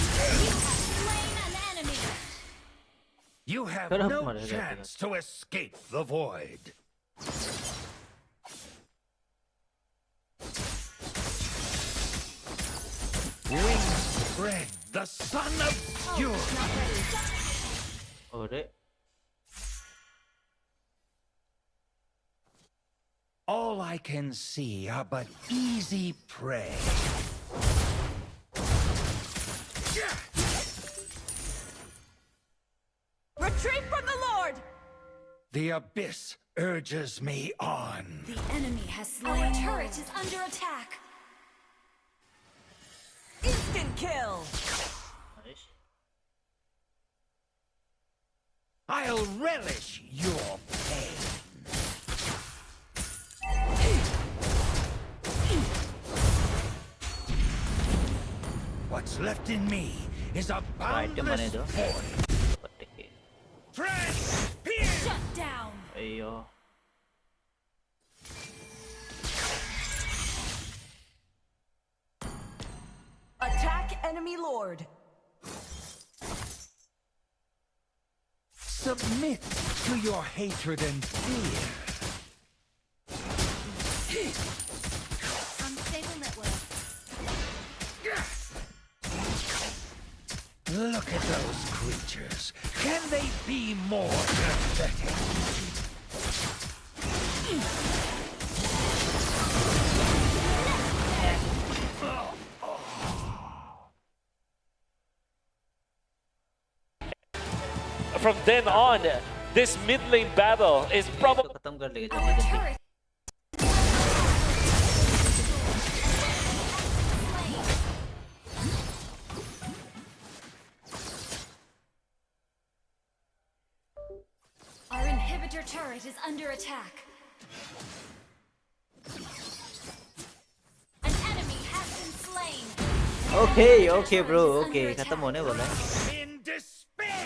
Slain an enemy. You have Shut up, no Maria. chance to escape the void. Wings spread, the son of fury. और All I can see are but easy prey. Retreat from the Lord. The abyss urges me on. The enemy has slain. Our turret is under attack. Instant kill. I'll relish your pain. What's left in me is a boundless void. Friends, pierce! Shut down. अयो Attack enemy lord. Submit to your hatred and fear. Unstable network. Look at those creatures. Can they be more pathetic? From then on, this mid lane battle is probably... खत्म कर लेंगे जल्दी जल्दी Our inhibitor turret is under attack. An enemy has been slain. Okay okay bro okay खत्म होने वाला है In despair!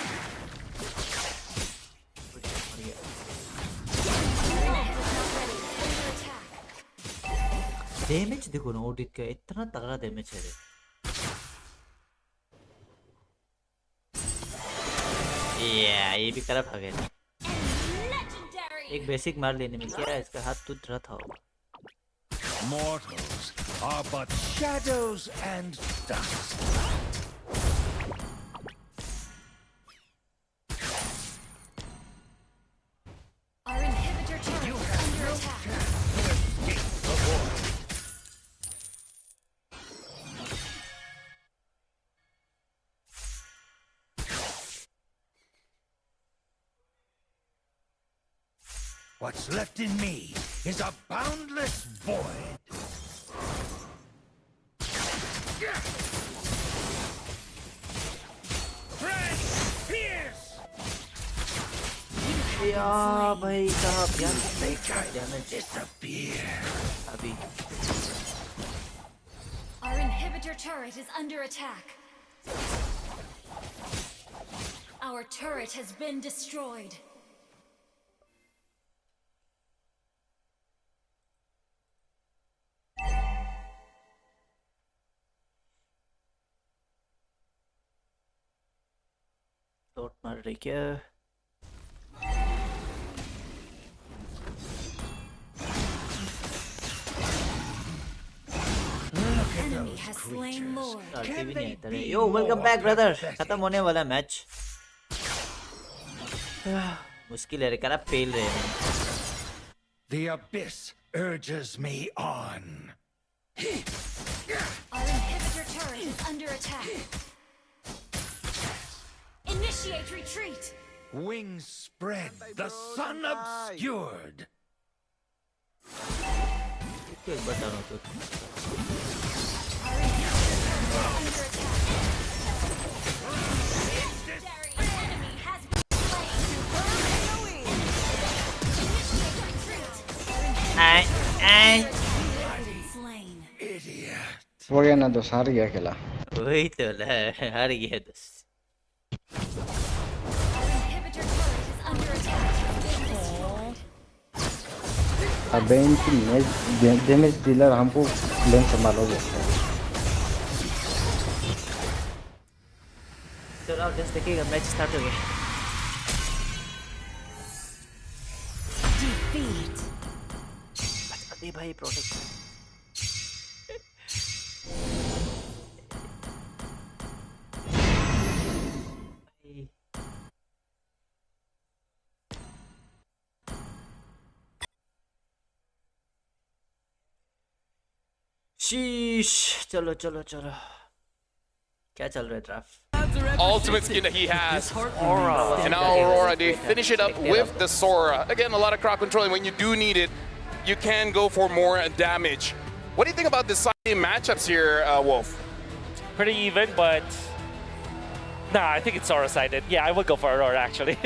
Damage देखो ना ऑडिट का इतना तगड़ा डैमेज है रे ये भी करप हो गया एक बेसिक मार लेने में क्या इसका हाथ टूट रहा था Mortals are but shadows and dust. Our inhibitor turret is under attack. What's left in me is a boundless void. Friends, pierce! या भाई साहब यार डैमेज disappear. अभी Our inhibitor turret is under attack. Our turret has been destroyed. Dot मार रही क्या Look at enemy has slain Lord. TV नहीं आता रे. Yo, welcome back, brother. खत्म होने वाला मैच. मुश्किल है रे, करा फेल रहे हैं. The abyss urges me on. Our inhibitor turret is under attack. Initiate retreat. Wings spread, the sun obscured. वो गया ना दोस्त, हार गया अकेला. वही तो हार गया दोस्त. अब इनकी डैमेज डीलर हमको लेन संभालोगे. चलो आप जस्ट देखिएगा, मैच स्टार्ट हो गया. अरे भाई प्रोटेक्ट. शीश. चलो चलो चलो. क्या चल रहा है draft? Ultimate skin that he has. Aura. And now Aurora, they finish it up with the Sora. Again, a lot of crowd controlling. When you do need it, you can go for more damage. What do you think about the side matchups here, Wolf? Pretty even, but nah, I think it's Aura-sided. Yeah, I would go for Aurora, actually.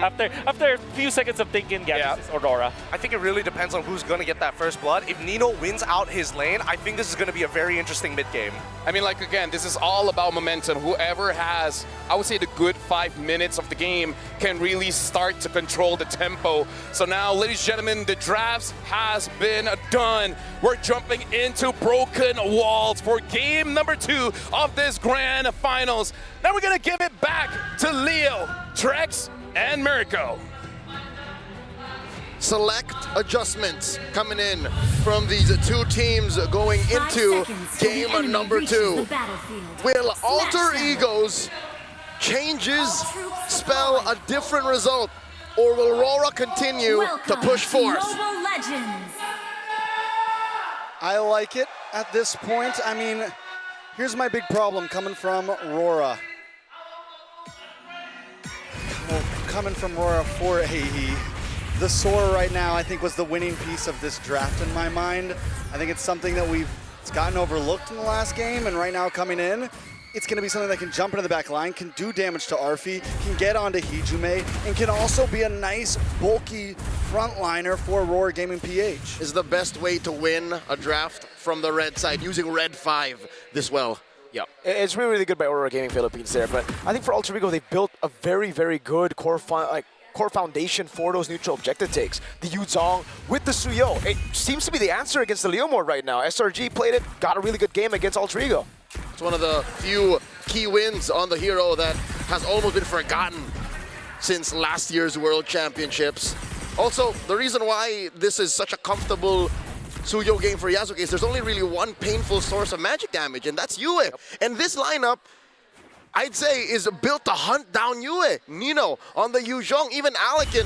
After a few seconds of thinking, yeah, this is Aurora. I think it really depends on who's going to get that first blood. If Nino wins out his lane, I think this is going to be a very interesting mid-game. I mean, like, again, this is all about momentum. Whoever has, I would say, the good 5 minutes of the game can really start to control the tempo. So now, ladies and gentlemen, the drafts has been done. We're jumping into Broken Walls for game number 2 of this grand finals. Now we're going to give it back to Leo, Trex, and Mirko. Select adjustments coming in from these two teams going into game number 2. Will Alter Egos changes spell a different result, or will RORA continue to push forth? I like it at this point. I mean, here's my big problem coming from RORA. Coming from RORA for AE. The Sora right now, I think, was the winning piece of this draft in my mind. I think it's something that it's gotten overlooked in the last game, and right now coming in, it's going to be something that can jump into the back line, can do damage to Arfi, can get onto Hijume, and can also be a nice, bulky frontliner for RORA Gaming PH. Is the best way to win a draft from the red side, using red 5 this well. Yeah, it's really, really good by Aurora Gaming Philippines there, but I think for Alter Ego, they've built a very, very good core foundation for those neutral objective takes. The Yuzong with the Suyo, it seems to be the answer against the Leomord right now. SRG played it, got a really good game against Alter Ego. It's one of the few key wins on the hero that has almost been forgotten since last year's World Championships. Also, the reason why this is such a comfortable Suyo game for Yasuke is there's only really one painful source of magic damage, and that's Yue. And this lineup, I'd say, is built to hunt down Yue. Nino on the Yuzhong, even Alec can,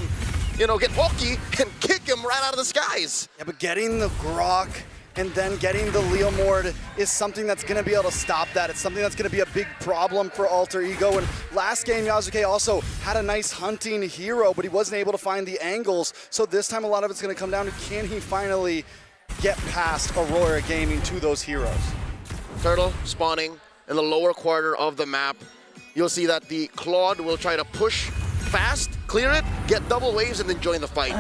get hookey and kick him right out of the skies. Yeah, but getting the Grok and then getting the Leomord is something that's going to be able to stop that. It's something that's going to be a big problem for Alter Ego. And last game, Yasuke also had a nice hunting hero, but he wasn't able to find the angles. So this time, a lot of it's going to come down to, can he finally get past Aurora Gaming to those heroes? Turtle spawning in the lower quarter of the map. You'll see that the Claude will try to push fast, clear it, get double waves, and then join the fight.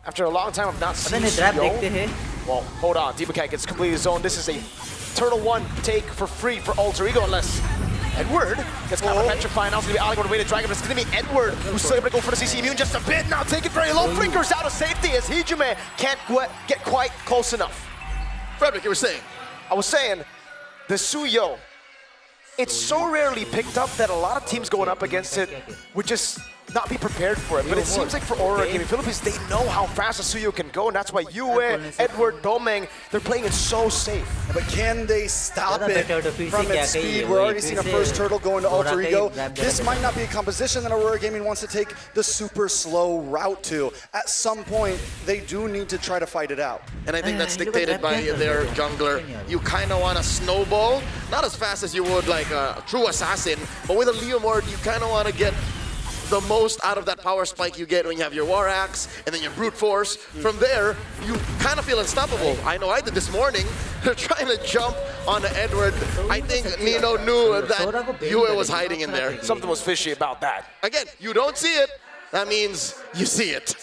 After a long time of not seeing Suyo, well, hold on, Deepakai gets completely zoned. This is a Turtle 1 take for free for Alter Ego, unless Edward gets kind of petrified. Now it's going to be Alec on the way to Dragon, but it's going to be Edward who's still able to go for the CC immune just a bit. Now take it very low, flickers out of safety as Hijume can't get quite close enough. Frederick, you were saying? I was saying, the Suyo, it's so rarely picked up that a lot of teams going up against it would just not be prepared for it. But it seems like for Aurora Gaming Philippines, they know how fast a Suyo can go, and that's why Yue, Edward, Domeng, they're playing it so safe. But can they stop it from its speed? We're already seeing a first turtle go into Alter Ego. This might not be a composition that Aurora Gaming wants to take the super slow route to. At some point, they do need to try to fight it out. And I think that's dictated by their jungler. You kind of want to snowball, not as fast as you would like a true assassin, but with a Leomord, you kind of want to get the most out of that power spike you get when you have your War Axe and then your Brute Force. From there, you kind of feel unstoppable. I know I did this morning. They're trying to jump on Edward. I think Nino knew that Yue was hiding in there. Something was fishy about that. Again, you don't see it. That means you see it.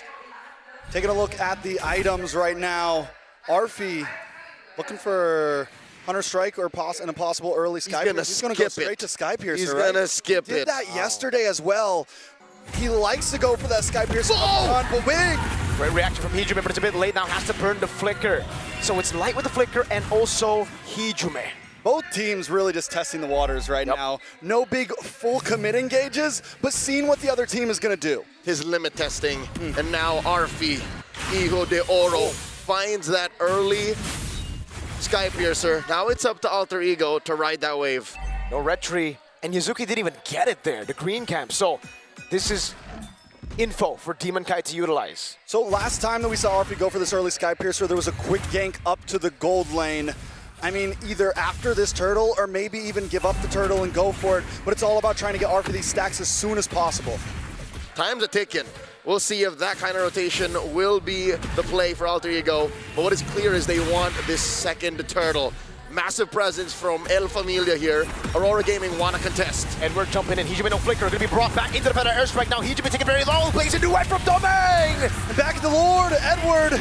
Taking a look at the items right now. Arfi looking for Hunter Strike or an impossible early Sky Piercer. He's going to go straight to Sky Piercer, He's going to skip it. He did that yesterday as well. He likes to go for that Sky Piercer up front, but big. Great reaction from Hijume, but it's a bit late now. Has to burn the Flicker. So it's light with the Flicker and also Hijume. Both teams really just testing the waters right now. No big full commit engages, but seeing what the other team is going to do. His limit testing, and now Arfi, Hijo de Oro, finds that early Sky Piercer. Now it's up to Alter Ego to ride that wave. No red tree, and Yuzuki didn't even get it there, the green camp. So this is info for Demon Kai to utilize. So last time that we saw Arfi go for this early Sky Piercer, there was a quick gank up to the gold lane. I mean, either after this turtle or maybe even give up the turtle and go for it, but it's all about trying to get Arfi these stacks as soon as possible. Time's a ticking. We'll see if that kind of rotation will be the play for Alter Ego. But what is clear is they want this second turtle. Massive presence from El Familia here. Aurora Gaming want to contest. Edward jumping in. Hijume no Flicker. Going to be brought back into the better airstrike. Now Hijume taking very long. Plays a duet from Domeng. And back at the Lord, Edward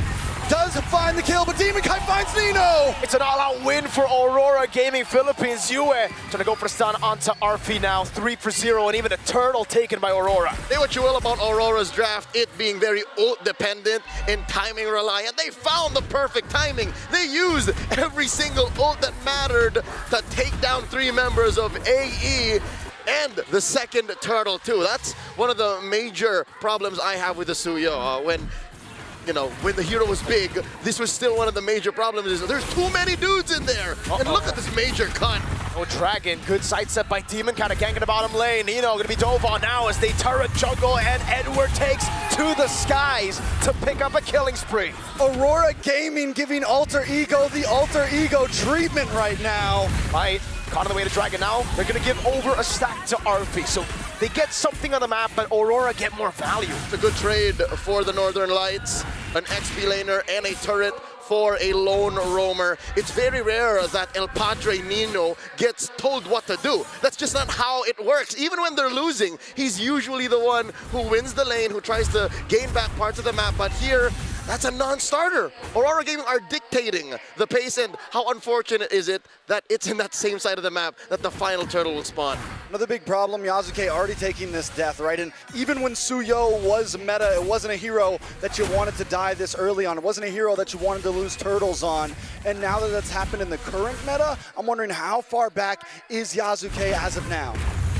does find the kill, but Demon Kai finds Nino. It's an all-out win for Aurora Gaming Philippines. Yue trying to go for a stun onto Arfi now. 3-0, and even a turtle taken by Aurora. Say what you will about Aurora's draft, it being very ult dependent and timing reliant. They found the perfect timing. They used every single ult that mattered to take down 3 members of AE and the second turtle too. That's one of the major problems I have with the Suyo. When the hero was big, this was still one of the major problems. Is there's too many dudes in there. And look at this major cut. Oh, Dragon, good sidestep by Demon, kind of ganking the bottom lane. Nino gonna be dove on now as they turret jungle, and Edward takes to the skies to pick up a killing spree. Aurora Gaming giving Alter Ego the Alter Ego treatment right now. Right, caught on the way to Dragon now. They're gonna give over a stack to Arfi. So they get something on the map, but Aurora get more value. It's a good trade for the Northern Lights, an XP laner and a turret for a lone roamer. It's very rare that El Padre Nino gets told what to do. That's just not how it works. Even when they're losing, he's usually the one who wins the lane, who tries to gain back parts of the map. But here, that's a non-starter. Aurora Gaming are dictating the pace, and how unfortunate is it that it's in that same side of the map that the final turtle will spawn. Another big problem, Yasuke already taking this death, right? And even when Suyo was meta, it wasn't a hero that you wanted to die this early on. It wasn't a hero that you wanted to lose turtles on. And now that that's happened in the current meta, I'm wondering how far back is Yasuke as of now?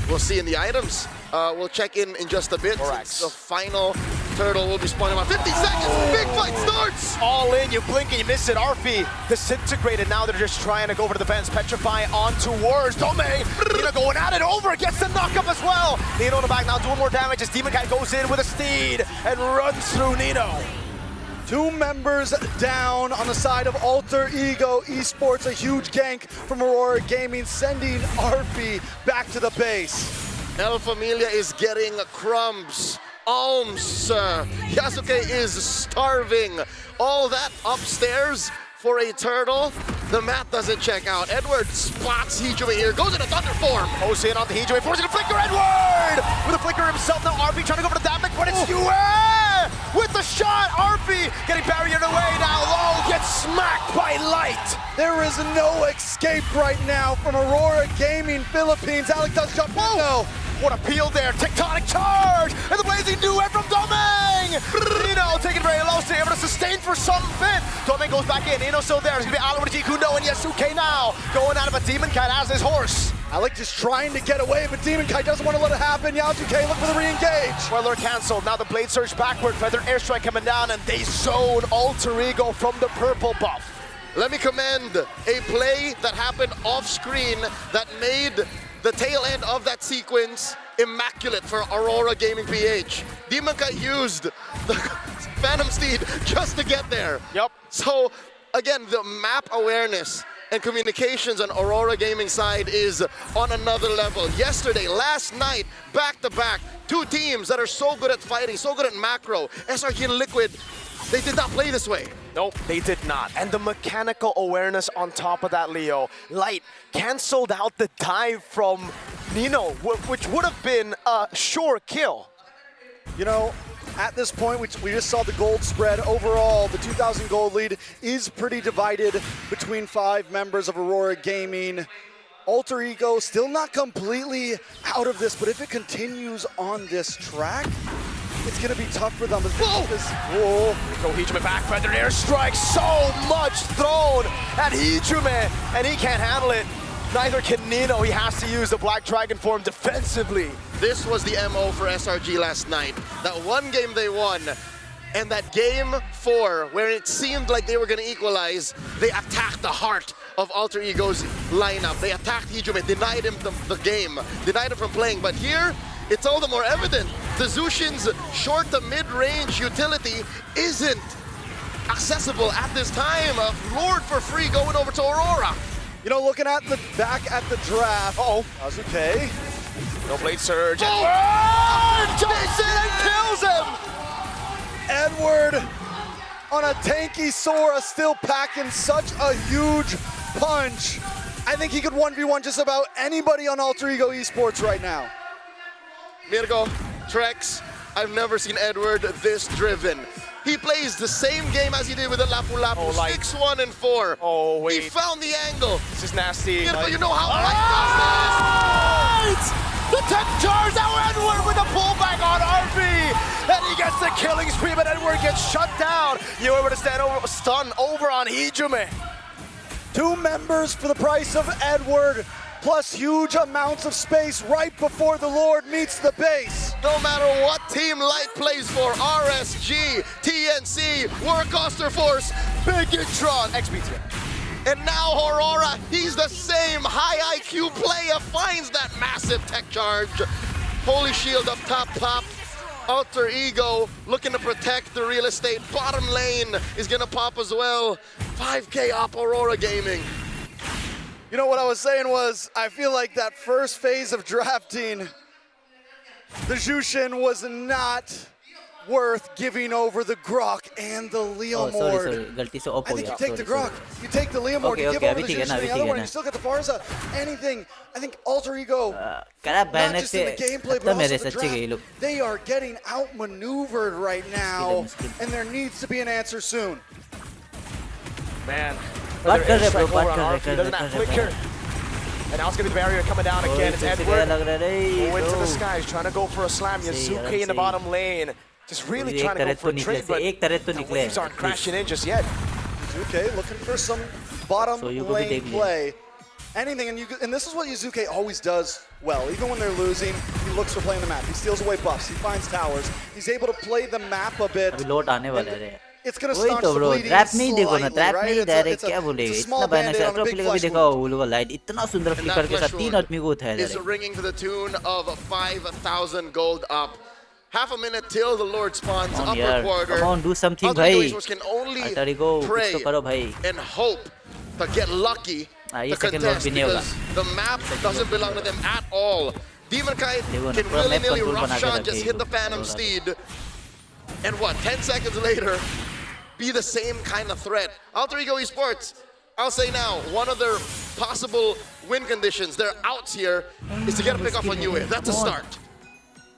We'll see in the items. We'll check in just a bit. The final turtle will be spawning about 50 seconds. Big fight starts. All in, you blink and you miss it. Arfi disintegrated. Now they're just trying to go over to the fence. Petrify on towards Domeng. Nino going at it over. Gets the knock up as well. Nino in the back now doing more damage as Demon Cat goes in with a steed and runs through Nino. 2 members down on the side of Alter Ego Esports. A huge gank from Aurora Gaming, sending Arfi back to the base. El Familia is getting crumbs, alms. Yasuke is starving. All that upstairs for a turtle. The math doesn't check out. Edward spots Hijume here, goes into thunder form. Goes in on the Hijume, forcing a flicker. Edward with a flicker himself. Now Arfi trying to go for the damage, but it's Yue with the shot. Arfi getting barriered away now. Low gets smacked by Light. There is no escape right now from Aurora Gaming Philippines. Alec does jump in though. What a peel there. Tectonic charge and the blazing duet from Domeng. coming. Nino taking very low, still able to sustain for some bit. Tome goes back in. Nino still there. It's going to be Alan with Kundo and Yasuke now. Going out of a Demon Kite as his horse. Alec just trying to get away, but Demon Kite doesn't want to let it happen. Yasuke look for the re-engage. Weather canceled. Now the blade surge backward. Feather airstrike coming down, and they zone Alter Ego from the purple buff. Let me commend a play that happened off screen that made the tail end of that sequence immaculate for Aurora Gaming PH. Demon Kite used the Phantom Steed just to get there. Yep. So again, the map awareness and communications on Aurora Gaming side is on another level. Yesterday, last night, back-to-back, two teams that are so good at fighting, so good at macro. SRG and Liquid, they did not play this way. Nope, they did not. And the mechanical awareness on top of that, Leo. Light canceled out the dive from Nino, which would have been a sure kill. You know, at this point, we just saw the gold spread. Overall, the 2,000 gold lead is pretty divided between 5 members of Aurora Gaming. Alter Ego still not completely out of this, but if it continues on this track, it's going to be tough for them. Whoa! Go Hijume back, feather airstrike, so much thrown at Hijume, and he can't handle it. Neither can Nino. He has to use the Black Dragon form defensively. This was the MO for SRG last night. That one game they won, and that game 4, where it seemed like they were going to equalize, they attacked the heart of Alter Ego's lineup. They attacked Hijume, denied him the game, denied him from playing. But here, it's all the more evident. The Zushin's short to mid-range utility isn't accessible at this time. Lord for free going over to Aurora. You know, looking at the back at the draft. That's okay. No blade surge. Jason kills him. Edward on a tanky Sora, still packing such a huge punch. I think he could 1v1 just about anybody on Alter Ego Esports right now. Mirko, Trex, I've never seen Edward this driven. He plays the same game as he did with the Lapu Lapu, 6-1 and 4. Oh, wait. He found the angle. This is nasty. Mirko, you know how Light does this. The tech charge out Edward with a pullback on RB. And he gets the killing spree, but Edward gets shut down. You were able to stun over on Hijume. 2 members for the price of Edward, plus huge amounts of space right before the Lord meets the base. No matter what team Light plays for, RSG, TNC, Warcaster Force, Bigitron, XBT. And now Aurora, he's the same high IQ player, finds that massive tech charge. Holy Shield up top. Alter Ego looking to protect the real estate. Bottom lane is gonna pop as well. 5K up Aurora Gaming. You know what I was saying was, I feel like that first phase of drafting, the Jushin was not worth giving over the Grok and the Leomord. I think you take the Grok, you take the Leomord, you give over the Jushin and the other one, you still get the Farza. Anything, I think Alter Ego, not just in the gameplay, but also the draft, they are getting outmaneuvered right now, and there needs to be an answer soon. Man. What does it doesn't have flicker. And now it's going to be the barrier coming down again. It's Edward. Going to the skies, trying to go for a slam. Yazuke in the bottom lane. Just really trying to go for a trade, but the waves aren't crashing in just yet. Yazuke looking for some bottom lane play. Anything, and this is what Yazuke always does well. Even when they're losing, he looks for playing the map. He steals away buffs. He finds towers. He's able to play the map a bit. It's gonna staunch the bleeding slightly, right? It's a small band-aid on a big flesh wound. Is ringing to the tune of 5,000 gold up. Half a minute till the Lord spawns upper quarter. Come on, do something, bhai. Can only pray and hope to get lucky to contest because the map doesn't belong to them at all. Demon Kite can willy-nilly rough shot, just hit the Phantom Steed. And what, 10 seconds later, be the same kind of threat. Alter Ego Esports, I'll say now, one of their possible win conditions, their outs here, is to get a pick off on Yue. That's a start.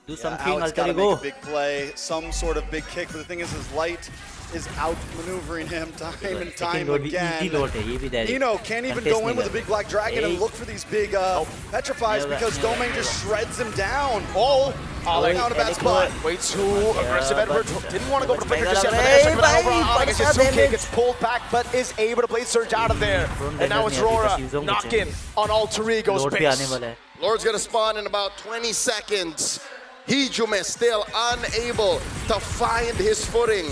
Do something, Alex Alter Ego. Make a big play, some sort of big kick, but the thing is Light is outmaneuvering him time and time again. Nino can't even go in with a big black dragon and look for these big petrifies because Domain just shreds him down. Oh, Alec out of bad spot. Way too aggressive. Edward didn't want to go for the flicker just yet, but there's second over on Alec. Yasuke gets pulled back, but is able to play Surge out of there. And now it's RORA knock-in on Alter Ego's base. Lord's gonna spawn in about 20 seconds. Hijume still unable to find his footing.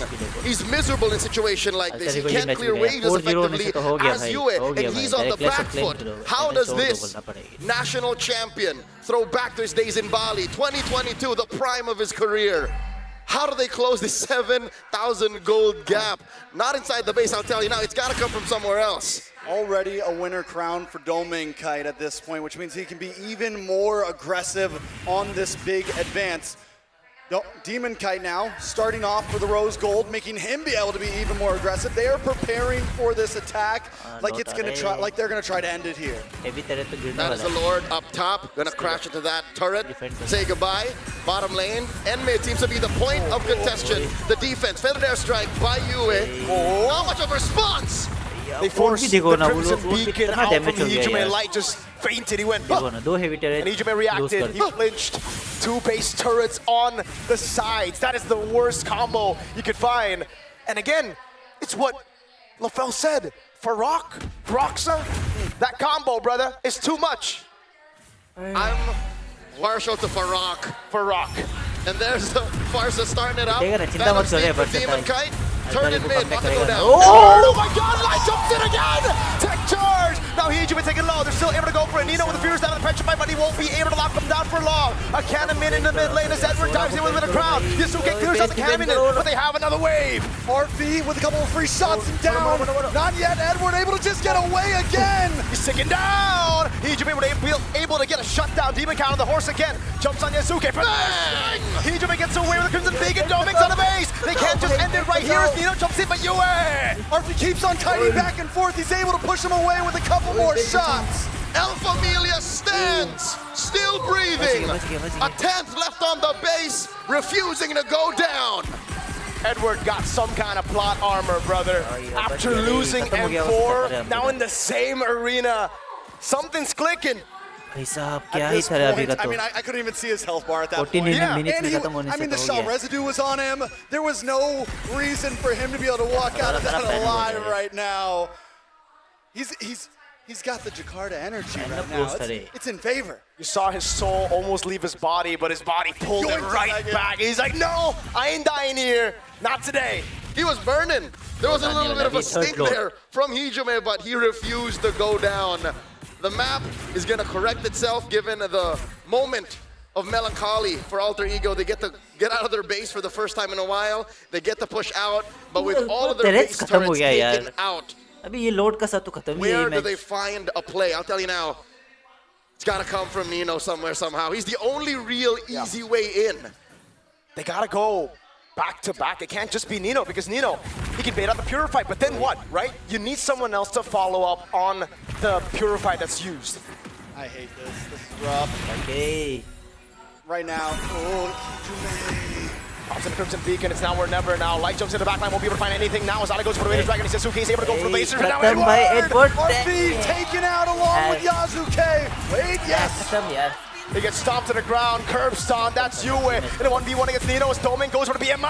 He's miserable in a situation like this. He can't clear waves as effectively as Yue, and he's on the back foot. How does this national champion throw back to his days in Bali, 2022, the prime of his career? How do they close this 7,000 gold gap? Not inside the base, I'll tell you now. It's got to come from somewhere else. Already a winner crown for Domain Kite at this point, which means he can be even more aggressive on this big advance. Demon Kite now starting off for the Rose Gold, making him be able to be even more aggressive. They are preparing for this attack like they're gonna try to end it here. That is the Lord up top, gonna crash into that turret. Say goodbye. Bottom lane and mid seems to be the point of contention. The defense, feathered airstrike by Yue. Not much of a response. They forced the Crimson Beacon out from Hijume. Light just fainted. He went, and Hijume reacted. He flinched. 2 base turrets on the sides. That is the worst combo you could find. And again, it's what LaFell said. Roxa, that combo, brother, is too much. I'm partial to Farok. And there's the Farsa starting it up. Demon Kite. Turn it mid, about to go down. Oh my god, Light jumps in again! Tech charge! Now Hijume taking low, they're still able to go for it. Nino with the Furious down on the Petrify, but he won't be able to lock them down for long. A cannon min in the mid lane as Edward dives in with a bit of crowd. Yasuke clears out the cannon min, but they have another wave. RP with a couple of free shots and down. Not yet, Edward able to just get away again. He's ticking down. Hijume able to get a shutdown. Demon Kite on the horse again. Jumps on Yasuke. Bang! Hijume gets away with the Crimson Beacon. Dominguez on the base. They can't just end it right here. Nino jumps in, but Yue! RP keeps on kiting back and forth. He's able to push him away with a couple more shots. El Familia stands, still breathing. A 10th left on the base, refusing to go down. Edward got some kind of plot armor, brother. After losing M4, now in the same arena, something's clicking. At this point, I mean, I couldn't even see his health bar at that point. Yeah. And I mean, the shell residue was on him. There was no reason for him to be able to walk out of that alive right now. He's got the Jakarta energy right now. It's in favor. You saw his soul almost leave his body, but his body pulled it right back. He's like, no, I ain't dying here. Not today. He was burning. There was a little bit of a stink there from Hijume, but he refused to go down. The map is going to correct itself given the moment of melancholy for Alter Ego. They get to get out of their base for the first time in a while. They get to push out, but with all of their base turrets taken out, where do they find a play? I'll tell you now, it's got to come from Nino somewhere, somehow. He's the only real easy way in. They got to go back to back. It can't just be Nino, because Nino, he can bait out the Purify, but then what, right? You need someone else to follow up on the Purify that's used. I hate this. This is rough. Okay. Right now, Hijume. Pops in the Crimson Beacon, it's now or never now. Light jumps in the backline, won't be able to find anything now. As Ali goes for the Raiders Dragon, Yasuke is able to go for the bases, and now Edward! RP taken out along with Yasuke. Wait, yes. He gets stomped to the ground, curb stomp, that's Yue. In a 1v1 against Nino as Domain goes for the BMI.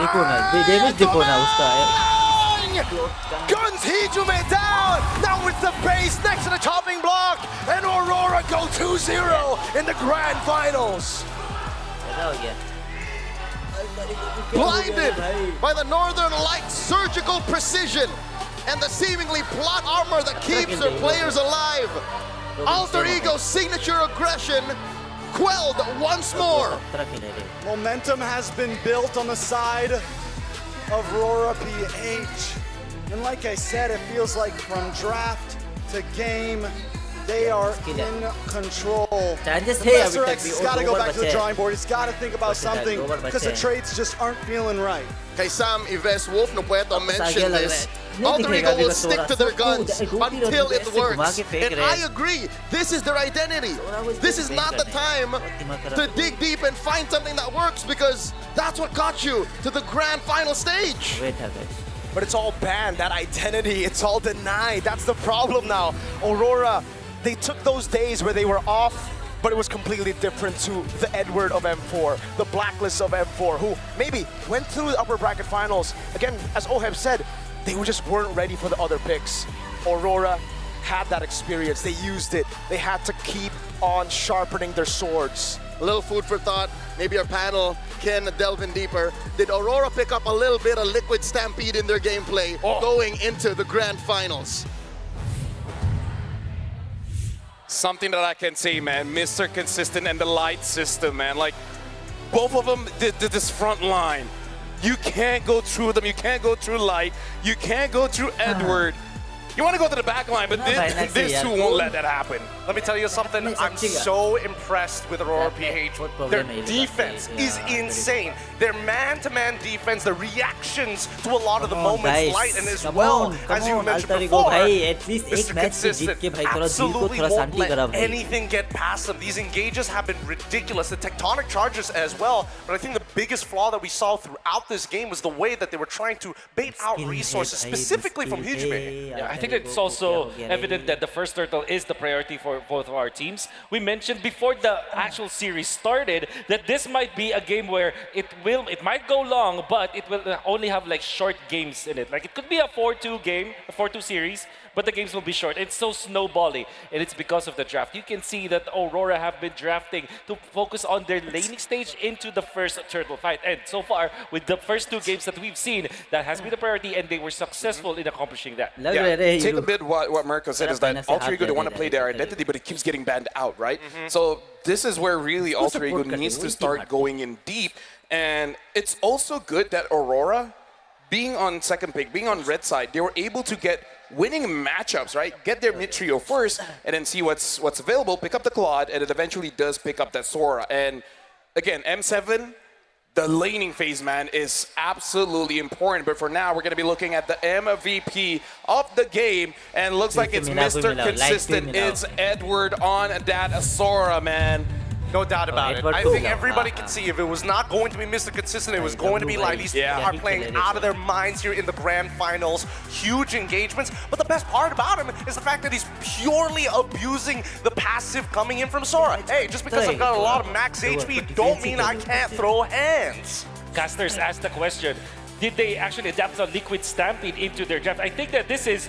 Guns Hijume down! Now it's the base next to the chopping block, and Aurora go 2-0 in the grand finals. Blinded by the Northern Lights' surgical precision and the seemingly plot armor that keeps their players alive. Alter Ego's signature aggression quelled once more. Momentum has been built on the side of RORA PH. And like I said, it feels like from draft to game, they are in control. Professor X has got to go back to the drawing board. He's got to think about something because the trades just aren't feeling right. Kay Sam Yves Wolf, no puedo mention this. Alter Ego will stick to their guns until it works. And I agree, this is their identity. This is not the time to dig deep and find something that works, because that's what got you to the grand final stage. but it's all banned. That identity, it's all denied. That's the problem now. Aurora, they took those days where they were off, but it was completely different to the Edward of M4, the Blacklist of M4, who maybe went through the upper bracket finals. Again, as Oheb said, they just weren't ready for the other picks. Aurora had that experience. They used it. They had to keep on sharpening their swords. A little food for thought. Maybe our panel can delve in deeper. Did Aurora pick up a little bit of liquid stampede in their gameplay going into the grand finals? Something that I can say, man, Mr. Consistent and the light system, man. Like, both of them did this front line. You can't go through them. You can't go through light. You can't go through Edward. You want to go to the back line, but this two won't let that happen. Let me tell you something, I'm so impressed with Aurora PH. Their defense is insane. Their man-to-man defense, the reactions to a lot of the moments, light, and as well, as you mentioned before, Mr. Consistent absolutely won't let anything get past them. These engages have been ridiculous, the tectonic charges as well, but I think the biggest flaw that we saw throughout this game was the way that they were trying to bait out resources, specifically from Hujime. Yeah, I think it's also evident that the first turtle is the priority for both of our teams. We mentioned before the actual series started that this might be a game where it might go long, but it will only have like short games in it. Like it could be a 4-2 game, a 4-2 series, but the games will be short. It's so snowbally, and it's because of the draft. You can see that Aurora have been drafting to focus on their laning stage into the first turtle fight. And so far, with the first 2 games that we've seen, that has been the priority, and they were successful in accomplishing that. Yeah, take a bit what Mirko said is that Alter Ego, they want to play their identity, but it keeps getting banned out, right? So this is where really Alter Ego needs to start going in deep. And it's also good that Aurora, being on second pick, being on red side, they were able to get winning matchups, right? Get their mid trio first, and then see what's available, pick up the Claude, and it eventually does pick up that Sora. And again, M7, the laning phase, man, is absolutely important. But for now, we're going to be looking at the MVP of the game, and looks like it's Mr. Consistent. It's Edward on that Sora, man. No doubt about it. I think everybody can see if it was not going to be Mr. Consistent, it was going to be like these people are playing out of their minds here in the grand finals. Huge engagements. But the best part about him is the fact that he's purely abusing the passive coming in from Sora. Hey, just because I've got a lot of max HP, don't mean I can't throw hands. Casters asked the question, did they actually adapt a liquid stampede into their draft? I think that this is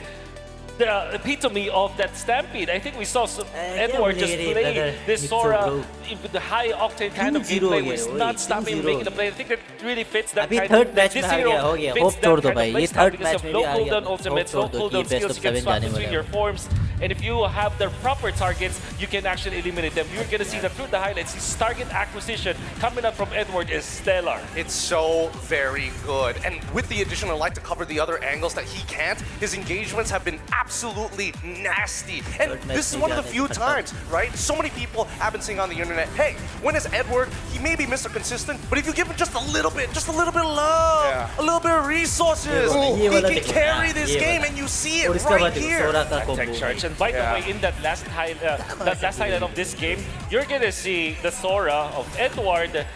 the epitome of that stampede. I think we saw Edward just play this Sora with the high octane kind of gameplay where he's not stopping making the play. I think that really fits that kind of this hero fits that kind of playstyle because of low cooldown ultimates, low cooldown skills. You can swap between your forms, and if you have the proper targets, you can actually eliminate them. You're gonna see that through the highlights. His target acquisition coming up from Edward is stellar. It's so very good, and with the addition of light to cover the other angles that he can't, his engagements have been absolutely nasty. And this is one of the few times, right? So many people have been saying on the internet, hey, when is Edward? He may be Mr. Consistent, but if you give him just a little bit of love, a little bit of resources, he can carry this game, and you see it right here. Tech charge. And by the way, in that last highlight of this game, you're gonna see the Sora of Edward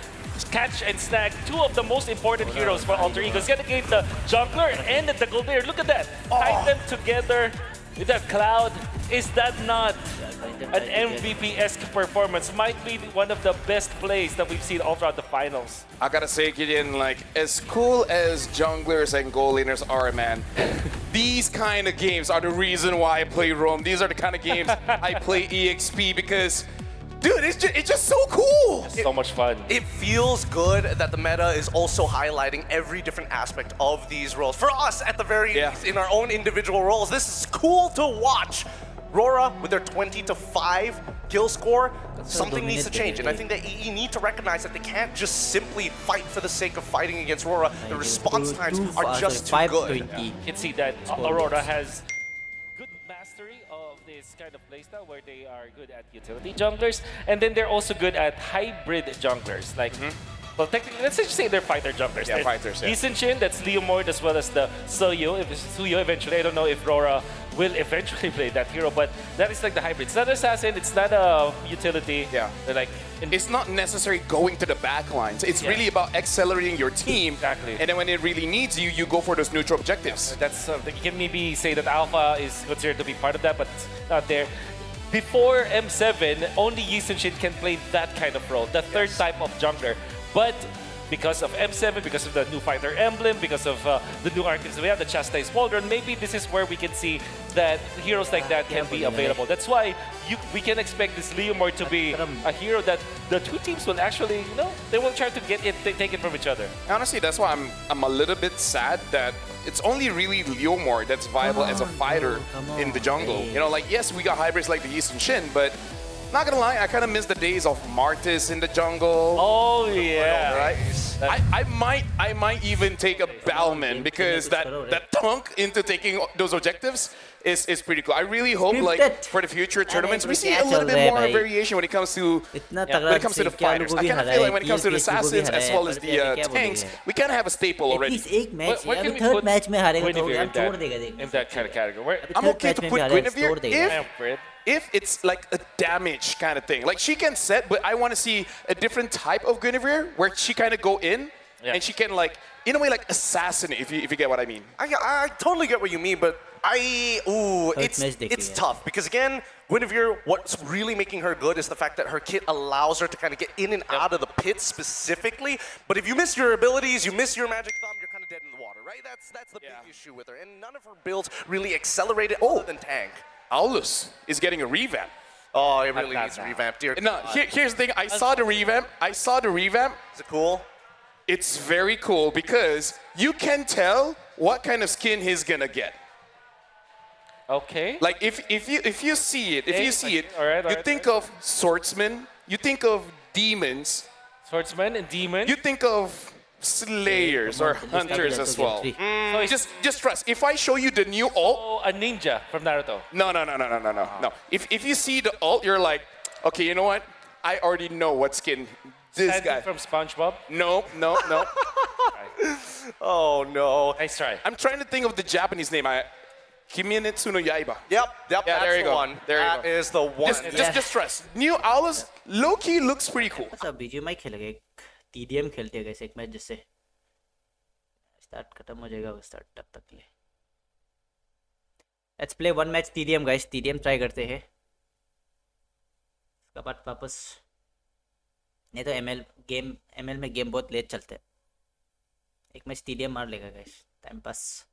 catch and snag 2 of the most important heroes for Alter Ego. He's gonna get the jungler and the gold player. Look at that. Tie them together with that Cloud. Is that not an MVP-esque performance? Might be one of the best plays that we've seen all throughout the finals. I gotta say, Gideon, like, as cool as junglers and goal laners are, man, these kind of games are the reason why I play Rome. These are the kind of games I play EXP because, dude, it's just so cool. It's so much fun. It feels good that the meta is also highlighting every different aspect of these roles. For us, at the very least, in our own individual roles, this is cool to watch. RORA, with their 20-5 kill score, something needs to change. And I think that EE need to recognize that they can't just simply fight for the sake of fighting against RORA. The response times are just too good. You can see that Aurora has good mastery of this kind of playstyle where they are good at utility junglers, and then they're also good at hybrid junglers. Like well, technically, let's just say they're fighter jumpers. Yeah, They're fighters, yeah. Lee Sin-shin, that's Leomord, as well as the Suyo. If it's Suyo eventually, I don't know if RORA will eventually play that hero, but that is like the hybrid. It's not an assassin, it's not a utility. Yeah. They're like, it's not necessarily going to the back lines. It's really about accelerating your team. Exactly. And then when it really needs you, you go for those neutral objectives. That's something. You can maybe say that Alpha is considered to be part of that, but it's not there. Before M7, only Yi Sin-shin can play that kind of role, the third type of jungler. But because of M7, because of the new fighter emblem, because of the new archetypes we have, the Chastised Pauldron, maybe this is where we can see that heroes like that can be available. That's why we can expect this Leomord to be a hero that the two teams will actually, they will try to get it, take it from each other. Honestly, that's why I'm a little bit sad that it's only really Leomord that's viable as a fighter in the jungle. Like, yes, we got hybrids like the Yi Sin-shin, but not gonna lie, I kind of miss the days of Martis in the jungle. Oh yeah, right. I might even take a Bellman because that thunk into taking those objectives is pretty cool. I really hope like for the future tournaments we see a little bit more variation when it comes to the fighters. I kind of feel like when it comes to the assassins as well as the tanks, we kind of have a staple already. What can we put Guinevere in that kind of category? I'm okay to put Guinevere if it's like a damage kind of thing. Like she can set, but I want to see a different type of Guinevere where she kind of go in and she can like, in a way, like assassinate, if you get what I mean. I totally get what you mean, but it's tough because again, Guinevere, what's really making her good is the fact that her kit allows her to kind of get in and out of the pit specifically. But if you miss your abilities, you miss your magic thumb, you're kind of dead in the water, right? That's the big issue with her. And none of her builds really accelerated other than tank. Aulus is getting a revamp. Oh, it really needs a revamp, dear. No, here's the thing. I saw the revamp. Is it cool? It's very cool because you can tell what kind of skin he's gonna get. Okay. Like if you see it, you think of swordsman, you think of demons. Swordsman and demon. You think of slayers or hunters as well. So just trust. If I show you the new ult, a ninja from Naruto. No. If you see the ult, you're like, okay, you know what? I already know what skin this Sandy guy from SpongeBob. No. Oh no. Nice try. I'm trying to think of the Japanese name. Kimenetsu no Yaiba. Yep. Yeah, there you go. One. That is the one. Just trust. New Aulus low-key looks pretty cool. अच्छा BGMI खेलेंगे, TDM खेलते हैं guys एक match जिससे start खत्म हो जाएगा वो स्टार्ट तब तक ले. Let's play one match TDM guys. TDM try करते हैं. उसके बाद वापस नहीं तो ML में गेम बहुत लेट चलते हैं. एक मैच TDM मार लेगा guys. Time pass.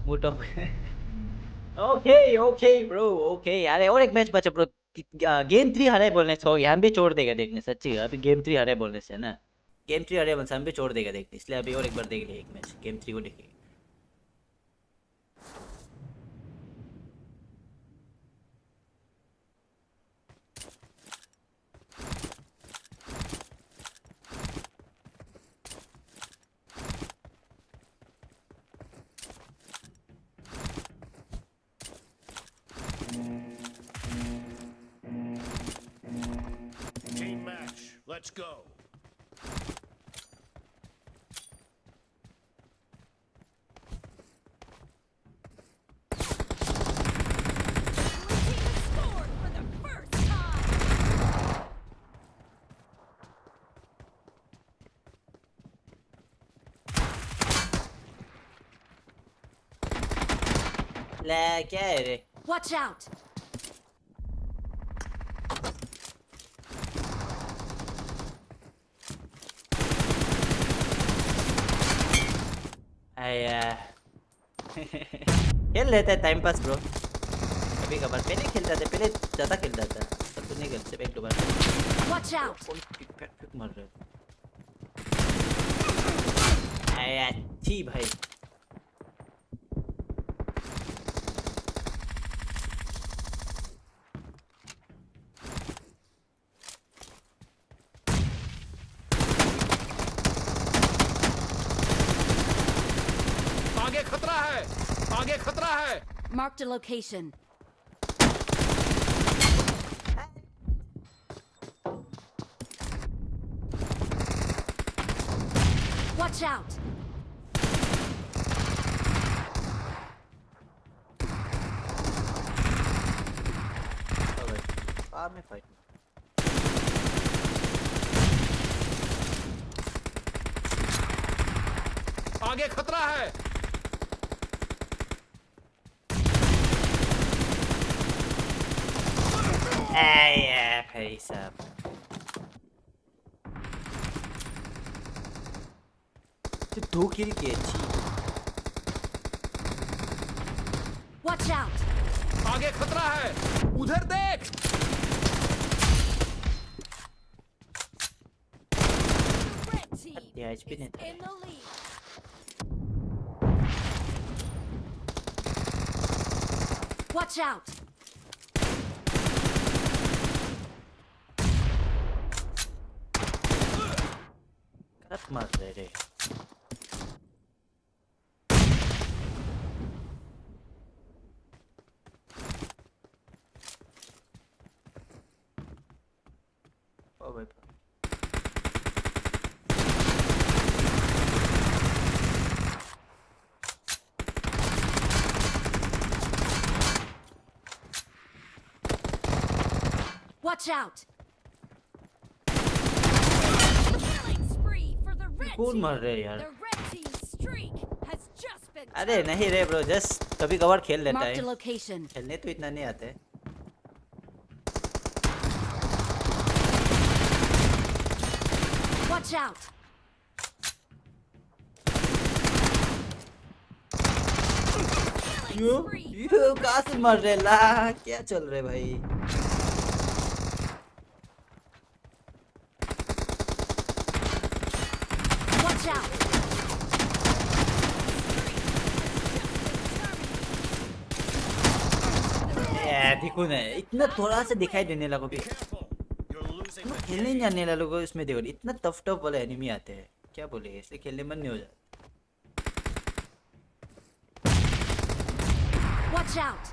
Okay bro okay यार और एक मैच बचा ब्रो. गेम 3 हारे बोलने से यहाँ भी छोड़ देगा देखने. सच्ची अभी गेम 3 हारे बोलने से ना, गेम 3 हारे हम भी छोड़ देगा देखने. इसलिए अभी और एक बार देख लिया एक मैच गेम 3 को देखेंगे. Team match. Let's go. ले क्या है रे? Watch out! खेल लेते हैं टाइम पास ब्रो. कभी कभार पहले खेलता था, पहले ज़्यादा खेलता था. सब कुछ नहीं खेलते, एक दो बार. Watch out! पिक मार रहे. अच्छी भाई. Marked a location. Watch out! Car में फाइट आगे खतरा है भाई साहब दो किल की अच्छी Watch out! आगे खतरा है उधर देख या एचपी नहीं था In the lead. Watch out! करत मार रहे रे ओ भाई Watch out! Killing spree for the red कौन team. मार रहे हैं यार The red team's streak has just been अरे नहीं रे ब्रो जस्ट कभी कभार खेल लेता Marked a है location. खेलने तो इतना नहीं आते Watch out! यो कहाँ से मर रहे ला क्या चल रहे भाई Watch out! देखो ना इतना थोड़ा सा दिखाई देने लगा भी खेलने नहीं जाने वालों को इसमें देखो इतना टफ टफ वाले एनिमी आते हैं क्या बोले इसलिए खेलने मन नहीं हो जाता Watch out!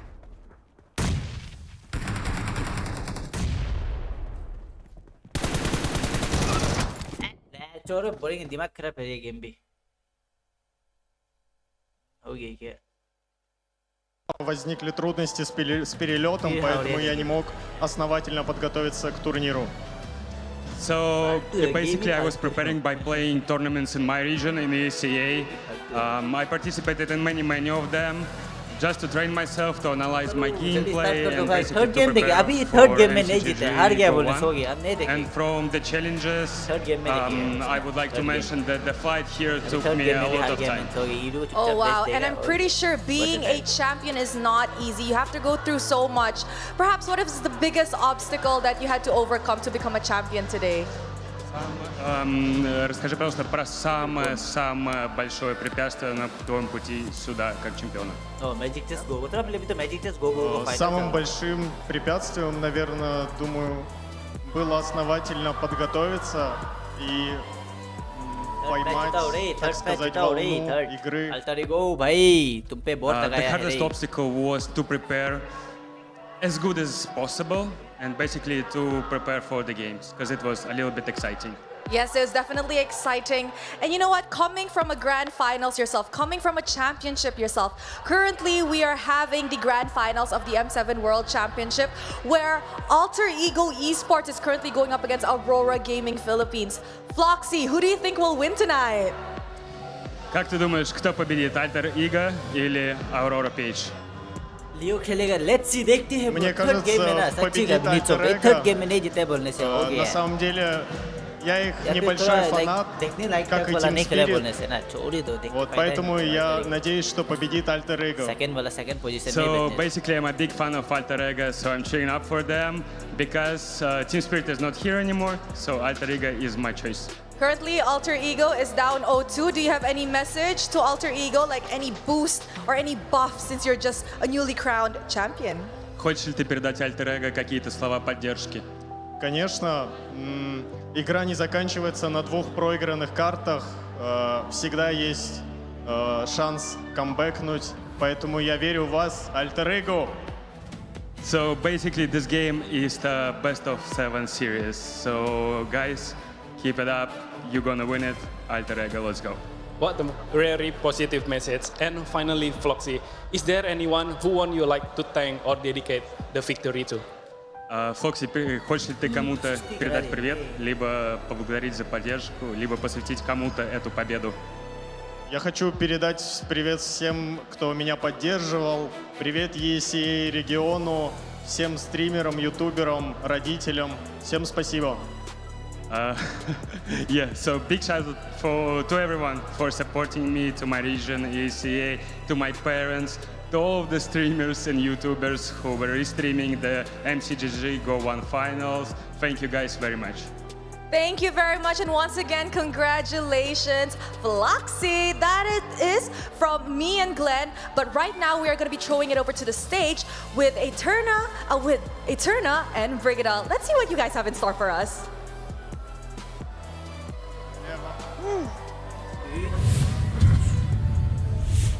चोरो बोलेंगे दिमाग खराब है ये गेम भी हो गया क्या Возникли трудности с перелетом, поэтому я не мог основательно подготовиться к турниру. So basically I was preparing by playing tournaments in my region in the ECA. I participated in many of them just to train myself, to analyze my gameplay and basically to prepare for MCGG. And from the challenges, I would like to mention that the fight here took me a lot of time. Oh wow, and I'm pretty sure being a champion is not easy. You have to go through so much. Perhaps what is the biggest obstacle that you had to overcome to become a champion today? Расскажи, пожалуйста, про самое большое препятствие на твоем пути сюда, как чемпиона. Самым большим препятствием, наверное, думаю, было основательно подготовиться и поймать, так сказать, волну игры. The hardest obstacle was to prepare as good as possible and basically to prepare for the games because it was a little bit exciting. Yes, it was definitely exciting. And you know what? Coming from a grand finals yourself, coming from a championship yourself, currently we are having the grand finals of the M7 World Championship where Alter Ego Esports is currently going up against Aurora Gaming Philippines. Floxy, who do you think will win tonight? Как ты думаешь, кто победит, Alter Ego или Aurora Page? लियो खेलेगा let's see देखते हैं Мне third game में ना кажется, सच्ची победит गलती Alter Ego. Third game में नहीं जीते बोलने से हो गया На самом деле, я их यार फिर небольшой थोड़ा фанат, देखने लायक как и वाला Team नहीं खेला बोलने Spirit. से ना छोड़ ही दो देख Вот поэтому я надеюсь, что победит Alter Ego. सेकंड वाला सेकंड पोजीशन में So बैठने basically I'm a big fan of Alter Ego, so I'm cheering up for them because Team Spirit is not here anymore, so Alter Ego is my choice. Currently, Alter Ego is down 0-2. Do you have any message to Alter Ego, like any boost or any buff since you're just a newly crowned champion? Хочешь ли ты передать Alter Ego какие-то слова поддержки? Конечно, игра не заканчивается на 2 проигранных картах. Всегда есть шанс камбэкнуть. поэтому я верю в вас, Alter Ego. So basically, this game is the best of 7 series. So guys, keep it up. You're gonna win it. Alter Ego, let's go. What a very positive message. And finally, Floxy, is there anyone who you like to thank or dedicate the victory to? Фокси, хочешь ли ты кому-то передать привет, либо поблагодарить за поддержку, либо посвятить кому-то эту победу? Я хочу передать привет всем, кто меня поддерживал. Привет ESEA региону, всем стримерам, ютуберам, родителям. Всем спасибо. Yeah, so big shout out to everyone for supporting me, to my region, ESEA, to my parents, to all of the streamers and YouTubers who were streaming the MCGG Go 1 finals. Thank you guys very much. Thank you very much, and once again, congratulations, Floxy. That is from me and Glenn. But right now, we are going to be throwing it over to the stage with Eterna and Brigida. Let's see what you guys have in store for us.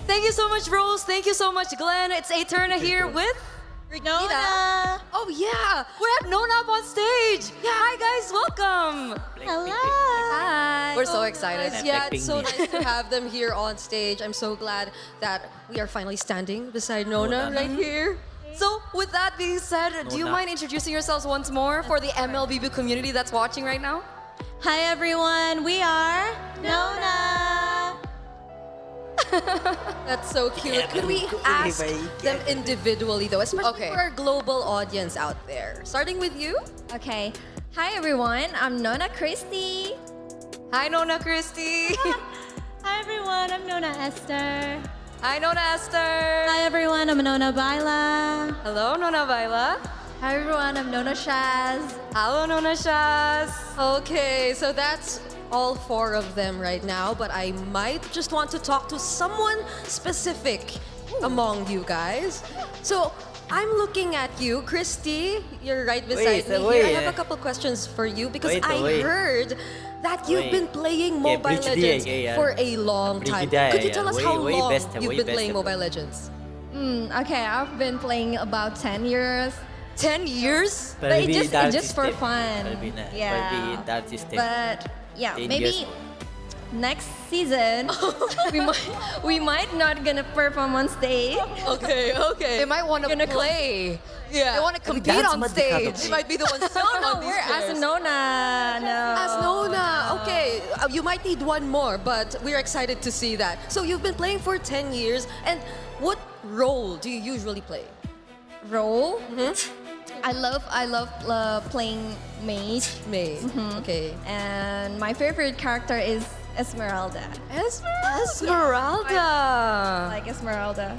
Thank you so much, Rose. Thank you so much, Glenn. It's Eterna here with Nona. Oh yeah, we have Nona up on stage. Yeah. Hi guys, welcome. Hello. Hi. We're so excited. Yeah, it's so nice to have them here on stage. I'm so glad that we are finally standing beside Nona right here. So with that being said, do you mind introducing yourselves once more for the MLBB community that's watching right now? Hi everyone, we are Nona. That's so cute. Could we ask them individually though, especially for our global audience out there? Starting with you. Okay. Hi everyone, I'm Nona Christy. Hi Nona Christy. Hi everyone, I'm Nona Esther. Hi Nona Esther. Hi everyone, I'm Nona Baila. Hello Nona Baila. Hi everyone, I'm Nona Shaz. Hello Nona Shaz. Okay, so that's all 4 of them right now, but I might just want to talk to someone specific among you guys. So I'm looking at you, Christy. You're right beside me here. I have a couple questions for you because I heard that you've been playing Mobile Legends for a long time. Could you tell us how long you've been playing Mobile Legends? Okay, I've been playing about 10 years. 10 years? But it's just for fun. Yeah. But yeah, maybe next season we might not gonna perform on stage. Okay. They might want to play. Yeah. They want to compete on stage. They might be the ones singing on these we're chairs. as Nona. No. As Nona. Okay, you might need one more, but we're excited to see that. So you've been playing for 10 years, and what role do you usually play? Role? I love playing mage. Okay. And my favorite character is Esmeralda. Esmeralda. Like Esmeralda.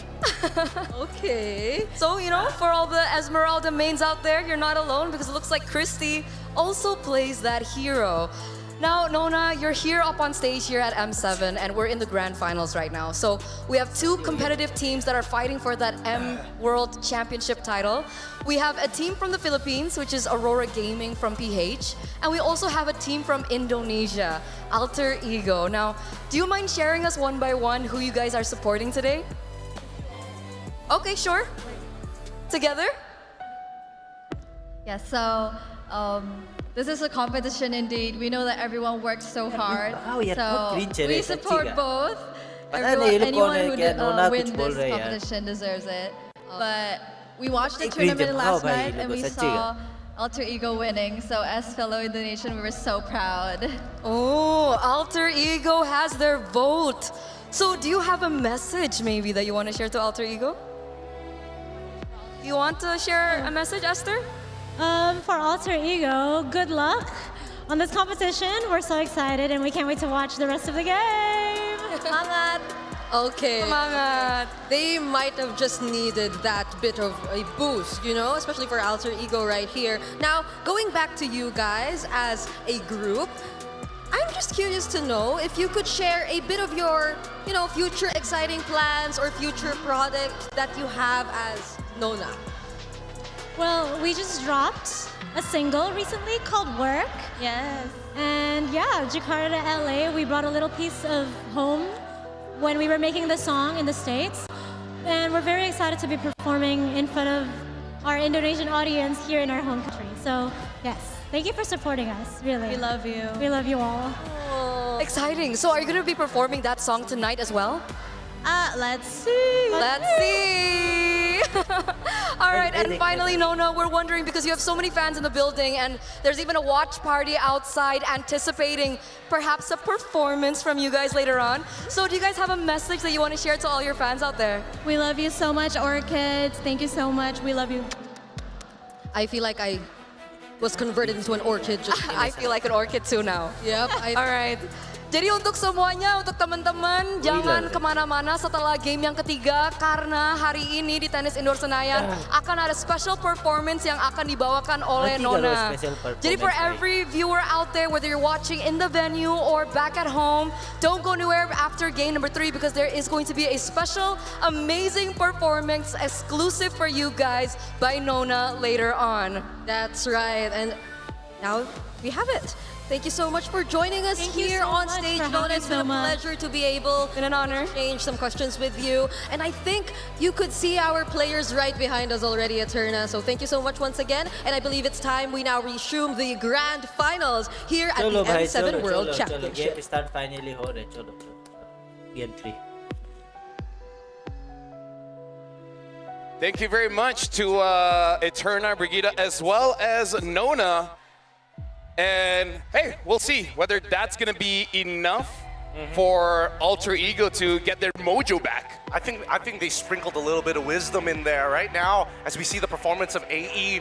Okay. So, for all the Esmeralda mains out there, you're not alone because it looks like Christy also plays that hero. Now, Nona, you're here up on stage here at M7, and we're in the grand finals right now. So we have 2 competitive teams that are fighting for that M World Championship title. We have a team from the Philippines, which is Aurora Gaming from PH, and we also have a team from Indonesia, Alter Ego. Now, do you mind sharing us one by one who you guys are supporting today? Okay, sure. Together? Yeah, so this is a competition indeed. We know that everyone works so hard. So we support both. Anyone who wins this competition deserves it. But we watched the tournament last night and we saw Alter Ego winning. So as fellow Indonesian, we were so proud. Oh, Alter Ego has their vote. So do you have a message maybe that you want to share to Alter Ego? You want to share a message, Esther? For Alter Ego, good luck on this competition. We're so excited and we can't wait to watch the rest of the game. Semangat! Okay. Semangat! They might have just needed that bit of a boost, especially for Alter Ego right here. Now, going back to you guys as a group, I'm just curious to know if you could share a bit of your, future exciting plans or future products that you have as Nona. Well, we just dropped a single recently called Work. Yes. And yeah, Jakarta, LA, we brought a little piece of home when we were making the song in the States. And we're very excited to be performing in front of our Indonesian audience here in our home country. So, yes, thank you for supporting us, really. We love you. We love you all. Exciting. So are you going to be performing that song tonight as well? Let's see. Let's see. All right, and finally, Nona, we're wondering, because you have so many fans in the building and there's even a watch party outside anticipating perhaps a performance from you guys later on. So do you guys have a message that you want to share to all your fans out there? We love you so much, Orchids. Thank you so much. We love you. I feel like I was converted into an orchid. I feel like an orchid too now. Yep. All right. Jadi untuk semuanya, untuk teman-teman, jangan kemana-mana setelah game yang ketiga karena hari ini di Tenis Indoor Senayan akan ada special performance yang akan dibawakan oleh Nona. Jadi for every viewer out there, whether you're watching in the venue or back at home, don't go anywhere after game number 3 because there is going to be a special, amazing performance exclusive for you guys by Nona later on. That's right, and now we have it. Thank you so much for joining us here on stage, Nona. It's been a pleasure to be able and an honor exchange some questions with you. And I think you could see our players right behind us already, Eterna. So thank you so much once again. And I believe it's time we now resume the grand finals here at the M7 World Championship. Game start finally ho rahe. Chalo. Game 3. Thank you very much to Eterna, Brigida, as well as Nona. And hey, we'll see whether that's going to be enough for Alter Ego to get their mojo back. I think they sprinkled a little bit of wisdom in there. Right now, as we see the performance of AE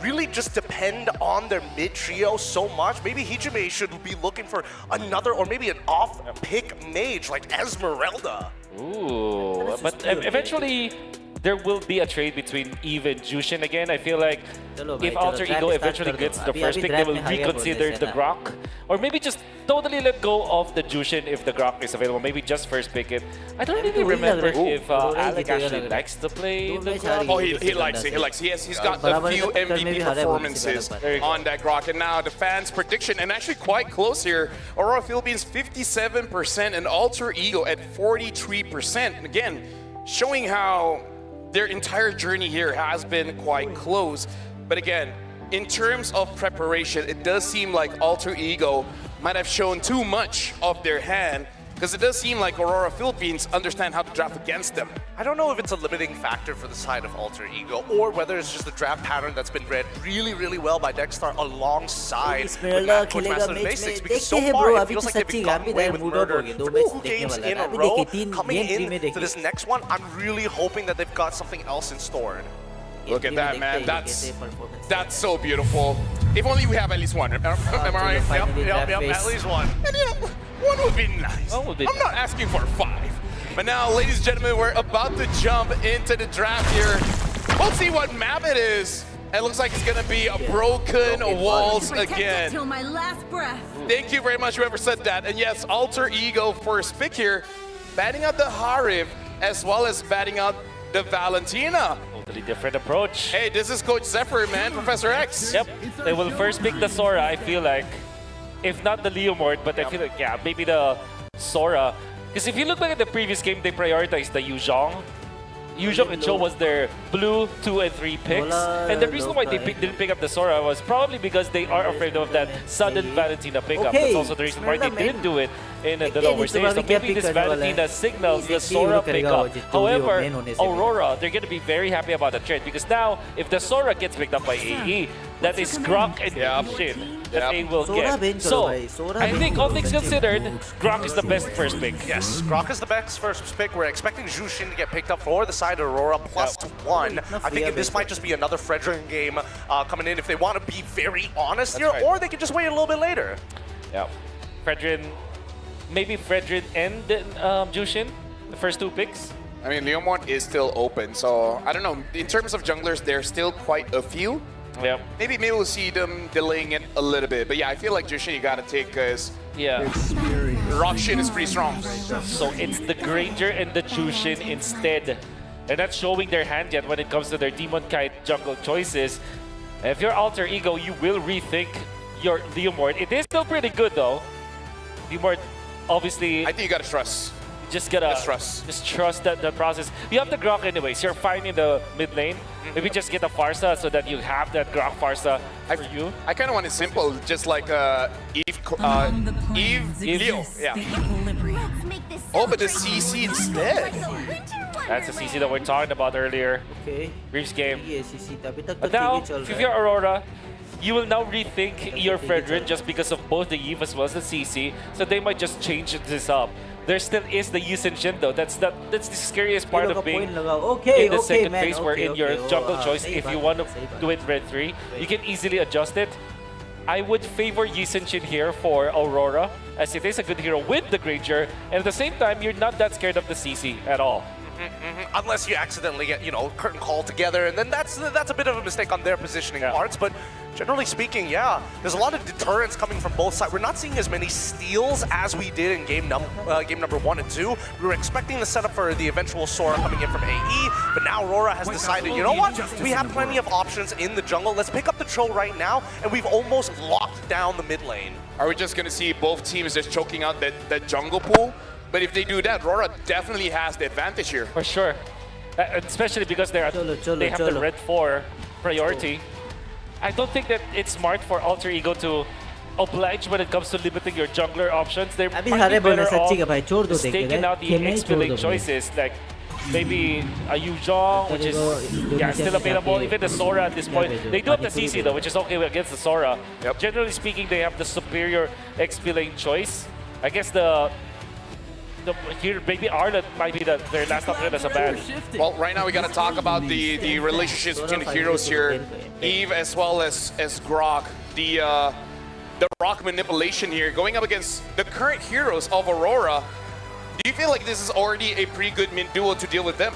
really just depend on their mid trio so much. Maybe Hijime should be looking for another or maybe an off-pick mage like Esmeralda. Ooh, but eventually there will be a trade between Eve and Jushin again. I feel like if Alter Ego eventually gets the first pick, they will reconsider the Grok. Or maybe just totally let go of the Jushin if the Grok is available. Maybe just first pick it. I don't really remember if Alec actually likes to play the Grok. Oh, he likes it. He's got a few MVP performances on that Grok. And now the fans' prediction, and actually quite close here, Aurora Philippines 57% and Alter Ego at 43%. And again, showing how their entire journey here has been quite close. But again, in terms of preparation, it does seem like Alter Ego might have shown too much of their hand, because it does seem like Aurora Philippines understand how to draft against them. I don't know if it's a limiting factor for the side of Alter Ego, or whether it's just a draft pattern that's been read really, really well by Dexter alongside with Master of Basics, because so far it feels like they've been gotten away with murder 2 games in a row. Coming into this next one, I'm really hoping that they've got something else in store. Look at that, man. That's so beautiful. If only we have at least one. Am I right? Yep, at least one. And you know, one would be nice. I'm not asking for 5. But now, ladies and gentlemen, we're about to jump into the draft here. We'll see what map it is. It looks like it's gonna be a broken walls again. Till my last breath. Thank you very much, whoever said that. And yes, Alter Ego first pick here, batting out the Harif, as well as batting out the Valentina. Totally different approach. Hey, this is Coach Zephyr, man, Professor X. Yep, they will first pick the Sora, I feel like. If not the Leomord, but I feel like, yeah, maybe the Sora. Because if you look back at the previous game, they prioritized the Yuzhong. Yuzhong and Cho was their blue 2 and 3 picks. And the reason why they didn't pick up the Sora was probably because they are afraid of that sudden Valentina pickup. That's also the reason why they didn't do it in the lower stage. So maybe this Valentina signals the Sora pickup. However, Aurora, they're going to be very happy about the trade because now, if the Sora gets picked up by AE, that is Grok and Jushin that they will get. So, I think all things considered, Grok is the best first pick. Yes, Grok is the best first pick. We're expecting Jushin to get picked up for the side of Aurora +1. I think this might just be another Fredrin game coming in if they want to be very honest here, or they can just wait a little bit later. Yeah, Fredrin, maybe Fredrin and Jushin, the first 2 picks. I mean, Leomord is still open, so I don't know. In terms of junglers, there's still quite a few. Yeah. Maybe we'll see them delaying it a little bit. But yeah, I feel like Jushin you gotta take because Rockshin is pretty strong. So it's the Granger and the Jushin instead. They're not showing their hand yet when it comes to their Demon Kite jungle choices. If you're Alter Ego, you will rethink your Leomord. It is still pretty good though. Leomord, obviously... I think you gotta trust. just gotta trust that the process. You have the Grok anyways. You're fine in the mid lane. Maybe just get a Farsa so that you have that Grok Farsa for you. I kind of want it simple, just like Eve Leo. Yeah. Oh, but the CC instead. That's the CC that we're talking about earlier. Okay. Reef's game. But But now, if you're Aurora, you will now rethink your Fredrin just because of both the Eve as well as the CC. So they might just change this up. There still is the Yusen Shin though. That's the scariest part of being in the second phase, where in your jungle choice, if you want to do it red 3, you can easily adjust it. I would favor Yusen Shin here for Aurora, as it is a good hero with the Granger, and at the same time, you're not that scared of the CC at all. Unless you accidentally get, curtain call together, and then that's a bit of a mistake on their positioning parts. But generally speaking, yeah, there's a lot of deterrence coming from both sides. We're not seeing as many steals as we did in game number 1 and 2. We were expecting the setup for the eventual Sora coming in from AE, but now RORA has decided, you know what? We have plenty of options in the jungle. Let's pick up the Cho right now, and we've almost locked down the mid lane. Are we just going to see both teams just choking out that jungle pool? But if they do that, RORA definitely has the advantage here. For sure. Especially because they have the red 4 priority. I don't think that it's smart for Alter Ego to oblige when it comes to limiting your jungler options. They're might be better off just taking out the XP choices, like maybe a Yuzhong, which is still available. Even the Sora at this point. They do have the CC though, which is okay against the Sora. Generally speaking, they have the superior XP lane choice. I guess here, maybe Arlet might be their last option as a ban. Well, right now we got to talk about the relationships between the heroes here. Eve as well as Grok. The rock manipulation here, going up against the current heroes of Aurora. Do you feel like this is already a pretty good mid duo to deal with them?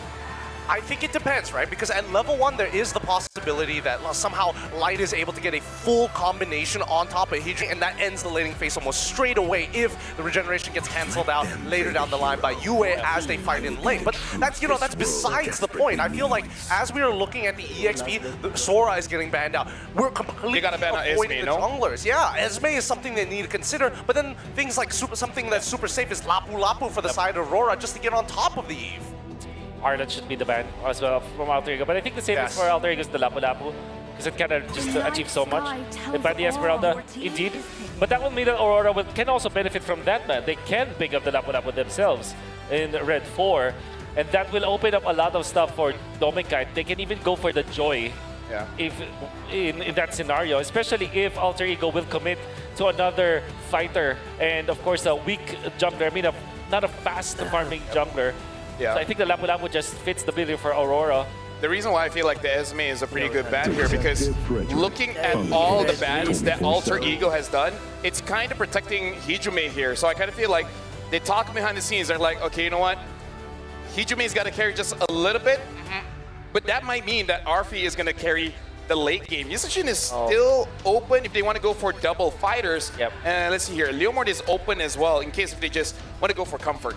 I think it depends, right? Because at level 1, there is the possibility that somehow Light is able to get a full combination on top of Hidri, and that ends the laning phase almost straight away if the regeneration gets cancelled out later down the line by Yue as they fight in lane. But that's, that's besides the point. I feel like as we are looking at the EXP, the Sora is getting banned out. We're completely avoiding the junglers. Yeah, Esme is something they need to consider, but then things like something that's super safe is Lapu Lapu for the side of Aurora just to get on top of the Eve. Arlet should be the ban as well from Alter Ego, but I think the safest for Alter Ego is the Lapu Lapu, because it kind of just achieves so much. They ban the Esmeralda, indeed. But that will mean that Aurora can also benefit from that ban. They can pick up the Lapu Lapu themselves in Red 4, and that will open up a lot of stuff for Domikite. They can even go for the Joy if in that scenario, especially if Alter Ego will commit to another fighter, and of course a weak jungler, I mean not a fast farming jungler. Yeah. So I think the Lapu Lapu just fits the bill for Aurora. The reason why I feel like the Esme is a pretty good ban here, because looking at all the bans that Alter Ego has done, it's kind of protecting Hijume here. So I kind of feel like they talk behind the scenes. They're like, okay, you know what? Hijume's got to carry just a little bit, but that might mean that Arfi is going to carry the late game. Yusachin is still open if they want to go for double fighters. And let's see here, Leomord is open as well in case if they just want to go for comfort.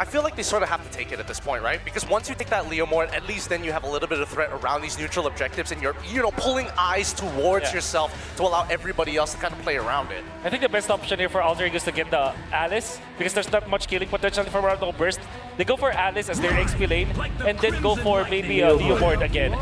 I feel like they sort of have to take it at this point, right? Because once you take that Leomord, at least then you have a little bit of threat around these neutral objectives, and you're, pulling eyes towards yourself to allow everybody else to kind of play around it. I think the best option here for Alter Ego is to get the Alice, because there's not much killing potential from around the burst. They go for Alice as their XP lane, and then go for maybe a Leomord again.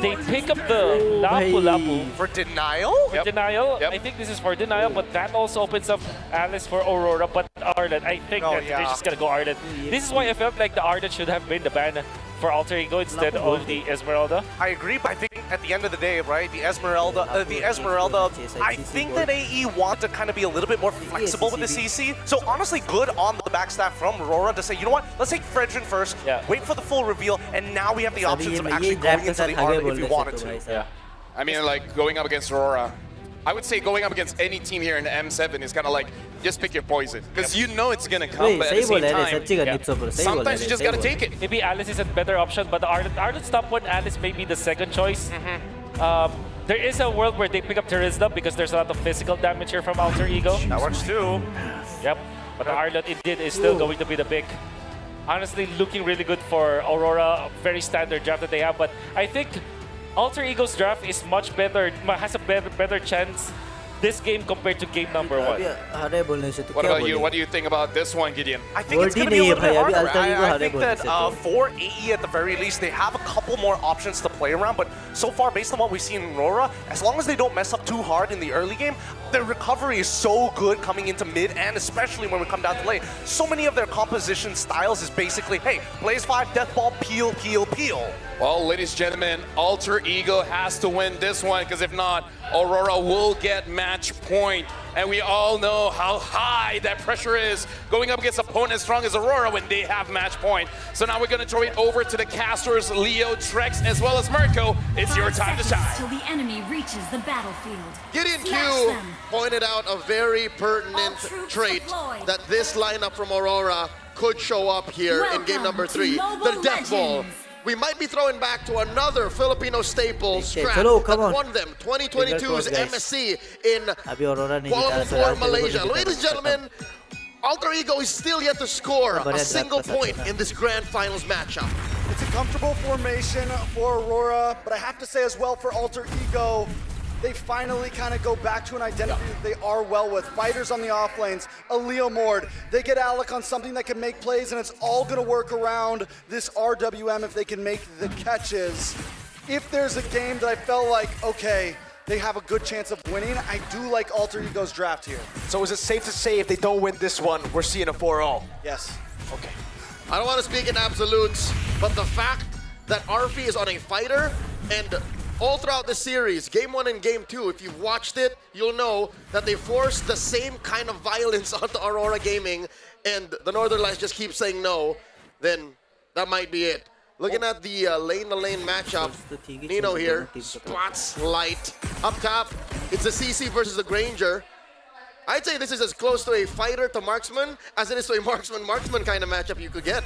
They pick up the Lapu Lapu. For Denial? For Denial. I think this is for Denial, but that also opens up Alice for Aurora. But Arlet, I think that they're just going to go Arlet. This is why I felt like the Arlet should have been the ban for Alter Ego instead of the Esmeralda. I agree, but I think at the end of the day, right, the Esmeralda, I think that AE want to kind of be a little bit more flexible with the CC. So honestly, good on the backstab from Rora to say, you know what, let's take Fredrin first, wait for the full reveal, and now we have the options of actually going into the Arlet if we wanted to. I mean, like, going up against Aurora, I would say going up against any team here in the M7 is kind of like, just pick your poison. Because you know it's going to come, but at the same time, sometimes you just got to take it. Maybe Alice is a better option, but Arlet's top one, Alice may be the second choice. There is a world where they pick up Terizla because there's a lot of physical damage here from Alter Ego. That works too. Yep, but Arlet indeed is still going to be the pick. Honestly, looking really good for Aurora. Very standard draft that they have, but I think Alter Ego's draft is much better, has a better chance this game compared to game number 1. What about you? What do you think about this one, Gideon? I think it's going to be a little bit harder. I think that for AE at the very least, they have a couple more options to play around, but so far, based on what we've seen in RORA, as long as they don't mess up too hard in the early game, their recovery is so good coming into mid, and especially when we come down to late. So many of their composition styles is basically, hey, Blaze 5, Death Ball, peel, peel, peel. Well, ladies and gentlemen, Alter Ego has to win this one, because if not, Aurora will get match point. And we all know how high that pressure is going up against opponents as strong as Aurora when they have match point. So now we're going to throw it over to the casters, Leo, Trex, as well as Mirko. It's your time to shine. Till the enemy reaches the battlefield. Gideon Q pointed out a very pertinent trait that this lineup from Aurora could show up here in game number 3, the Death Ball. We might be throwing back to another Filipino staple scrap that won them 2022's MSC in Kuala Lumpur, Malaysia. Ladies and gentlemen, Alter Ego is still yet to score a single point in this grand finals matchup. It's a comfortable formation for Aurora, but I have to say as well for Alter Ego, they finally kind of go back to an identity that they are well with. Fighters on the off lanes, a Leo Mord. They get Alec on something that can make plays, and it's all going to work around this RWM if they can make the catches. If there's a game that I felt like, okay, they have a good chance of winning, I do like Alter Ego's draft here. So is it safe to say if they don't win this one, we're seeing a 4-0? Yes. Okay. I don't want to speak in absolutes, but the fact that Arfi is on a fighter and all throughout the series, Game 1 and Game 2, if you've watched it, you'll know that they forced the same kind of violence onto Aurora Gaming, and the Northern Lights just keep saying no, then that might be it. Looking at the lane-to-lane matchup, Nino here, spots light. Up top, it's the CC versus the Granger. I'd say this is as close to a fighter to marksman as it is to a marksman kind of matchup you could get.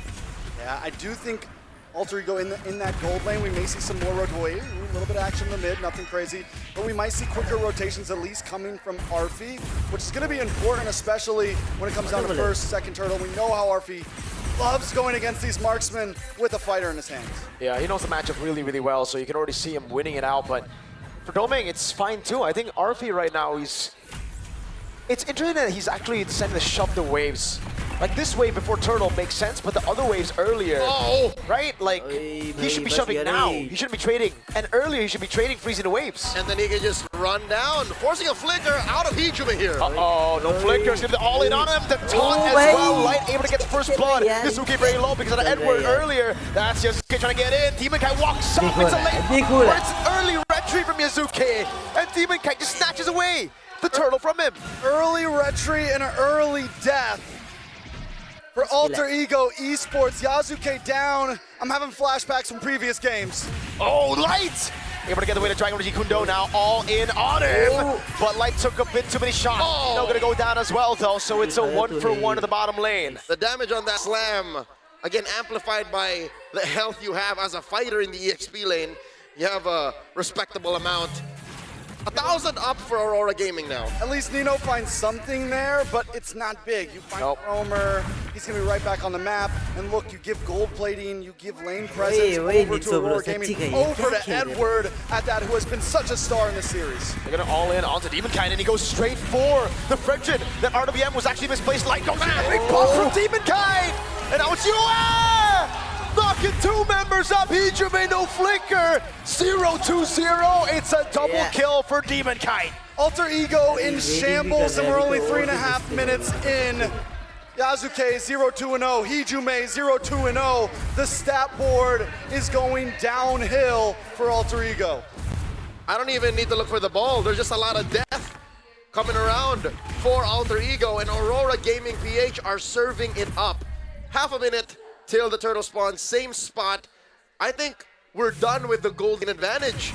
Yeah, I do think Alter Ego in that gold lane, we may see some more rotation, a little bit of action in the mid, nothing crazy, but we might see quicker rotations at least coming from Arfi, which is going to be important, especially when it comes down to first, second turtle. We know how Arfi loves going against these marksmen with a fighter in his hands. Yeah, he knows the matchup really, really well, so you can already see him winning it out, but for Doming, it's fine too. I think Arfi right now, it's interesting that he's actually deciding to shove the waves. Like this wave before Turtle makes sense, but the other waves earlier, right? Like, he should be shoving now. He shouldn't be trading. And earlier, he should be trading, freezing the waves. And then he can just run down, forcing a flicker out of Hijuma here. Uh-oh, no flicker. He's going to be all in on him. The taunt as well. Light able to get the first blood. Yasuke very low because of the Edward earlier. That's Yasuke trying to get in. Demon Kai walks up. It's a late, but it's an early retreat from Yasuke. And Demon Kai just snatches away the turtle from him. Early retreat and an early death for Alter Ego Esports. Yasuke down. I'm having flashbacks from previous games. Oh, Light! Able to get away to Dragon Energy Kundo now, all in on him. But Light took a bit too many shots. Now gonna go down as well though, so it's a 1-for-1 to the bottom lane. The damage on that slam, again amplified by the health you have as a fighter in the EXP lane. You have a respectable amount. 1,000 up for Aurora Gaming now. At least Nino finds something there, but it's not big. You find Roamer, he's going to be right back on the map. And look, you give gold plating, you give lane presence over to Aurora Gaming, over to Edward at that, who has been such a star in this series. They're going to all in onto Demonkind, and he goes straight for the friction. That RWM was actually misplaced. Light goes in, big pop from Demonkind! And now it's Yua! Knocking two members up, Hijuma, no flicker. 0-2-0, it's a double kill for Demonkind. Alter Ego in shambles, and we're only 3.5 minutes in. Yasuke 0-2-0, Hijuma 0-2-0. The stat board is going downhill for Alter Ego. I don't even need to look for the ball. There's just a lot of death coming around for Alter Ego, and Aurora Gaming PH are serving it up. Half a minute till the turtle spawns, same spot. I think we're done with the golden advantage.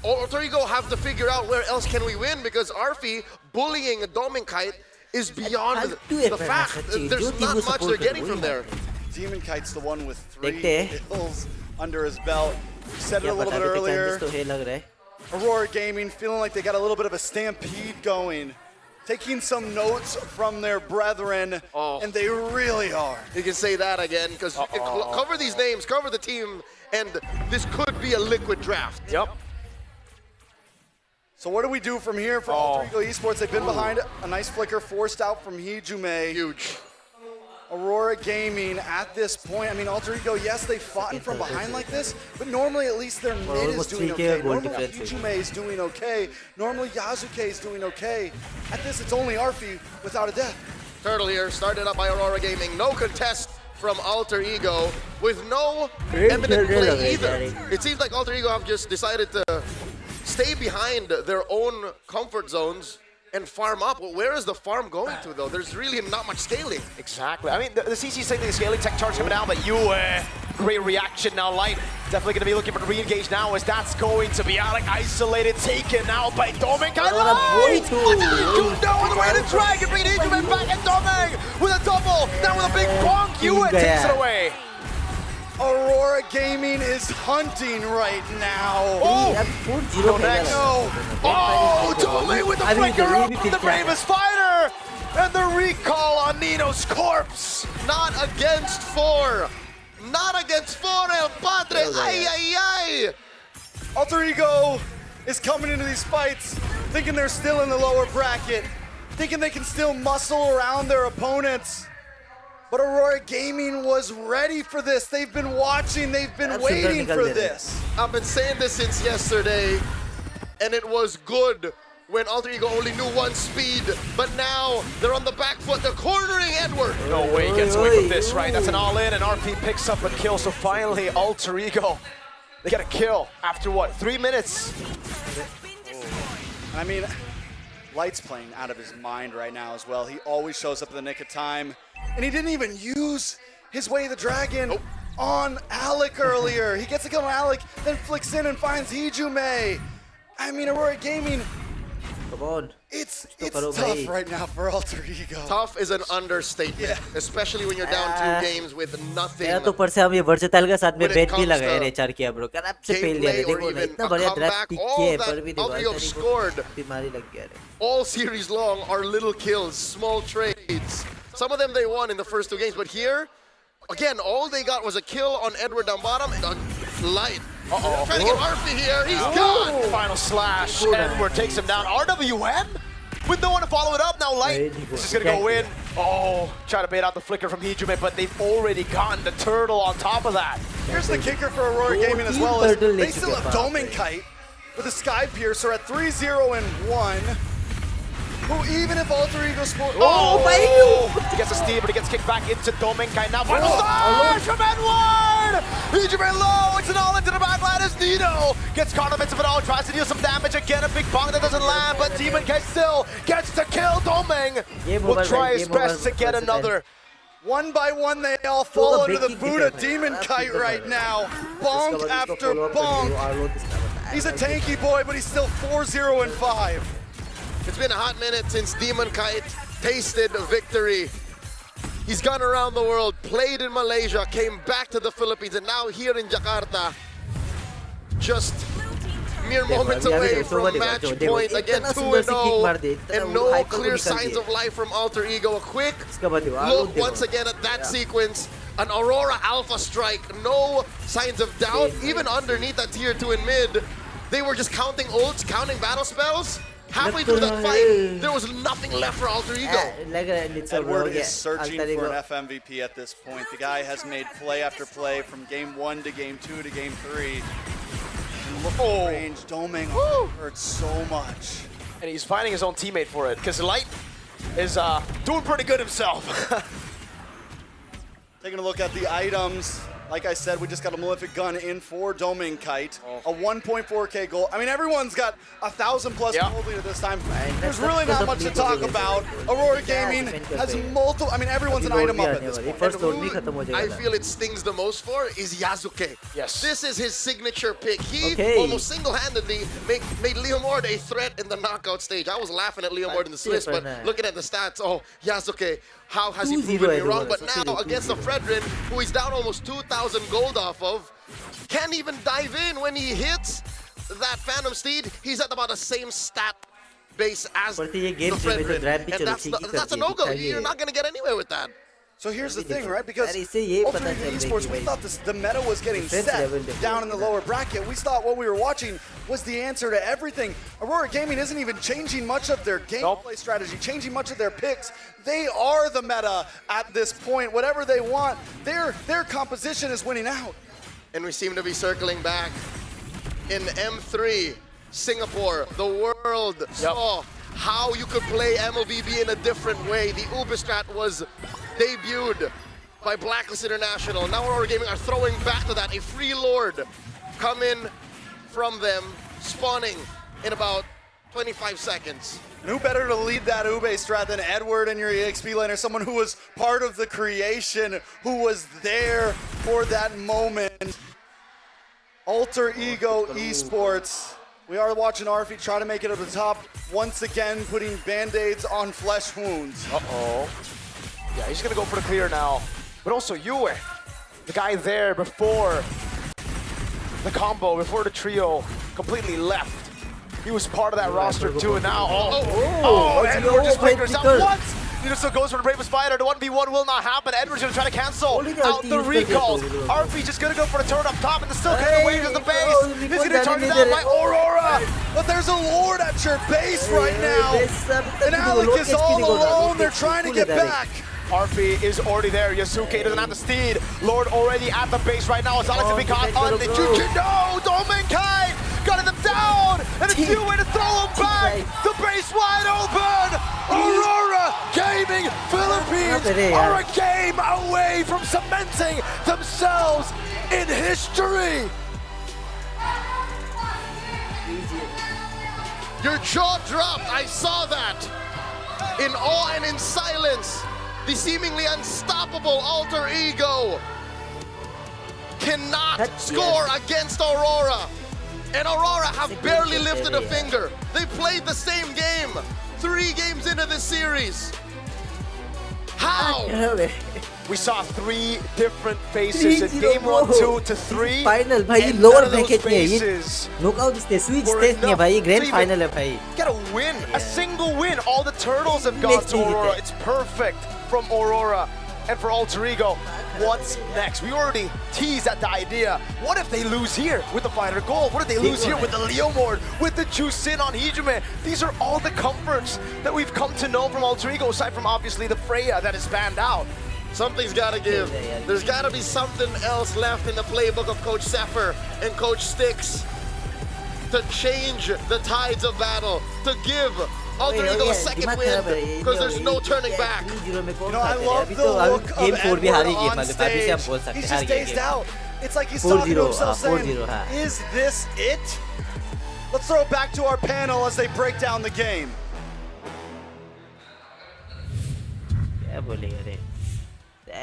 Alter Ego have to figure out where else can we win, because Arfi bullying a Dominkite is beyond the fact that there's not much they're getting from there. Demonkite's the one with 3 kills under his belt. We said it a little bit earlier. Aurora Gaming feeling like they got a little bit of a stampede going. Taking some notes from their brethren, and they really are. You can say that again, because cover these names, cover the team, and this could be a liquid draft. Yep. So what do we do from here for Alter Ego Esports? They've been behind, a nice flicker forced out from Hijume. Huge. Aurora Gaming at this point. I mean, Alter Ego, yes, they've fought from behind like this, but normally at least their mid is doing okay. Normally Hijume is doing okay. Normally Yasuke is doing okay. At this, it's only Arfi without a death. Turtle here, started up by Aurora Gaming. No contest from Alter Ego with no eminent play either. It seems like Alter Ego have just decided to stay behind their own comfort zones and farm up. Well, where is the farm going to, though? There's really not much scaling. Exactly. I mean, the CC saying the scaling tech charge coming down, but great reaction now. Light definitely going to be looking for the re-engage now, as that's going to be Alec isolated, taken out by Doming. What did he do now with the right dragon? Bring Hijume back, and Doming with a double. Now with a big bonk, Yue takes it away. Aurora Gaming is hunting right now. Doming with the flicker up from the Bravest Fighter! And the recall on Nino's corpse! Not against 4. Not against 4, El Padre. Ay, ay, ay. Alter Ego is coming into these fights thinking they're still in the lower bracket, thinking they can still muscle around their opponents. But Aurora Gaming was ready for this. They've been watching, they've been waiting for this. I've been saying this since yesterday, and it was good when Alter Ego only knew one speed, but now they're on the back foot. They're cornering Edward. No way he gets away with this, right? That's an all-in, and RP picks up a kill, so finally Alter Ego, they get a kill after what, 3 minutes? I mean, Light's playing out of his mind right now as well. He always shows up in the nick of time. And he didn't even use his Way of the Dragon on Alec earlier. He gets a kill on Alec, then flicks in and finds Hijume. I mean, Aurora Gaming, come on. It's tough right now for Alter Ego. Tough is an understatement, especially when you're down 2 games with nothing. मेरा तो ऊपर से हम ये versatile के साथ में बेट भी लगाए नेचर किया ब्रो कर अब से फेल दिया देखो ना इतना बढ़िया ड्रैग पिक किया है पर भी देखो बीमारी लग गया रे. All series long are little kills, small trades. Some of them they won in the first 2 games, but here, again, all they got was a kill on Edward down bottom and on Light. Trying to get Arfi here, he's gone! Final slash, Edward takes him down. RWM with no one to follow it up now. Light, this is gonna go in. Try to bait out the flicker from Hijume, but they've already gotten the turtle on top of that. Here's the kicker for Aurora Gaming as well, is they still have Doming Kite with a Sky Piercer at 3-0 and 1. Who, even if Alter Ego score... He gets a steal, but he gets kicked back into Doming Kite. Now final slash from Edward! Hijume low, it's an all into the backline as Nino gets caught in the midst of it all, tries to deal some damage again, a big bonk that doesn't land, but Demon Kite still gets to kill. Doming will try his best to get another. One by one, they all fall under the boot of Demon Kite right now. Bonk after bonk. He's a tanky boy, but he's still 4-0 and 5. It's been a hot minute since Demon Kite tasted victory. He's gone around the world, played in Malaysia, came back to the Philippines, and now here in Jakarta. Just mere moments away from match point. Again, 2-0, and no clear signs of life from Alter Ego. A quick look once again at that sequence. An Aurora Alpha strike, no signs of doubt. Even underneath that tier 2 in mid, they were just counting ults, counting battle spells. Halfway through that fight, there was nothing left for Alter Ego. Edward is searching for an FMVP at this point. The guy has made play after play from game 1 to game 2 to game 3. And look at the range, Doming hurts so much. And he's finding his own teammate for it, because Light is doing pretty good himself. Taking a look at the items. Like I said, we just got a Malefic Gun in for Doming Kite. A 1.4K goal. I mean, everyone's got 1,000+ gold lead at this time. There's really not much to talk about. Aurora Gaming has multiple, I mean, everyone's an item up at this point. Who I feel it stings the most for is Yasuke. Yes. This is his signature pick. He almost single-handedly made Leomord a threat in the knockout stage. I was laughing at Leomord in the Swiss, but looking at the stats, Yasuke, how has he proven me wrong? But now against the Fredrin, who he's down almost 2,000 gold off of, can't even dive in when he hits that Phantom Steed. He's at about the same stat base as the Fredrin. And that's a no-go. You're not going to get anywhere with that. So here's the thing, right? Because Ultra Ego Esports, we thought the meta was getting set down in the lower bracket. We thought what we were watching was the answer to everything. Aurora Gaming isn't even changing much of their gameplay strategy, changing much of their picks. They are the meta at this point. Whatever they want, their composition is winning out. And we seem to be circling back in M3, Singapore. The world saw how you could play MOVB in a different way. The Ubistrat was debuted by Blacklist International. Now Aurora Gaming are throwing back to that. A free lord come in from them, spawning in about 25 seconds. And who better to lead that Ube strat than Edward and your EXP laner, someone who was part of the creation, who was there for that moment. Alter Ego Esports. We are watching Arfi try to make it at the top, once again putting band-aids on flesh wounds. Uh-oh. Yeah, he's gonna go for the clear now. But also Yue, the guy there before the combo, before the trio completely left. He was part of that roster too, and now, Edward just fingers out once! He just goes for the Brave Spider. The 1v1 will not happen. Edward's gonna try to cancel out the recalls. RP just gonna go for the turn up top, and still kind of waves at the base. He's gonna turn it down by Aurora. But there's a Lord at your base right now. And Alec is all alone. They're trying to get back. RP is already there. Yasuke doesn't have the steed. Lord already at the base right now. Is Alex to be caught on the Juju? No! Domenkai got them down! And it's Yue to throw him back! The base wide open! Aurora Gaming Philippines are a game away from cementing themselves in history! Your jaw dropped, I saw that! In awe and in silence. The seemingly unstoppable Alter Ego cannot score against Aurora. And Aurora have barely lifted a finger. They played the same game 3 games into this series. How? We saw 3 different faces in game 1, 2 to 3. Final भाई lower bracket में ये knockout stage switch stage में भाई grand final है भाई. Get a win, a single win. All the turtles have gone to Aurora. It's perfect from Aurora. And for Alter Ego, what's next? We already teased at the idea. What if they lose here with the Fighter Gold? What if they lose here with the Leomord, with the Jusin on Hijime? These are all the comforts that we've come to know from Alter Ego, aside from obviously the Freya that is banned out. Something's got to give. There's got to be something else left in the playbook of Coach Zephyr and Coach Styx to change the tides of battle, to give Alter Ego a second win, because there's no turning back. You know, I love the look of Edward on stage. He's just dazed out. It's like he's talking to himself saying, is this it? Let's throw it back to our panel as they break down the game.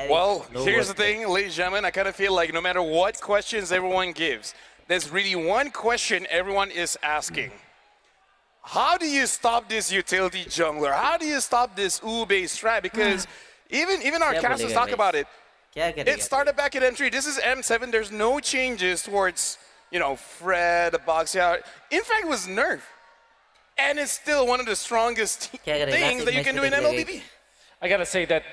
Well, here's the thing, ladies and gentlemen. I kind of feel like no matter what questions everyone gives, there's really one question everyone is asking. How do you stop this utility jungler? How do you stop this Ube strat? Because even our casters talk about it. It started back at M3. This is M7. There's no changes towards, you know, Fred, Boxia. In fact, it was nerfed. And it's still one of the strongest things that you can do in MLBB. I gotta say that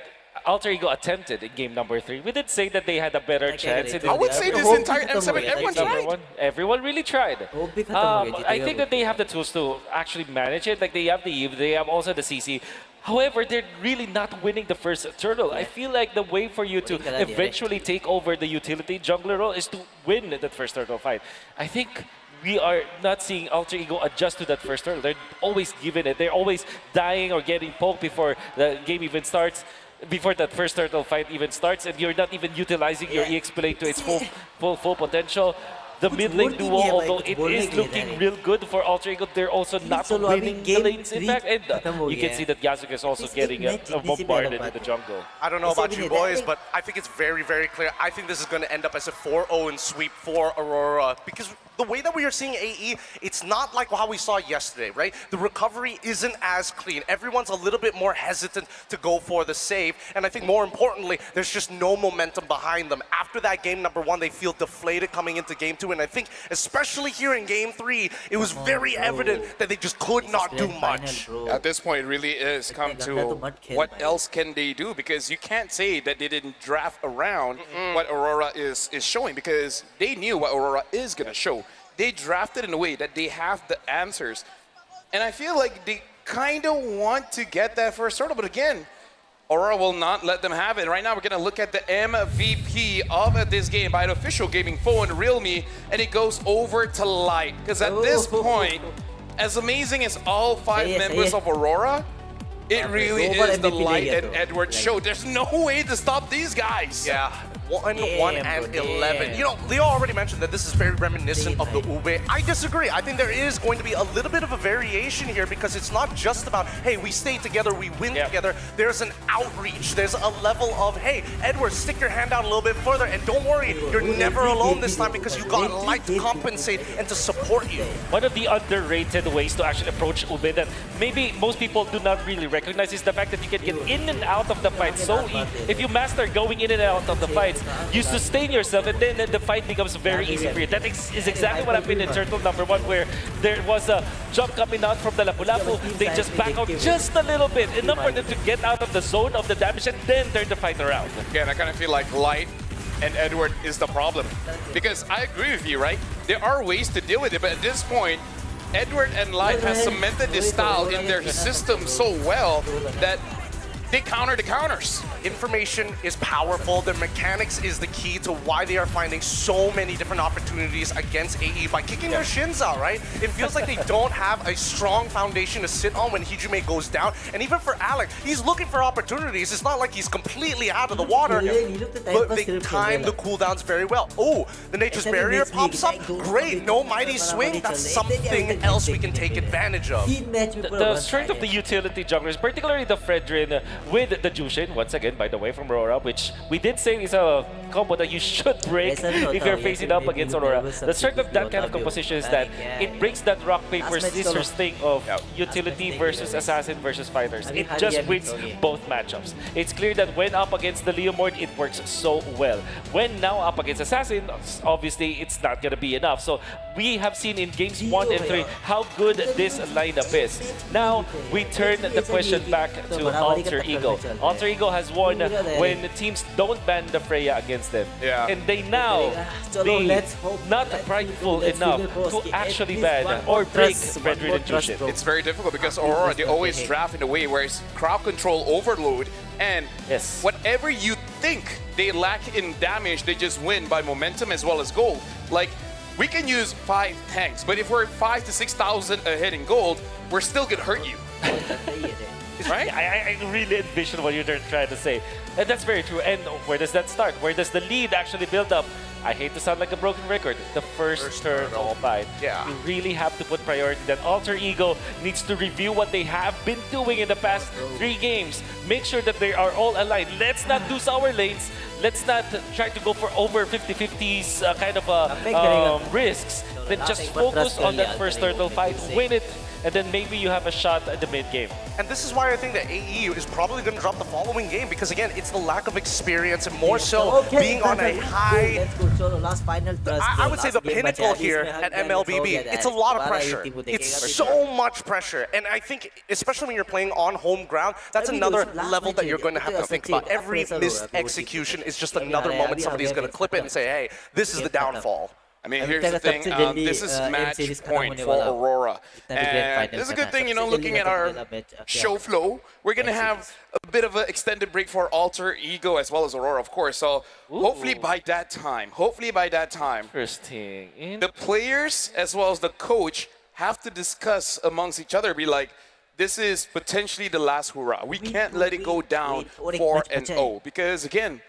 Alter Ego attempted in game number 3. We did say that they had a better chance. I would say this entire M7, everyone tried. Everyone really tried. I think that they have the tools to actually manage it. Like they have the Eve, they have also the CC. However, they're really not winning the first turtle. I feel like the way for you to eventually take over the utility jungler role is to win that first turtle fight. I think we are not seeing Alter Ego adjust to that first turtle. They're always giving it. They're always dying or getting poked before the game even starts. Before that first turtle fight even starts, and you're not even utilizing your EX play to its full potential. The mid lane duo, although it is looking real good for Alter Ego, they're also not winning the lanes, in fact. And you can see that Yasuke is also getting bombarded in the jungle. I don't know about you boys, but I think it's very, very clear. I think this is going to end up as a 4-0 sweep for Aurora, because the way that we are seeing AE, it's not like how we saw yesterday, right? The recovery isn't as clean. Everyone's a little bit more hesitant to go for the save. And I think more importantly, there's just no momentum behind them. After that game number 1, they feel deflated coming into game 2. And I think, especially here in game 3, it was very evident that they just could not do much. At this point, it really is come to what else can they do? Because you can't say that they didn't draft around what Aurora is showing, because they knew what Aurora is going to show. They drafted in a way that they have the answers. And I feel like they kind of want to get that first turtle, but again, Aurora will not let them have it. Right now, we're going to look at the MVP of this game by an official gaming phone, Realme, and it goes over to Light. Because at this point, as amazing as all 5 members of Aurora, it really is the Light and Edward show. There's no way to stop these guys. Yeah. 1 and 11. You know, Leo already mentioned that this is very reminiscent of the Ube. I disagree. I think there is going to be a little bit of a variation here, because it's not just about, hey, we stay together, we win together. There's an outreach. There's a level of, hey, Edward, stick your hand out a little bit further, and don't worry, you're never alone this time, because you got Light to compensate and to support you. One of the underrated ways to actually approach Ube that maybe most people do not really recognize is the fact that you can get in and out of the fight so easy. If you master going in and out of the fights, you sustain yourself, and then the fight becomes very easy for you. That is exactly what happened in Turtle number 1, where there was a jump coming out from the Lapu-Lapu. They just back out just a little bit, enough for them to get out of the zone of the damage and then turn the fight around. Again, I kind of feel like Light and Edward is the problem. Because I agree with you, right? There are ways to deal with it, but at this point, Edward and Light has cemented this style in their system so well that they counter the counters. Information is powerful. Their mechanics is the key to why they are finding so many different opportunities against AE by kicking their shins out, right? It feels like they don't have a strong foundation to sit on when Hijime goes down. And even for Alec, he's looking for opportunities. It's not like he's completely out of the water, but they time the cooldowns very well. Oh, the Nature's Barrier pops up. Great, no mighty swing. That's something else we can take advantage of. The strength of the utility junglers, particularly the Fredrin, with the Jushin, once again, by the way, from RORA, which we did say is a combo that you should break if you're facing up against Aurora. The strength of that kind of composition is that it breaks that rock, paper, scissors thing of utility versus assassin versus fighters. It just wins both matchups. It's clear that when up against the Leomord, it works so well. When now up against assassin, obviously it's not gonna be enough. So we have seen in games 1 and 3 how good this lineup is. Now we turn the question back to Alter Ego. Alter Ego has won when teams don't ban the Freya against them. And they now be not prideful enough to actually ban or break Fredrin and Jushin. It's very difficult because Aurora, they always draft in a way where it's crowd control overload, and whatever you think they lack in damage, they just win by momentum as well as gold. Like, we can use 5 tanks, but if we're 5,000 to 6,000 ahead in gold, we're still gonna hurt you. Right? I really envision what you're trying to say. And that's very true. And where does that start? Where does the lead actually build up? I hate to sound like a broken record. The first turn all fight. You really have to put priority that Alter Ego needs to review what they have been doing in the past 3 games. Make sure that they are all aligned. Let's not do sour lanes. Let's not try to go for over 50-50s kind of risks. Then just focus on that first turtle fight, win it, and then maybe you have a shot at the mid-game. And this is why I think that AE is probably going to drop the following game, because again, it's the lack of experience and more so being on a high... I would say the pinnacle here at MLBB, it's a lot of pressure. It's so much pressure. And I think, especially when you're playing on home ground, that's another level that you're going to have to think about. Every missed execution is just another moment somebody's going to clip it and say, hey, this is the downfall. I mean, here's the thing, this is match point for Aurora. And it's a good thing, you know, looking at our show flow, we're going to have a bit of an extended break for Alter Ego as well as Aurora, of course. So hopefully by that time, the players as well as the coach have to discuss amongst each other, be like, this is potentially the last hurrah. We can't let it go down 4-0 because, again,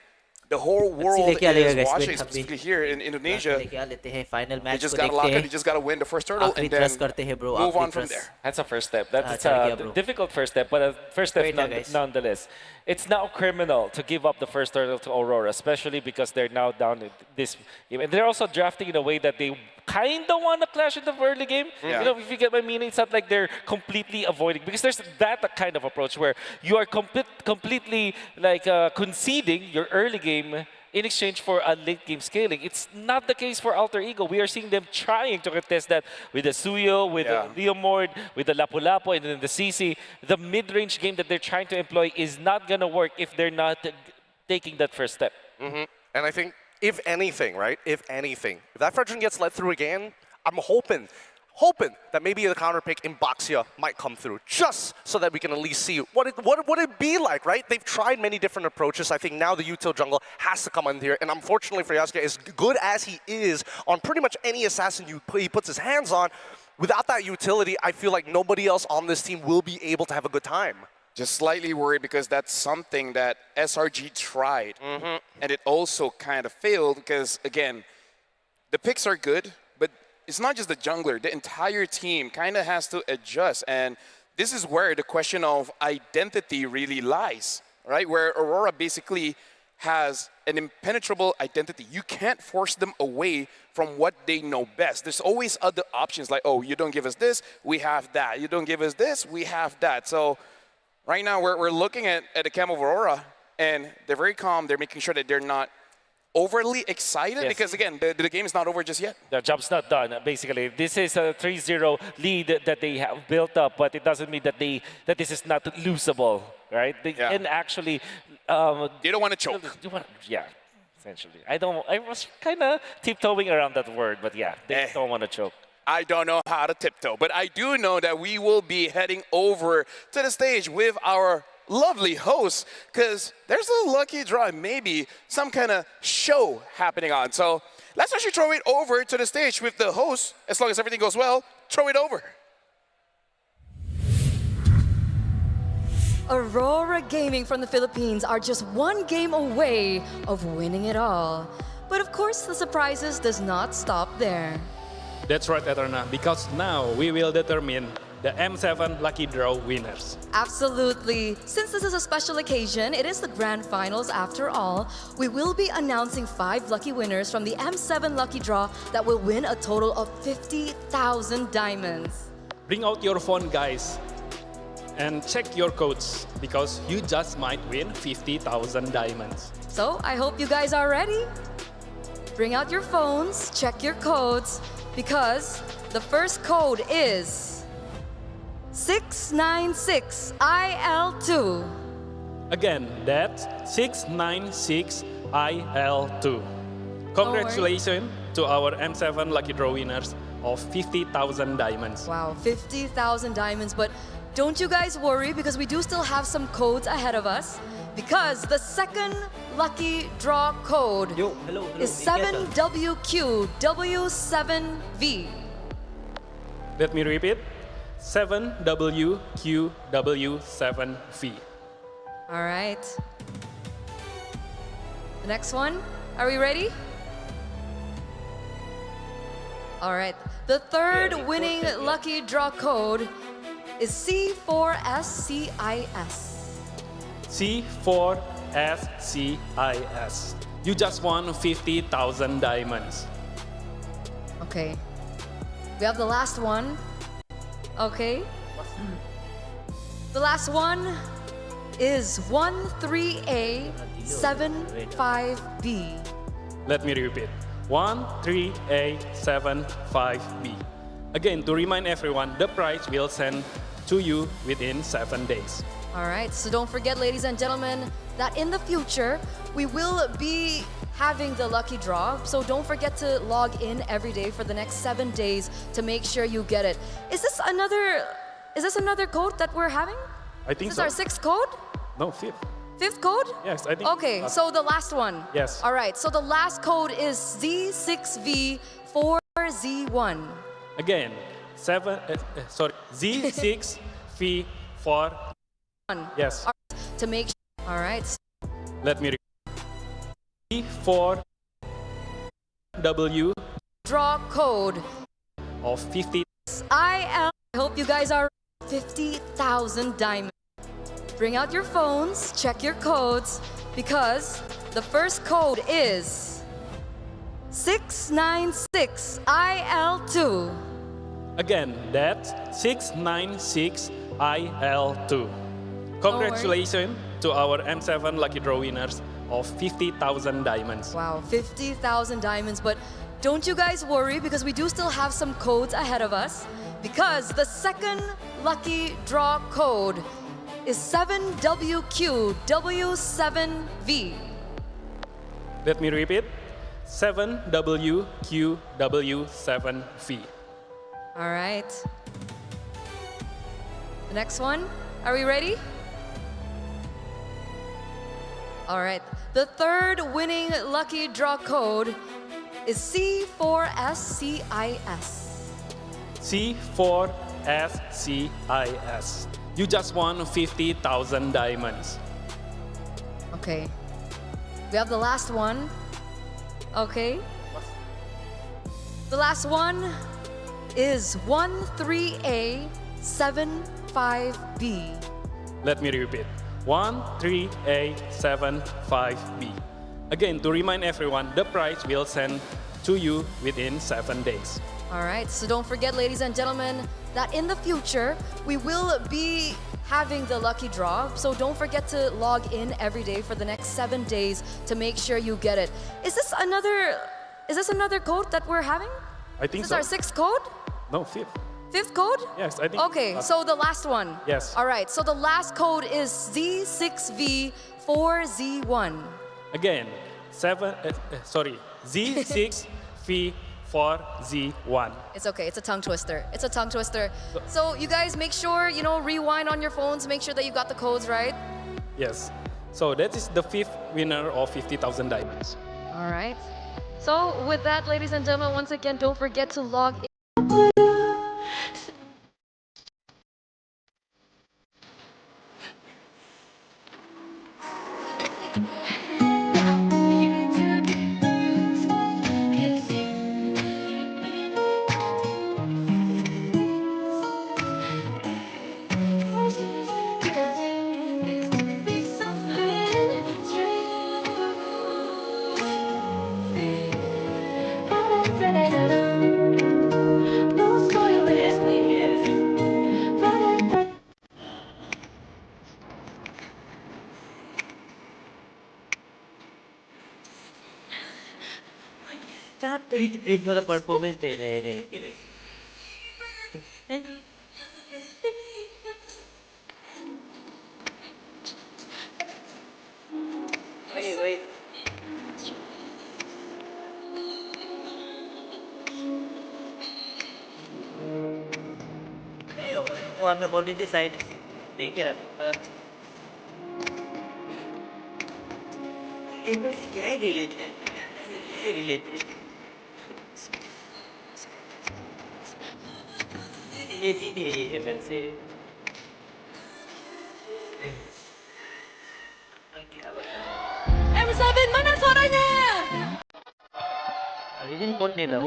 the whole world is watching, specifically here in Indonesia. They just got to lock it. They just got to win the first turtle and then move on from there. That's a first step. That's a difficult first step, but a first step nonetheless. It's now criminal to give up the first turtle to Aurora, especially because they're now down in this game. And they're also drafting in a way that they kind of want to clash in the early game. Yeah. You know, if you get my meaning, it's not like they're completely avoiding, because there's that kind of approach where you are completely like conceding your early game in exchange for a late game scaling. It's not the case for Alter Ego. We are seeing them trying to contest that with the Suyo, with the Leomord, with the Lapu-Lapu, and then the CC. The mid-range game that they're trying to employ is not going to work if they're not taking that first step. And I think, if anything, right, if that Fredrin gets let through again, I'm hoping that maybe the counter pick in Baxia might come through, just so that we can at least see what it be like, right? They've tried many different approaches. I think now the util jungle has to come in here, and unfortunately for Yasuke, as good as he is on pretty much any assassin he puts his hands on, without that utility, I feel like nobody else on this team will be able to have a good time. Just slightly worried because that's something that SRG tried, and it also kind of failed because, again, the picks are good, but it's not just the jungler. The entire team kind of has to adjust, and this is where the question of identity really lies, right? Where Aurora basically has an impenetrable identity. You can't force them away from what they know best. There's always other options like, oh, you don't give us this, we have that. You don't give us this, we have that. So right now we're looking at the camp of Aurora, and they're very calm. They're making sure that they're not overly excited because, again, the game is not over just yet. The job's not done, basically. This is a 3-0 lead that they have built up, but it doesn't mean that this is not losable, right? They can actually... they don't want to choke. Yeah, essentially. I was kind of tiptoeing around that word, but yeah, they don't want to choke. I don't know how to tiptoe, but I do know that we will be heading over to the stage with our lovely hosts, because there's a lucky draw, maybe some kind of show happening on. So let's actually throw it over to the stage with the host. As long as everything goes well, throw it over. Aurora Gaming from the Philippines are just one game away of winning it all. But of course, the surprises does not stop there. That's right, Eterna, because now we will determine the M7 Lucky Draw winners. Absolutely. Since this is a special occasion, it is the grand finals after all, we will be announcing 5 lucky winners from the M7 Lucky Draw that will win a total of 50,000 diamonds. Bring out your phone, guys, and check your codes, because you just might win 50,000 diamonds. So, I hope you guys are ready. Bring out your phones, check your codes, because the first code is 696IL2. Again, that's 696IL2. Congratulations to our M7 Lucky Draw winners of 50,000 diamonds. Wow, 50,000 diamonds, but don't you guys worry, because we do still have some codes ahead of us, because the second lucky draw code is 7WQW7V. Let me repeat. 7WQW7V. All right. The next one, are we ready? All right. The third winning lucky draw code is C4SCIS. C4SCIS. You just won 50,000 diamonds. Okay. We have the last one. Okay. The last one is 13A75B. Let me repeat. 13A75B. Again, to remind everyone, the prize will send to you within 7 days. All right, so don't forget, ladies and gentlemen, that in the future, we will be having the lucky draw. So don't forget to log in every day for the next 7 days to make sure you get it. Is this another code that we're having? I think Is so. this our 6th code? No, 5th. 5th code? Yes, I think. Okay, so the last one. Yes. All right, so the last code is Z6V4Z1. Again, Z6V4. Yes. To make sure. All right. Let me repeat. V4W draw code of 50. I hope you guys are 50,000 diamonds. Bring out your phones, check your codes, because the first code is 696 IL2. Again, that's 696 IL2. Congratulations to our M7 lucky draw winners of 50,000 diamonds. Wow, 50,000 diamonds. But don't you guys worry, because we do still have some codes ahead of us. Because the second lucky draw code is 7WQW7V. Let me repeat, 7WQW7V. All right. The next one, are we ready? All right. The third winning lucky draw code is C4SCIS. C4SCIS. You just won 50,000 diamonds. Okay. We have the last one. Okay. The last one is 13A75B. Let me repeat. 13A75B. Again, to remind everyone, the prize will send to you within 7 days. All right, so don't forget, ladies and gentlemen, that in the future, we will be having the lucky draw. So don't forget to log in every day for the next 7 days to make sure you get it. Is this another code that we're having? I think Is this so. our 6th code? No, 5th. 5th code? Yes, I think. Okay, so the last one. Yes. All right, so the last code is Z6V4Z1. Again, Z6V4Z1. It's okay, it's a tongue twister. It's a tongue twister. So you guys make sure, rewind on your phones, make sure that you got the codes right. Yes. So that is the 5th winner of 50,000 diamonds. All right. So with that, ladies and gentlemen, once again, don't forget to log in. Ito na performance eh. Wait. Oh, I'm already decided. Take it. I relate. M7, mana suaranya? Ini code nila.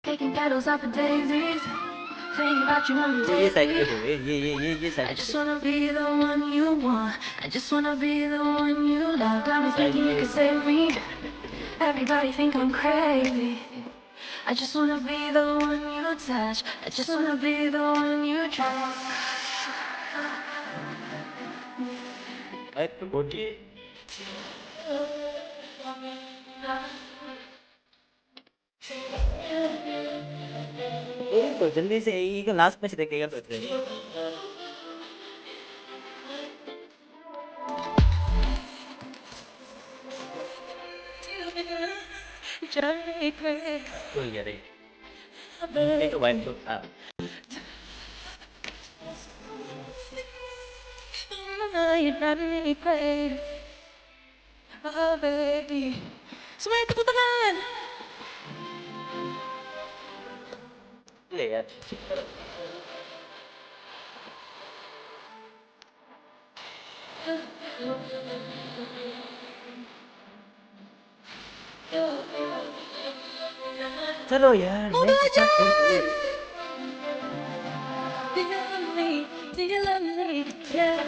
Taking petals off of daisies. Thinking about you on the Yes, I just wanna be the one you want. I just wanna be the one you love. Got me thinking you could save me. Everybody think I'm crazy. I just wanna be the one you touch. I just wanna be the one you trust. तो जल्दी से ಈಗ last match देखिएगा तो कोई यार ये तो वाइप तो था Oh baby, semuanya tepuk tangan. Lihat. चलो यार Mau belajar. Do you love me? Do you love me? Yeah.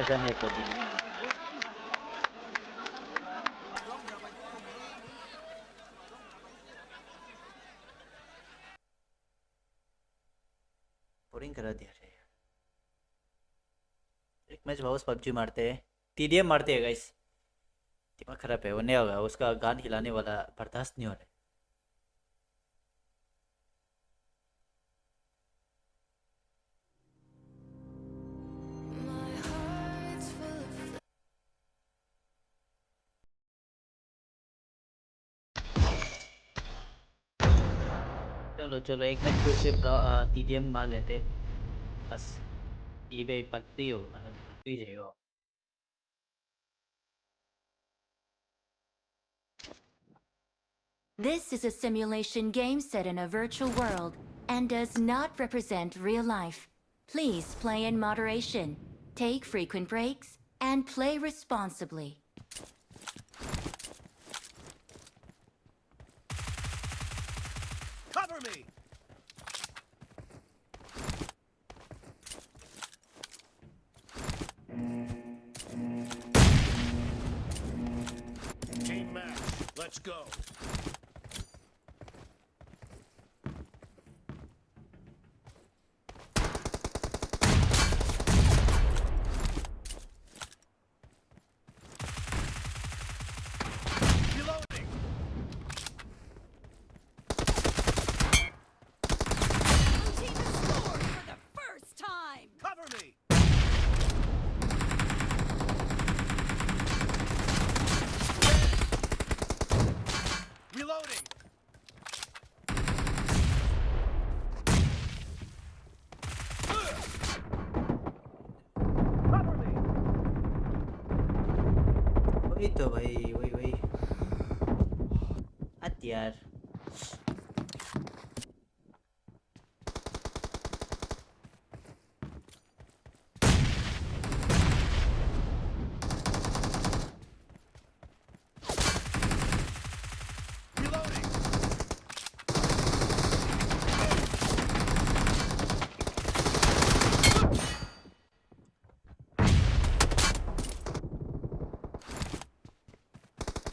मजा नहीं कभी बोरिंग करा दिया रे एक मैच वापस पबजी मारते हैं टीडीएम मारते हैं गाइस दिमाग खराब है वो नहीं होगा उसका गान हिलाने वाला बर्दाश्त नहीं हो रहा चलो चलो एक मैच फिर से टीडीएम मार लेते बस ये भी पत्ती हो जाएगा This is a simulation game set in a virtual world and does not represent real life. Please play in moderation, take frequent breaks, and play responsibly. Cover me! Team match, let's go. Reloading. Team has scored for the first time. Cover me. Reloading. Cover me. वही तो भाई वही हट यार Reloading.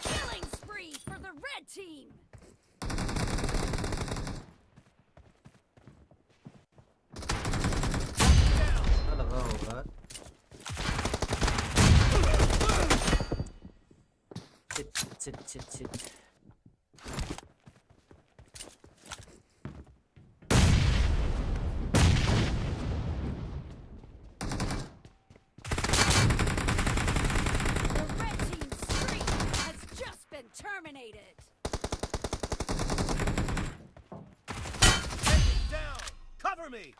Killing spree for the red team. लगा होगा Shit. The red team's streak has just been terminated. Enemy down. Cover me.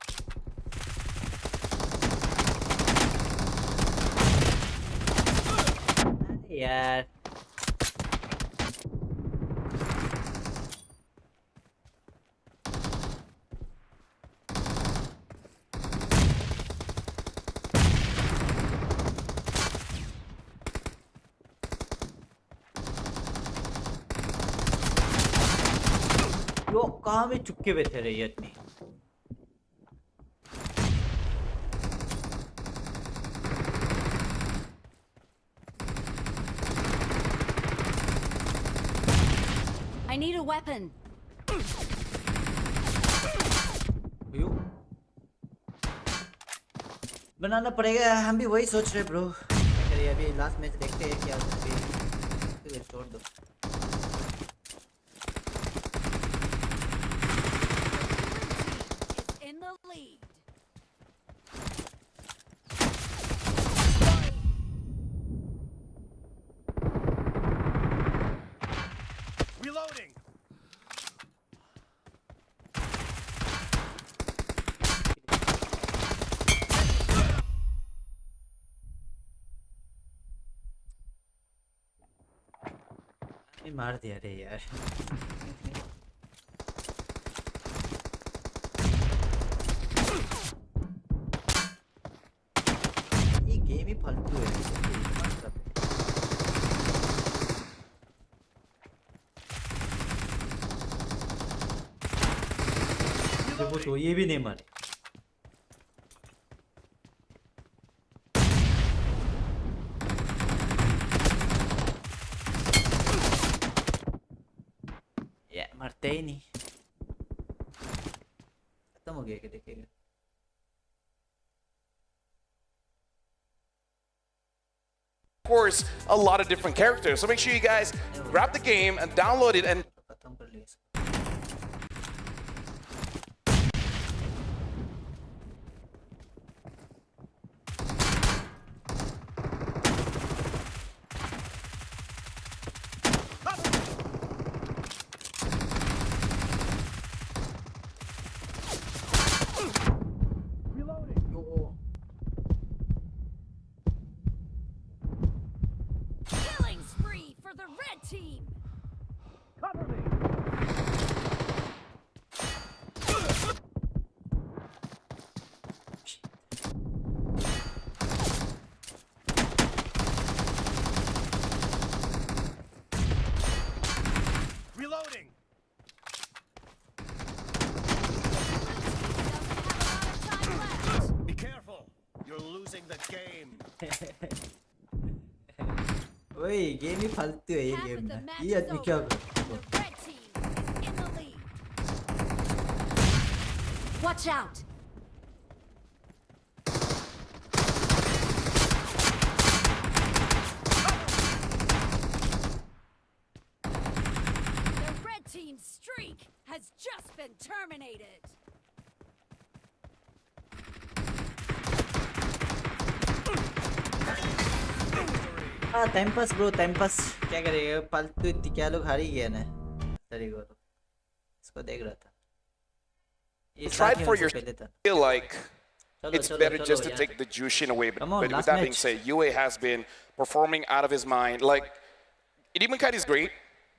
यार यो कहाँ में चुपके बैठे रहे ये आदमी I need a weapon. यो बनाना पड़ेगा हम भी वही सोच रहे ब्रो क्या करिए अभी लास्ट मैच देखते हैं क्या होता है छोड़ दो In the lead. Reloading. मार दिया रे यार ये गेम ही फालतू है देखो तो ये भी नहीं मारे खत्म हो गया क्या देखिएगा Of course, a lot of different characters. So make sure you guys grab the game and download it and खत्म कर लिया इसको Killing spree for the red team. Cover me. Reloading. Be careful. You're losing the game. ओए game ही फालतू है ये game ना ये आदमी क्या कर Watch out! The red team's streak has just been terminated. हाँ time pass bro time pass क्या करेगा फालतू इतनी क्या लोग हार ही गया ना सरी को तो इसको देख रहा था ये try for your पहले था feel like it's chalo, better chalo, just to yeah. take the Jushin away. But, Come on, with last that being match. said, UA has been performing out of his mind. Like, Demonkai is great,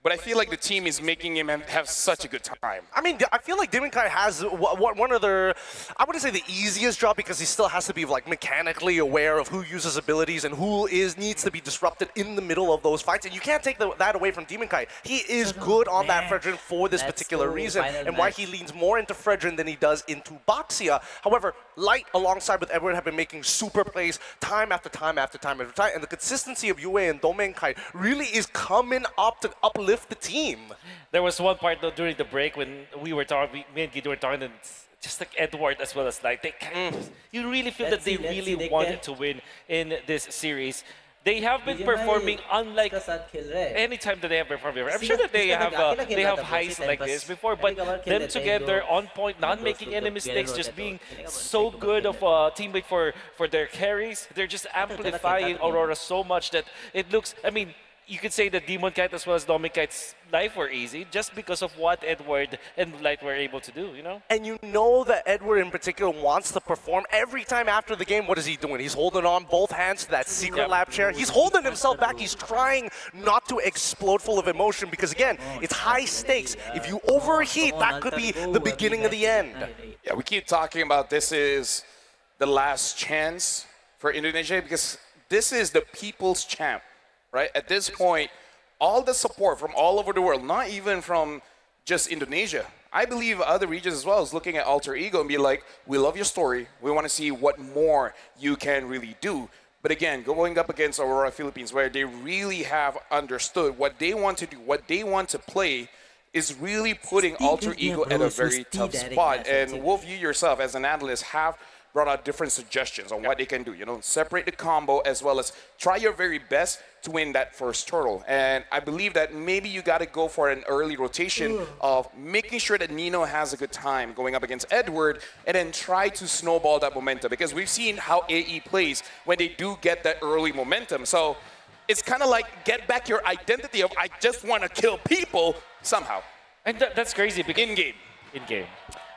but I feel like the team is making him have such a good time. I mean, I feel like Demonkai has one of their, I wouldn't say the easiest job because he still has to be like mechanically aware of who uses abilities and who needs to be disrupted in the middle of those fights. And you can't take that away from Demonkai. He is good on that Fredrin for this particular reason and why he leans more into Fredrin than he does into Boxia. However, Light alongside with Edward have been making super plays time after time after time after time. And the consistency of UA and Domenkai really is coming up to uplift the team. There was one part though during the break when we were talking, me and Guido were talking, and just like Edward as well as Light, you really feel that they really wanted to win in this series. They have been performing unlike any time that they have performed before. I'm sure that they have highs like this before, but them together on point, not making any mistakes, just being so good of a teammate for their carries. They're just amplifying Aurora so much that it looks, I mean, you could say that Demon Kite as well as Domin Kite's life were easy just because of what Edward and Light were able to do, you know? And you know that Edward in particular wants to perform every time after the game. What is he doing? He's holding on both hands to that secret lap chair. He's holding himself back. He's trying not to explode full of emotion because, again, it's high stakes. If you overheat, that could be the beginning of the end. Yeah, we keep talking about this is the last chance for Indonesia because this is the people's champ. Right? At this point, all the support from all over the world, not even from just Indonesia, I believe other regions as well is looking at Alter Ego and be like, we love your story. We want to see what more you can really do. But again, going up against Aurora Philippines, where they really have understood what they want to do, what they want to play, is really putting Alter Ego at a very tough spot. And Wolf, you yourself as an analyst have brought out different suggestions on what they can do. You know, separate the combo as well as try your very best to win that first turtle. And I believe that maybe you got to go for an early rotation of making sure that Nino has a good time going up against Edward and then try to snowball that momentum because we've seen how AE plays when they do get that early momentum. So it's kind of like get back your identity of I just want to kill people somehow. And that's crazy because in-game. In-game.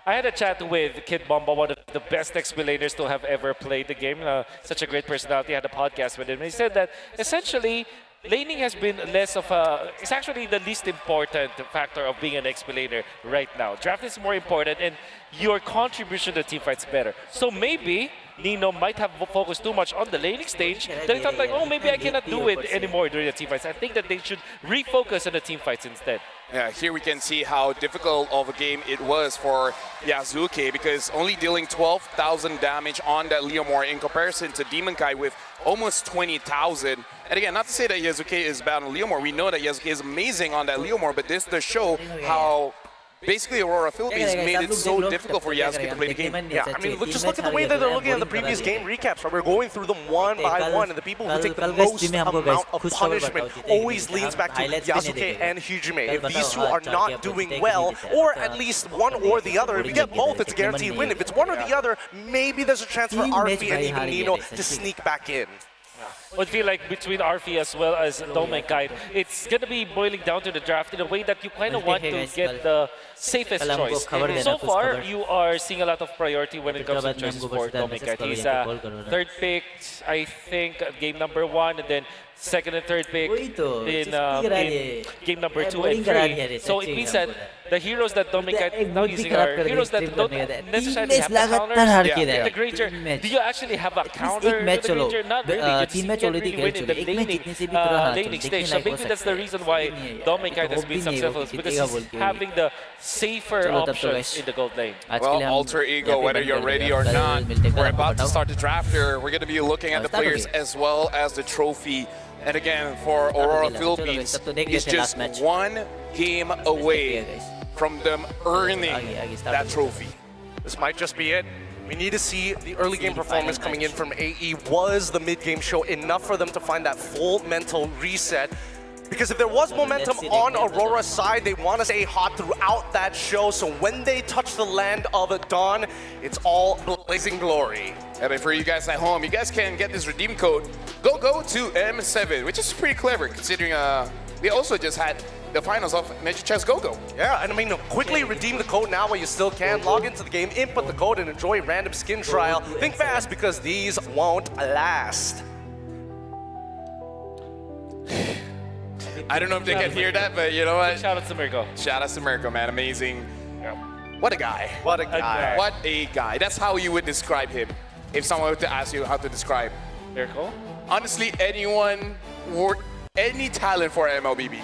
I had a chat with Kid Bomba, one of the best explainers to have ever played the game. Such a great personality. I had a podcast with him. He said that essentially laning has been less of a, it's actually the least important factor of being an explainer right now. Draft is more important and your contribution to the team fight's better. So maybe Nino might have focused too much on the laning stage. They thought like, oh, maybe I cannot do it anymore during the team fights. I think that they should refocus on the team fights instead. Yeah, here we can see how difficult of a game it was for Yasuke because only dealing 12,000 damage on that Leomore in comparison to Demon Kai with almost 20,000. And again, not to say that Yasuke is bad on Leomore. We know that Yasuke is amazing on that Leomore, but this does show how basically Aurora Philippines made it so difficult for Yasuke to play the game. Yeah, I mean, just look at the way that they're looking at the previous game recaps. Right? We're going through them one by one, and the people who take the most amount of punishment always leans back to Yasuke and Hijime. If these two are not doing well, or at least one or the other, if you get both, it's a guaranteed win. If it's one or the other, maybe there's a chance for RP and even Nino to sneak back in. I would feel like between RP as well as Domekai, it's going to be boiling down to the draft in a way that you kind of want to get the safest choice. So far, you are seeing a lot of priority when it comes to choices for Domekai. He's third pick, I think, game number 1, and then second and third pick in game number 2 and 3. So it means that the heroes that Domekai is now using are heroes that don't necessarily have the counters. The Granger, do you actually have a counter to the Granger? Not really. You just can't really win in the laning stage. So maybe that's the reason why Domekai has been successful, because he's having the safer options in the gold lane. Well, Alter Ego, whether you're ready or not, we're about to start the draft here. We're going to be looking at the players as well as the trophy. And again, for Aurora Philippines, it's just one game away from them earning that trophy. This might just be it. We need to see the early game performance coming in from AE. Was the mid-game show enough for them to find that full mental reset? Because if there was momentum on Aurora's side, they want to stay hot throughout that show. So when they touch the land of Dawn, it's all blazing glory. And for you guys at home, you guys can get this redeem code. Go to M7, which is pretty clever considering we also just had the finals of Major Chess Go-Go. Yeah, and I mean, quickly redeem the code now while you still can. Log into the game, input the code, and enjoy random skin trial. Think fast, because these won't last. I don't know if they can hear that, but you know what? Shout out to Mirko. Shout out to Mirko, man. Amazing. What a guy. What a guy. What a guy. That's how you would describe him if someone were to ask you how to describe Mirko. Honestly, anyone or any talent for MLBB.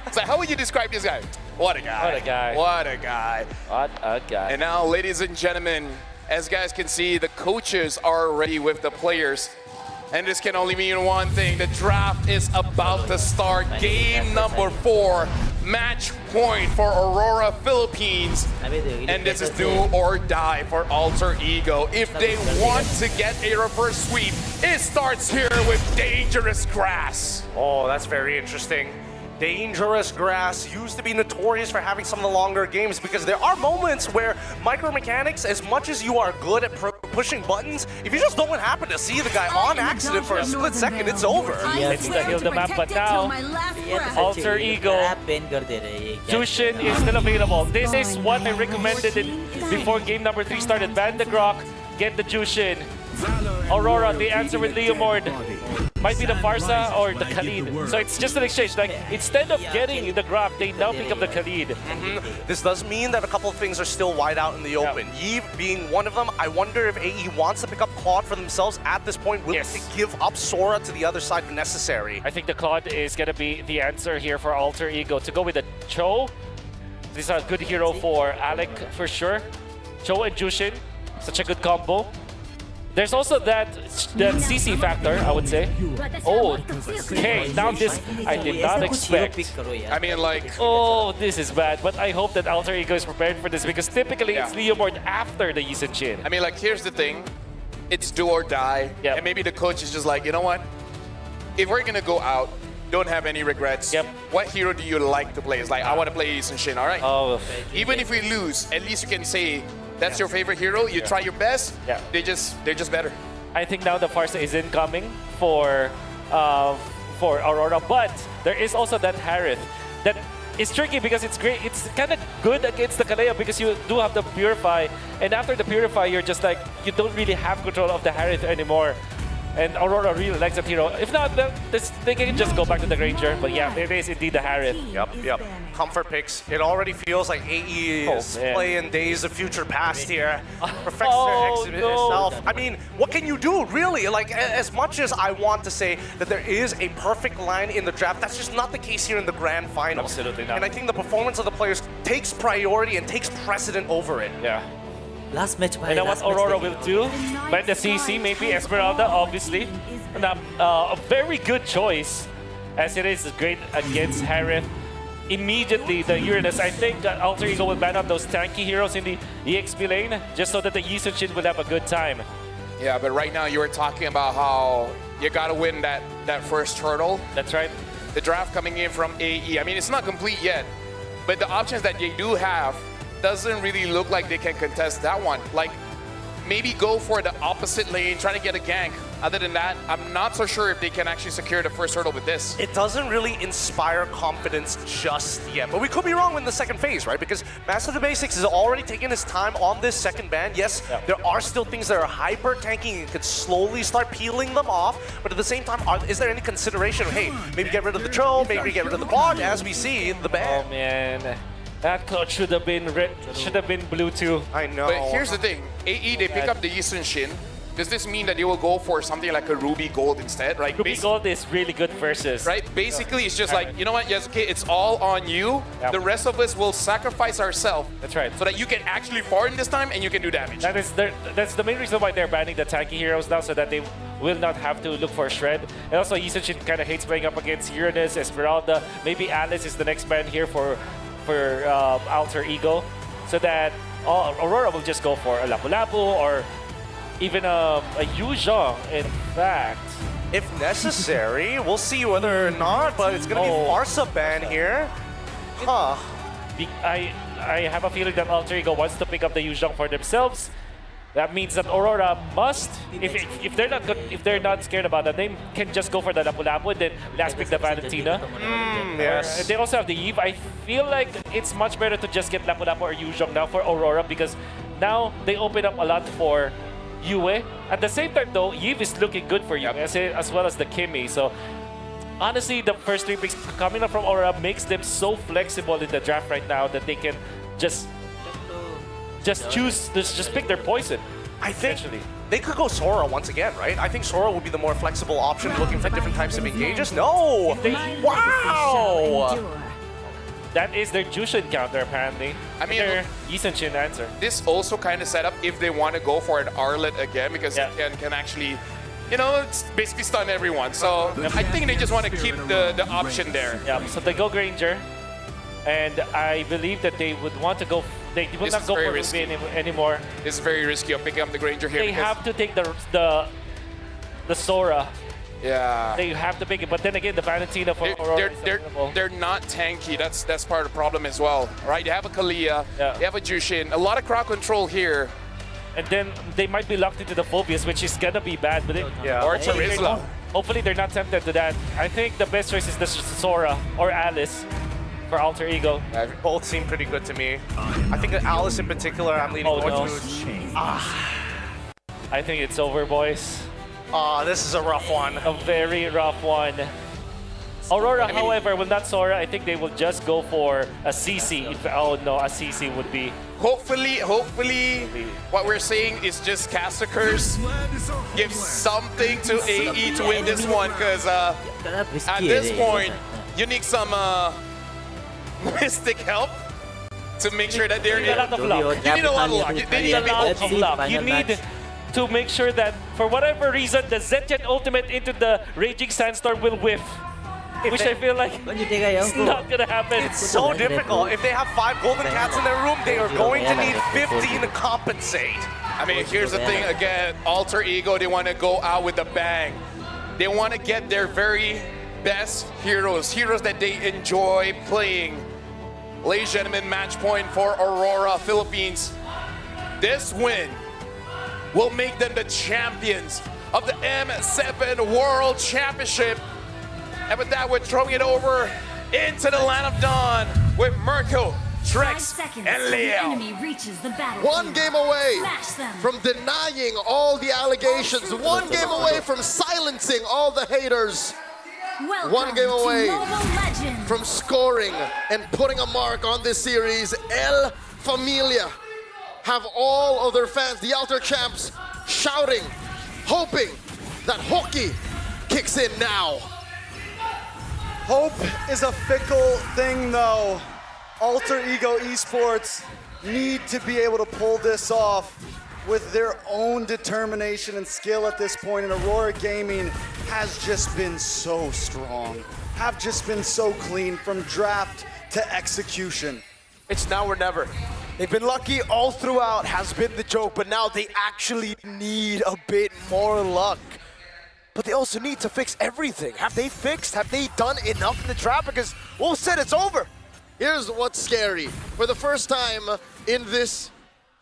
It's like, how would you describe this guy? What a guy. What a guy. What a guy. What a guy. And now, ladies and gentlemen, as you guys can see, the coaches are ready with the players. And this can only mean one thing. The draft is about to start. Game number 4. Match point for Aurora Philippines. And this is do or die for Alter Ego. If they want to get a reverse sweep, it starts here with Dangerous Grass. Oh, that's very interesting. Dangerous Grass used to be notorious for having some of the longer games, because there are moments where micromechanics, as much as you are good at pushing buttons, if you just don't happen to see the guy on accident for a split second, it's over. It's the heal the map, but now Alter Ego, Jushin is still available. This is what I recommended before game number 3 started. Ban the Grok, get the Jushin. Aurora, the answer with Leomord. Might be the Farsa or the Khalid. So it's just an exchange. Like, instead of getting the Grok, they now pick up the Khalid. This does mean that a couple of things are still wide out in the open. Yves being one of them. I wonder if AE wants to pick up Claude for themselves at this point, willing to give up Sora to the other side if necessary. I think the Claude is going to be the answer here for Alter Ego. To go with the Cho, this is a good hero for Alec for sure. Cho and Jushin, such a good combo. There's also that CC factor, I would say. Oh, okay, now this I did not expect. I mean, like... Oh, this is bad, but I hope that Alter Ego is prepared for this, because typically it's Leomord after the Yisun Chin. I mean, like, here's the thing. It's do or die, and maybe the coach is just like, you know what? If we're gonna go out, don't have any regrets. What hero do you like to play? It's like, I want to play Yisun Chin, all right? Oh. Even if we lose, at least you can say, that's your favorite hero. You try your best. They're just better. I think now the Farsa is incoming for Aurora, but there is also that Harith that is tricky, because it's great. It's kind of good against the Kaleo because you do have the Purify, and after the Purify, you're just like, you don't really have control of the Harith anymore. And Aurora really likes that hero. If not, they can just go back to the Granger. But yeah, it is indeed the Harith. Yep. Comfort picks. It already feels like AE is playing Days of Future Past here. Perfects their exhibit itself. I mean, what can you do, really? Like, as much as I want to say that there is a perfect line in the draft, that's just not the case here in the Grand Finals. Absolutely not. And I think the performance of the players takes priority and takes precedent over it. Yeah. Last match. And then what Aurora will do, by the CC, maybe Esmeralda, obviously. And a very good choice, as it is great against Harith. immediately the Uranus. I think Alter Ego will ban out those tanky heroes in the EXP lane just so that the Yi Sun-shin will have a good time. Yeah, but right now you were talking about how you got to win that first hurdle. That's right. The draft coming in from AE. I mean, it's not complete yet, but the options that they do have doesn't really look like they can contest that one. Like, maybe go for the opposite lane, try to get a gank. Other than that, I'm not so sure if they can actually secure the first hurdle with this. It doesn't really inspire confidence just yet, but we could be wrong in the second phase, right? Because Master of the Basics is already taking his time on this second ban. Yes, there are still things that are hyper tanking and could slowly start peeling them off, but at the same time, is there any consideration of, hey, maybe get rid of the troll, maybe get rid of the bot, as we see in the ban? Oh man, that code should have been red, should have been blue too. I know. But here's the thing, AE, they pick up the Yi Sun-shin. Does this mean that they will go for something like a Ruby Gold instead, right? Ruby Gold is really good versus. Right? Basically, it's just like, you know what, Yasuke, it's all on you. Yep. The rest of us will sacrifice ourselves. That's right. So that you can actually farm this time and you can do damage. That's the main reason why they're banning the tanky heroes now, so that they will not have to look for a shred. And also, Yi Sun-shin kind of hates playing up against Uranus, Esmeralda. Maybe Alice is the next ban here for Alter Ego, so that Aurora will just go for a Lapu-Lapu or even a Yuzhong, in fact. If necessary, we'll see whether or not, but it's going to be Farsa ban here. Huh. I have a feeling that Alter Ego wants to pick up the Yuzhong for themselves. That means that Aurora must, if they're not scared about that, they can just go for the Lapu-Lapu and then last pick the Valentina. Yes. They also have the Eve. I feel like it's much better to just get Lapu-Lapu or Yuzhong now for Aurora, because now they open up a lot for Yue. At the same time though, Yve is looking good for you, as well as the Kimmy. So honestly, the first 3 picks coming up from Aurora makes them so flexible in the draft right now that they can just choose, just pick their poison. I think they could go Sora once again, right? I think Sora would be the more flexible option, looking for different types of engages. No! Wow! That is their Jushin counter, apparently. I mean, their Yi Sun-shin answer. This also kind of set up if they want to go for an Arlet again, because it can actually, you know, it's basically stun everyone. So I think they just want to keep the option there. Yeah, so they go Granger, and I believe that they would want to go. They will not go for Ruby anymore. It's very risky of picking up the Granger here. They have to take the Sora. Yeah. They have to pick it, but then again, the Valentina for Aurora they're not tanky. That's part of the problem as well, right? You have a Kalia, you have a Jushin, a lot of crowd control here. And then they might be locked into the Phobias, which is gonna be bad. But or Charizla. Hopefully they're not tempted to that. I think the best choice is the Sora or Alice for Alter Ego. Both seem pretty good to me. I think Alice in particular, I'm leaning more towards. I think it's over, boys. This is a rough one. A very rough one. Aurora, however, will not Sora. I think they will just go for a CC. Oh no, a CC would be. Hopefully, what we're saying is just Cast a Curse. Give something to AE to win this one, because at this point, you need some mystic help to make sure that they're in. You need a lot of luck. You need a lot of luck. They need a lot of luck. You need to make sure that, for whatever reason, the Zetyan ultimate into the Raging Sandstorm will whiff. Which I feel like it's not gonna happen. It's so difficult. If they have 5 golden cats in their room, they are going to need 15 to compensate. I mean, here's the thing again, Alter Ego, they want to go out with a bang. They want to get their very best heroes that they enjoy playing. Ladies and gentlemen, match point for Aurora, Philippines. This win will make them the champions of the M7 World Championship. And with that, we're throwing it over into the Land of Dawn with Mirko, Trex, and Leo. One game away from denying all the allegations. One game away from silencing all the haters. One game away from scoring and putting a mark on this series. El Familia have all of their fans, the Alter Champs, shouting, hoping that hockey kicks in now. Hope is a fickle thing, though. Alter Ego Esports need to be able to pull this off with their own determination and skill at this point, and Aurora Gaming has just been so strong, have just been so clean from draft to execution. It's now or never. They've been lucky all throughout, has been the joke, but now they actually need a bit more luck. But they also need to fix everything. Have they fixed? Have they done enough in the trap? Because Wolf said it's over. Here's what's scary. For the first time in this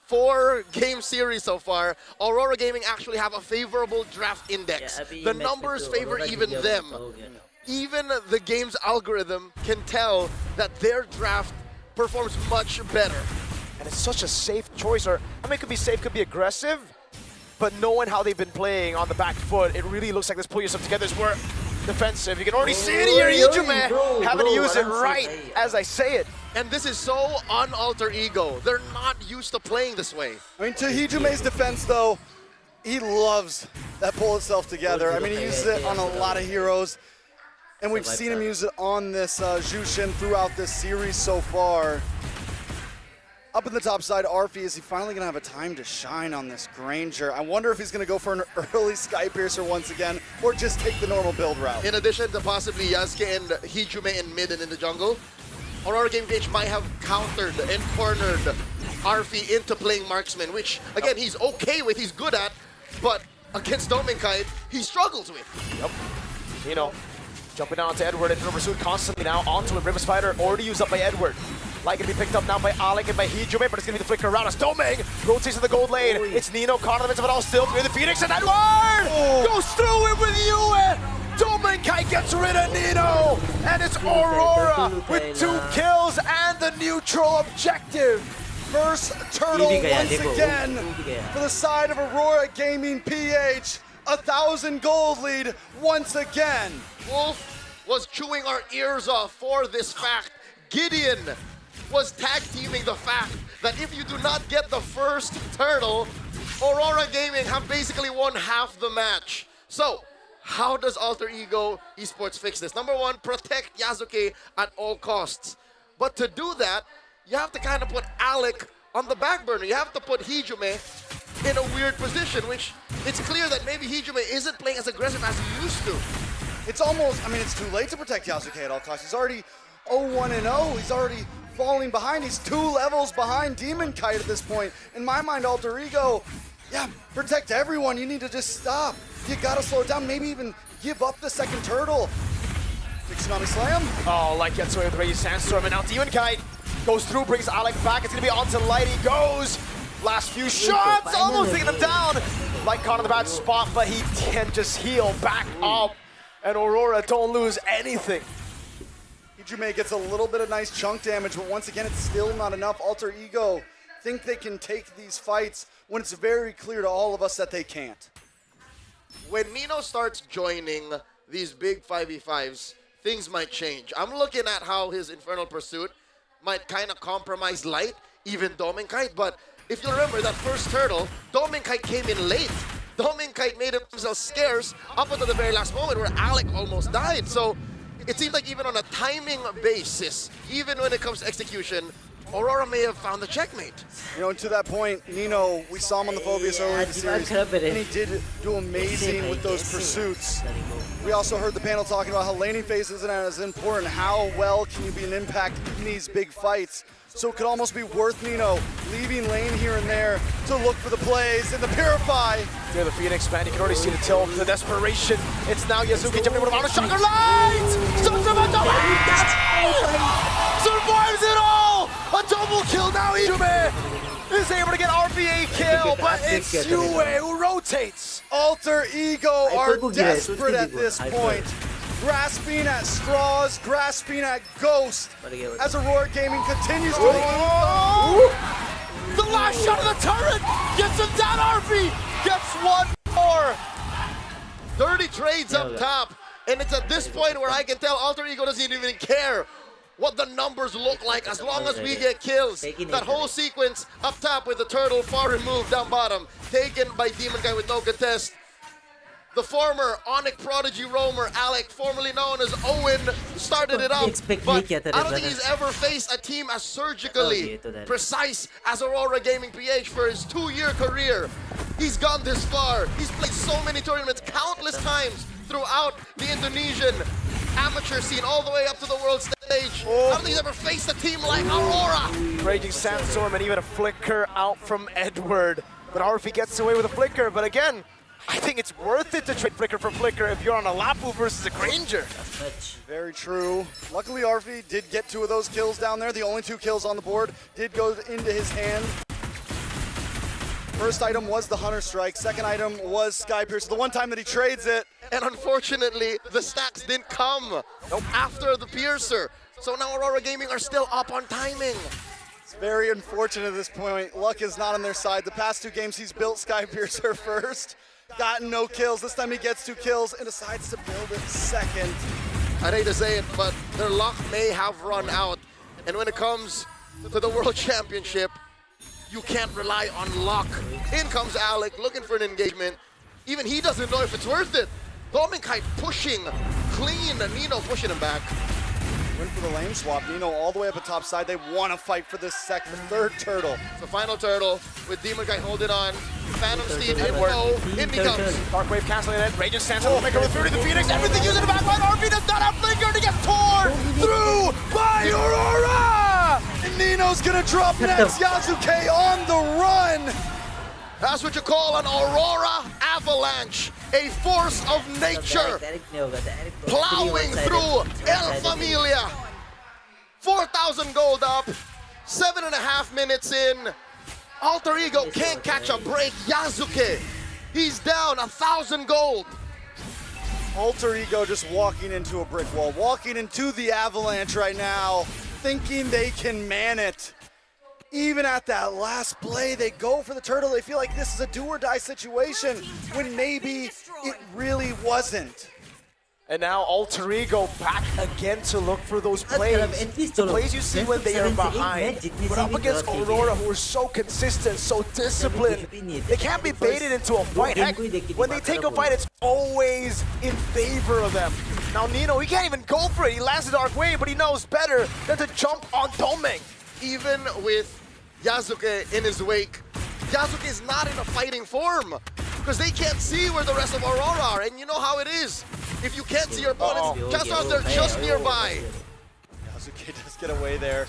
4-game series so far, Aurora Gaming actually have a favorable draft index. The numbers favor even them. Even the game's algorithm can tell that their draft performs much better. And it's such a safe choice, or I mean, it could be safe, could be aggressive, but knowing how they've been playing on the back foot, it really looks like this pull yourself together is more defensive. You can already see it here, Ijume having to use it right as I say it. And this is so un-alter ego. They're not used to playing this way. I mean, to Hijume's defense, though, he loves that pull itself together. I mean, he uses it on a lot of heroes, and we've seen him use it on this Jushin throughout this series so far. Up in the top side, Arfi, is he finally going to have a time to shine on this Granger? I wonder if he's going to go for an early Sky Piercer once again, or just take the normal build route. In addition to possibly Yasuke and Hijume in mid and in the jungle, Aurora Gaming PH might have countered and cornered Arfi into playing marksman, which, again, he's okay with, he's good at, but against Dominkai, he struggles with. Yep. You know, jumping down to Edward and pursued constantly now onto a River Spider, already used up by Edward. Like gonna be picked up now by Alec and by Hijume, but it's gonna be the flicker around as Doming rotates to the gold lane. It's Nino caught in the midst of it all, still through the Phoenix, and Edward goes through it with Yue. Dominkai gets rid of Nino, and it's Aurora with 2 kills and the neutral objective. First turtle once again for the side of Aurora Gaming PH. 1,000 gold lead once again. Wolf was chewing our ears off for this fact. Gideon was tag teaming the fact that if you do not get the first turtle, Aurora Gaming have basically won half the match. So, how does Alter Ego Esports fix this? Number one, protect Yasuke at all costs. But to do that, you have to kind of put Alec on the back burner. You have to put Hijume in a weird position, which it's clear that maybe Hijume isn't playing as aggressive as he used to. It's almost, I mean, it's too late to protect Yasuke at all costs. He's already 0-1-0. He's already falling behind. He's 2 levels behind Demon Kite at this point. In my mind, Alter Ego, yeah, protect everyone. You need to just stop. You gotta slow it down. Maybe even give up the second turtle. Big Tsunami Slam. Oh, Light gets away with the Raging Sandstorm, and now Demon Kite goes through, brings Alec back. It's gonna be onto Light. He goes. Last few shots, almost taking him down. Light caught in the bad spot, but he can just heal back up. And Aurora don't lose anything. Hijume gets a little bit of nice chunk damage, but once again, it's still not enough. Alter Ego think they can take these fights when it's very clear to all of us that they can't. When Nino starts joining these big 5v5s, things might change. I'm looking at how his Infernal Pursuit might kind of compromise Light, even Dominkai, but if you remember that first turtle, Dominkai came in late. Dominkai made himself scarce up until the very last moment where Alec almost died. So it seems like even on a timing basis, even when it comes to execution, Aurora may have found the checkmate. You know, and to that point, Nino, we saw him on the Phobius earlier in the series, and he did do amazing with those pursuits. We also heard the panel talking about how laning phase isn't as important. How well can you be an impact in these big fights? So it could almost be worth Nino leaving lane here and there to look for the plays and the Purify. There, the Phoenix, man, you can already see the tilt, the desperation. It's now Yasuki jumping over the Shocker Light! Survives it all! A double kill now, Ijume is able to get RPA kill, but it's Yue who rotates. Alter Ego are desperate at this point. Grasping at straws, grasping at Ghost, as Aurora Gaming continues to The last shot of the turret gets him down. RP gets one more. Dirty trades up top, and it's at this point where I can tell Alter Ego doesn't even care what the numbers look like as long as we get kills. That whole sequence up top with the turtle far removed down bottom, taken by Demon Guy with no contest. The former Onyx Prodigy roamer, Alec, formerly known as Owen, started it up, but I don't think he's ever faced a team as surgically precise as Aurora Gaming PH for his 2-year career. He's gone this far. He's played so many tournaments, countless times throughout the Indonesian amateur scene, all the way up to the world stage. stage. I don't think he's ever faced a team like Aurora. Raging Sandstorm and even a flicker out from Edward. But Arfi gets away with a flicker. But again, I think it's worth it to trade flicker for flicker if you're on a Lapu versus a Granger. Very true. Luckily, Arfi did get 2 of those kills down there. The only 2 kills on the board did go into his hand. First item was the Hunter Strike. Second item was Sky Piercer. The one time that he trades it. And unfortunately, the stacks didn't come after the Piercer. So now Aurora Gaming are still up on timing. It's very unfortunate at this point. Luck is not on their side. The past 2 games, he's built Sky Piercer first. Gotten no kills. This time he gets 2 kills and decides to build it second. I'd hate to say it, but their luck may have run out. And when it comes to the World Championship, you can't rely on luck. In comes Alec looking for an engagement. Even he doesn't know if it's worth it. Dominkite pushing clean, Nino pushing him back. Went for the lane swap. Nino all the way up at top side. They want to fight for this third turtle. The final turtle with Demonkite holding on. Phantom Steed in low. In he comes. Darkwave canceling it. Raging Sandstorm will make it through to the Phoenix. Everything using the backline. Arfi does not have flicker to get torn through by Aurora. And Nino's gonna drop next. Yasuke on the run. That's what you call an Aurora Avalanche. A force of nature plowing through El Familia. 4,000 gold up, 7.5 minutes in. Alter Ego can't catch a break. Yasuke, he's down 1,000 gold. Alter Ego just walking into a brick wall, walking into the Avalanche right now, thinking they can man it. Even at that last play, they go for the turtle. They feel like this is a do or die situation when maybe it really wasn't. And now Alter Ego back again to look for those plays. The plays you see when they are behind. But up against Aurora, who are so consistent, so disciplined, they can't be baited into a fight. Heck, when they take a fight, it's always in favor of them. Now Nino, he can't even go for it. He lands the Dark Wave, but he knows better than to jump on Domeng. Even with Yasuke in his wake, Yasuke is not in a fighting form because they can't see where the rest of Aurora are, and you know how it is. If you can't see your opponents, just out there, just nearby. Yasuke does get away there.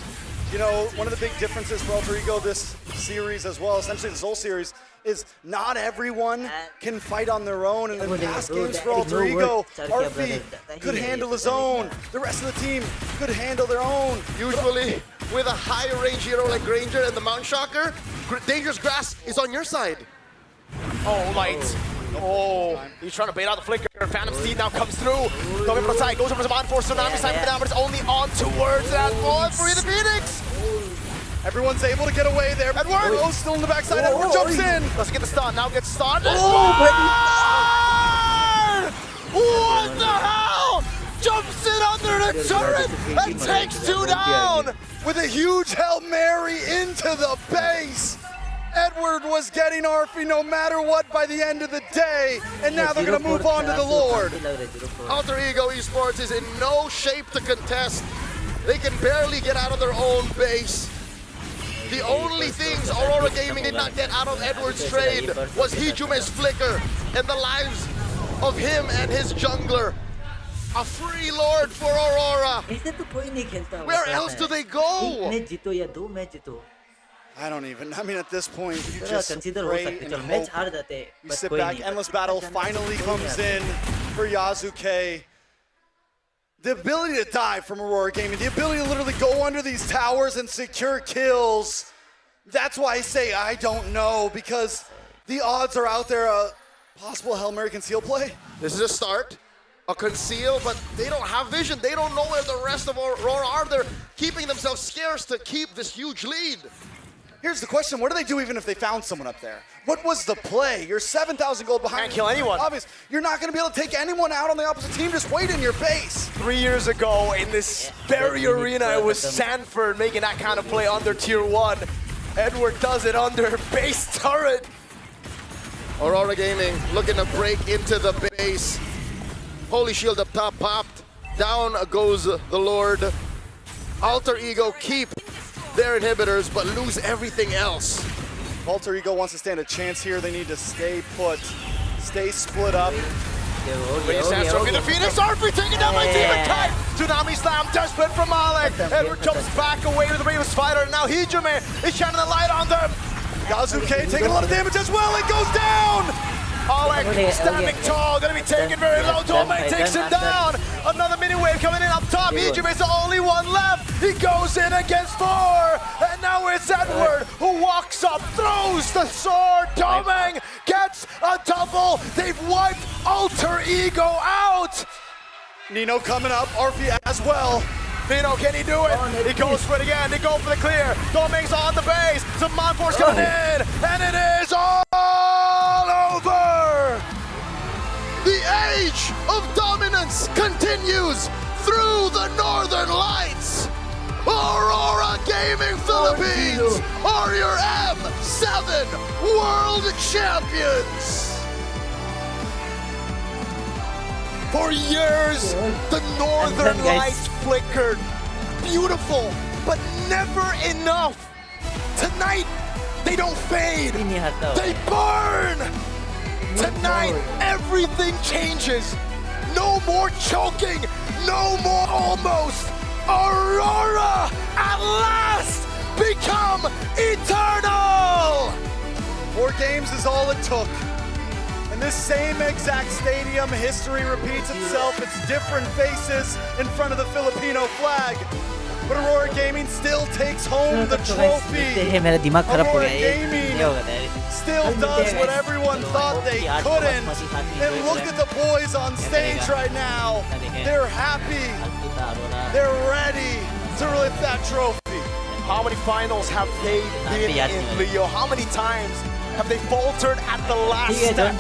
You know, one of the big differences for Alter Ego this series as well, essentially this whole series, is not everyone can fight on their own. And in past games for Alter Ego, Arfi could handle his own. The rest of the team could handle their own. Usually, with a high range hero like Granger and the Mount Shocker, Dangerous Grass is on your side. Oh, light. Oh, he's trying to bait out the flicker. Phantom Steed now comes through. Going for the side, goes over to Mind Force. Tsunami side down, but it's only on towards that ball. Free the Phoenix. Everyone's able to get away there. Edward! Oh, still in the backside. Edward jumps in. Let's get the stun. Now gets stunned. What the hell? Jumps in under the turret and takes 2 down. With a huge Hail Mary into the base. Edward was getting Arfi no matter what by the end of the day, and now they're going to move on to the Lord. Alter Ego Esports is in no shape to contest. They can barely get out of their own base. The only things Aurora Gaming did not get out of Edward's trade was Hijume's flicker and the lives of him and his jungler. A free Lord for Aurora. Where else do they go? I don't even. I mean, at this point, you just pray and hope. You sit back. Endless Battle finally comes in for Yasuke. The ability to dive from Aurora Gaming, the ability to literally go under these towers and secure kills. That's why I say I don't know, because the odds are out there. A possible Hail Mary conceal play. This is a start. A conceal, but they don't have vision. They don't know where the rest of Aurora are. They're keeping themselves scarce to keep this huge lead. Here's the question, what do they do even if they found someone up there? What was the play? You're 7,000 gold behind. Can't kill anyone. Obvious. You're not going to be able to take anyone out on the opposite team. Just wait in your base. 3 years ago in this very arena, it was Sanford making that kind of play under tier 1. Edward does it under base turret. Aurora Gaming looking to break into the base. Holy Shield up top popped. Down goes the Lord. Alter Ego keep their inhibitors, but lose everything else. Alter Ego wants to stand a chance here. They need to stay put, stay split up. Raise hands trophy, the Phoenix Army taken down by Demon Kite. Tsunami Slam, desperate from Alec. Edward jumps back away with the Bravest Fighter, and now Hijime is shining the light on them. Yazuke taking a lot of damage as well, it goes down! Alec standing tall, gonna be taken very low. Domain takes him down. Another mini wave coming in up top. Hijime is the only one left. He goes in against 4. And now it's Edward who walks up, throws the sword. Domain gets a double. They've wiped Alter Ego out. Nino coming up, Arfi as well. Nino, can he do it? He goes for it again. They go for the clear. Domain's on the base. Some Monforce coming in. And it is all over. The age of dominance continues through the Northern Lights. Aurora Gaming Philippines are your M7 World Champions. For years, the Northern Lights flickered. Beautiful, but never enough. Tonight, they don't fade. They burn. Tonight, everything changes. No more choking. No more almost. Aurora, at last, become eternal. 4 games is all it took. In this same exact stadium, history repeats itself. It's different faces in front of the Filipino flag. But Aurora Gaming still takes home the trophy. Aurora Gaming still does what everyone thought they couldn't. And look at the boys on stage right now. They're happy. They're ready to lift that trophy. How many finals have they been in, Leo? How many times have they faltered at the last step?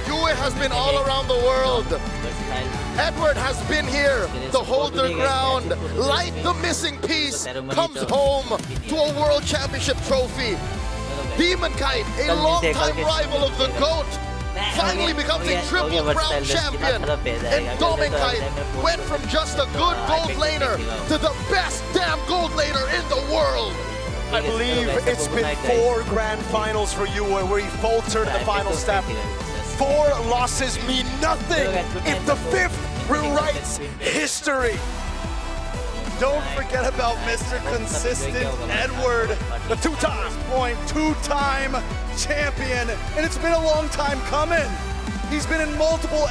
Yue has been all around the world. Edward has been here to hold their ground. Like the missing piece, comes home to a World Championship trophy. Demon Kite, a long-time rival of the GOAT, finally becomes a Triple Crown champion. And Demon Kite went from just a good gold laner to the best damn gold laner in the world. I believe it's been 4 grand finals for you where he faltered the final step. 4 losses mean nothing if the 5th rewrites history. Don't forget about Mr. Consistent Edward, the two-time champion, and it's been a long time coming. He's been in multiple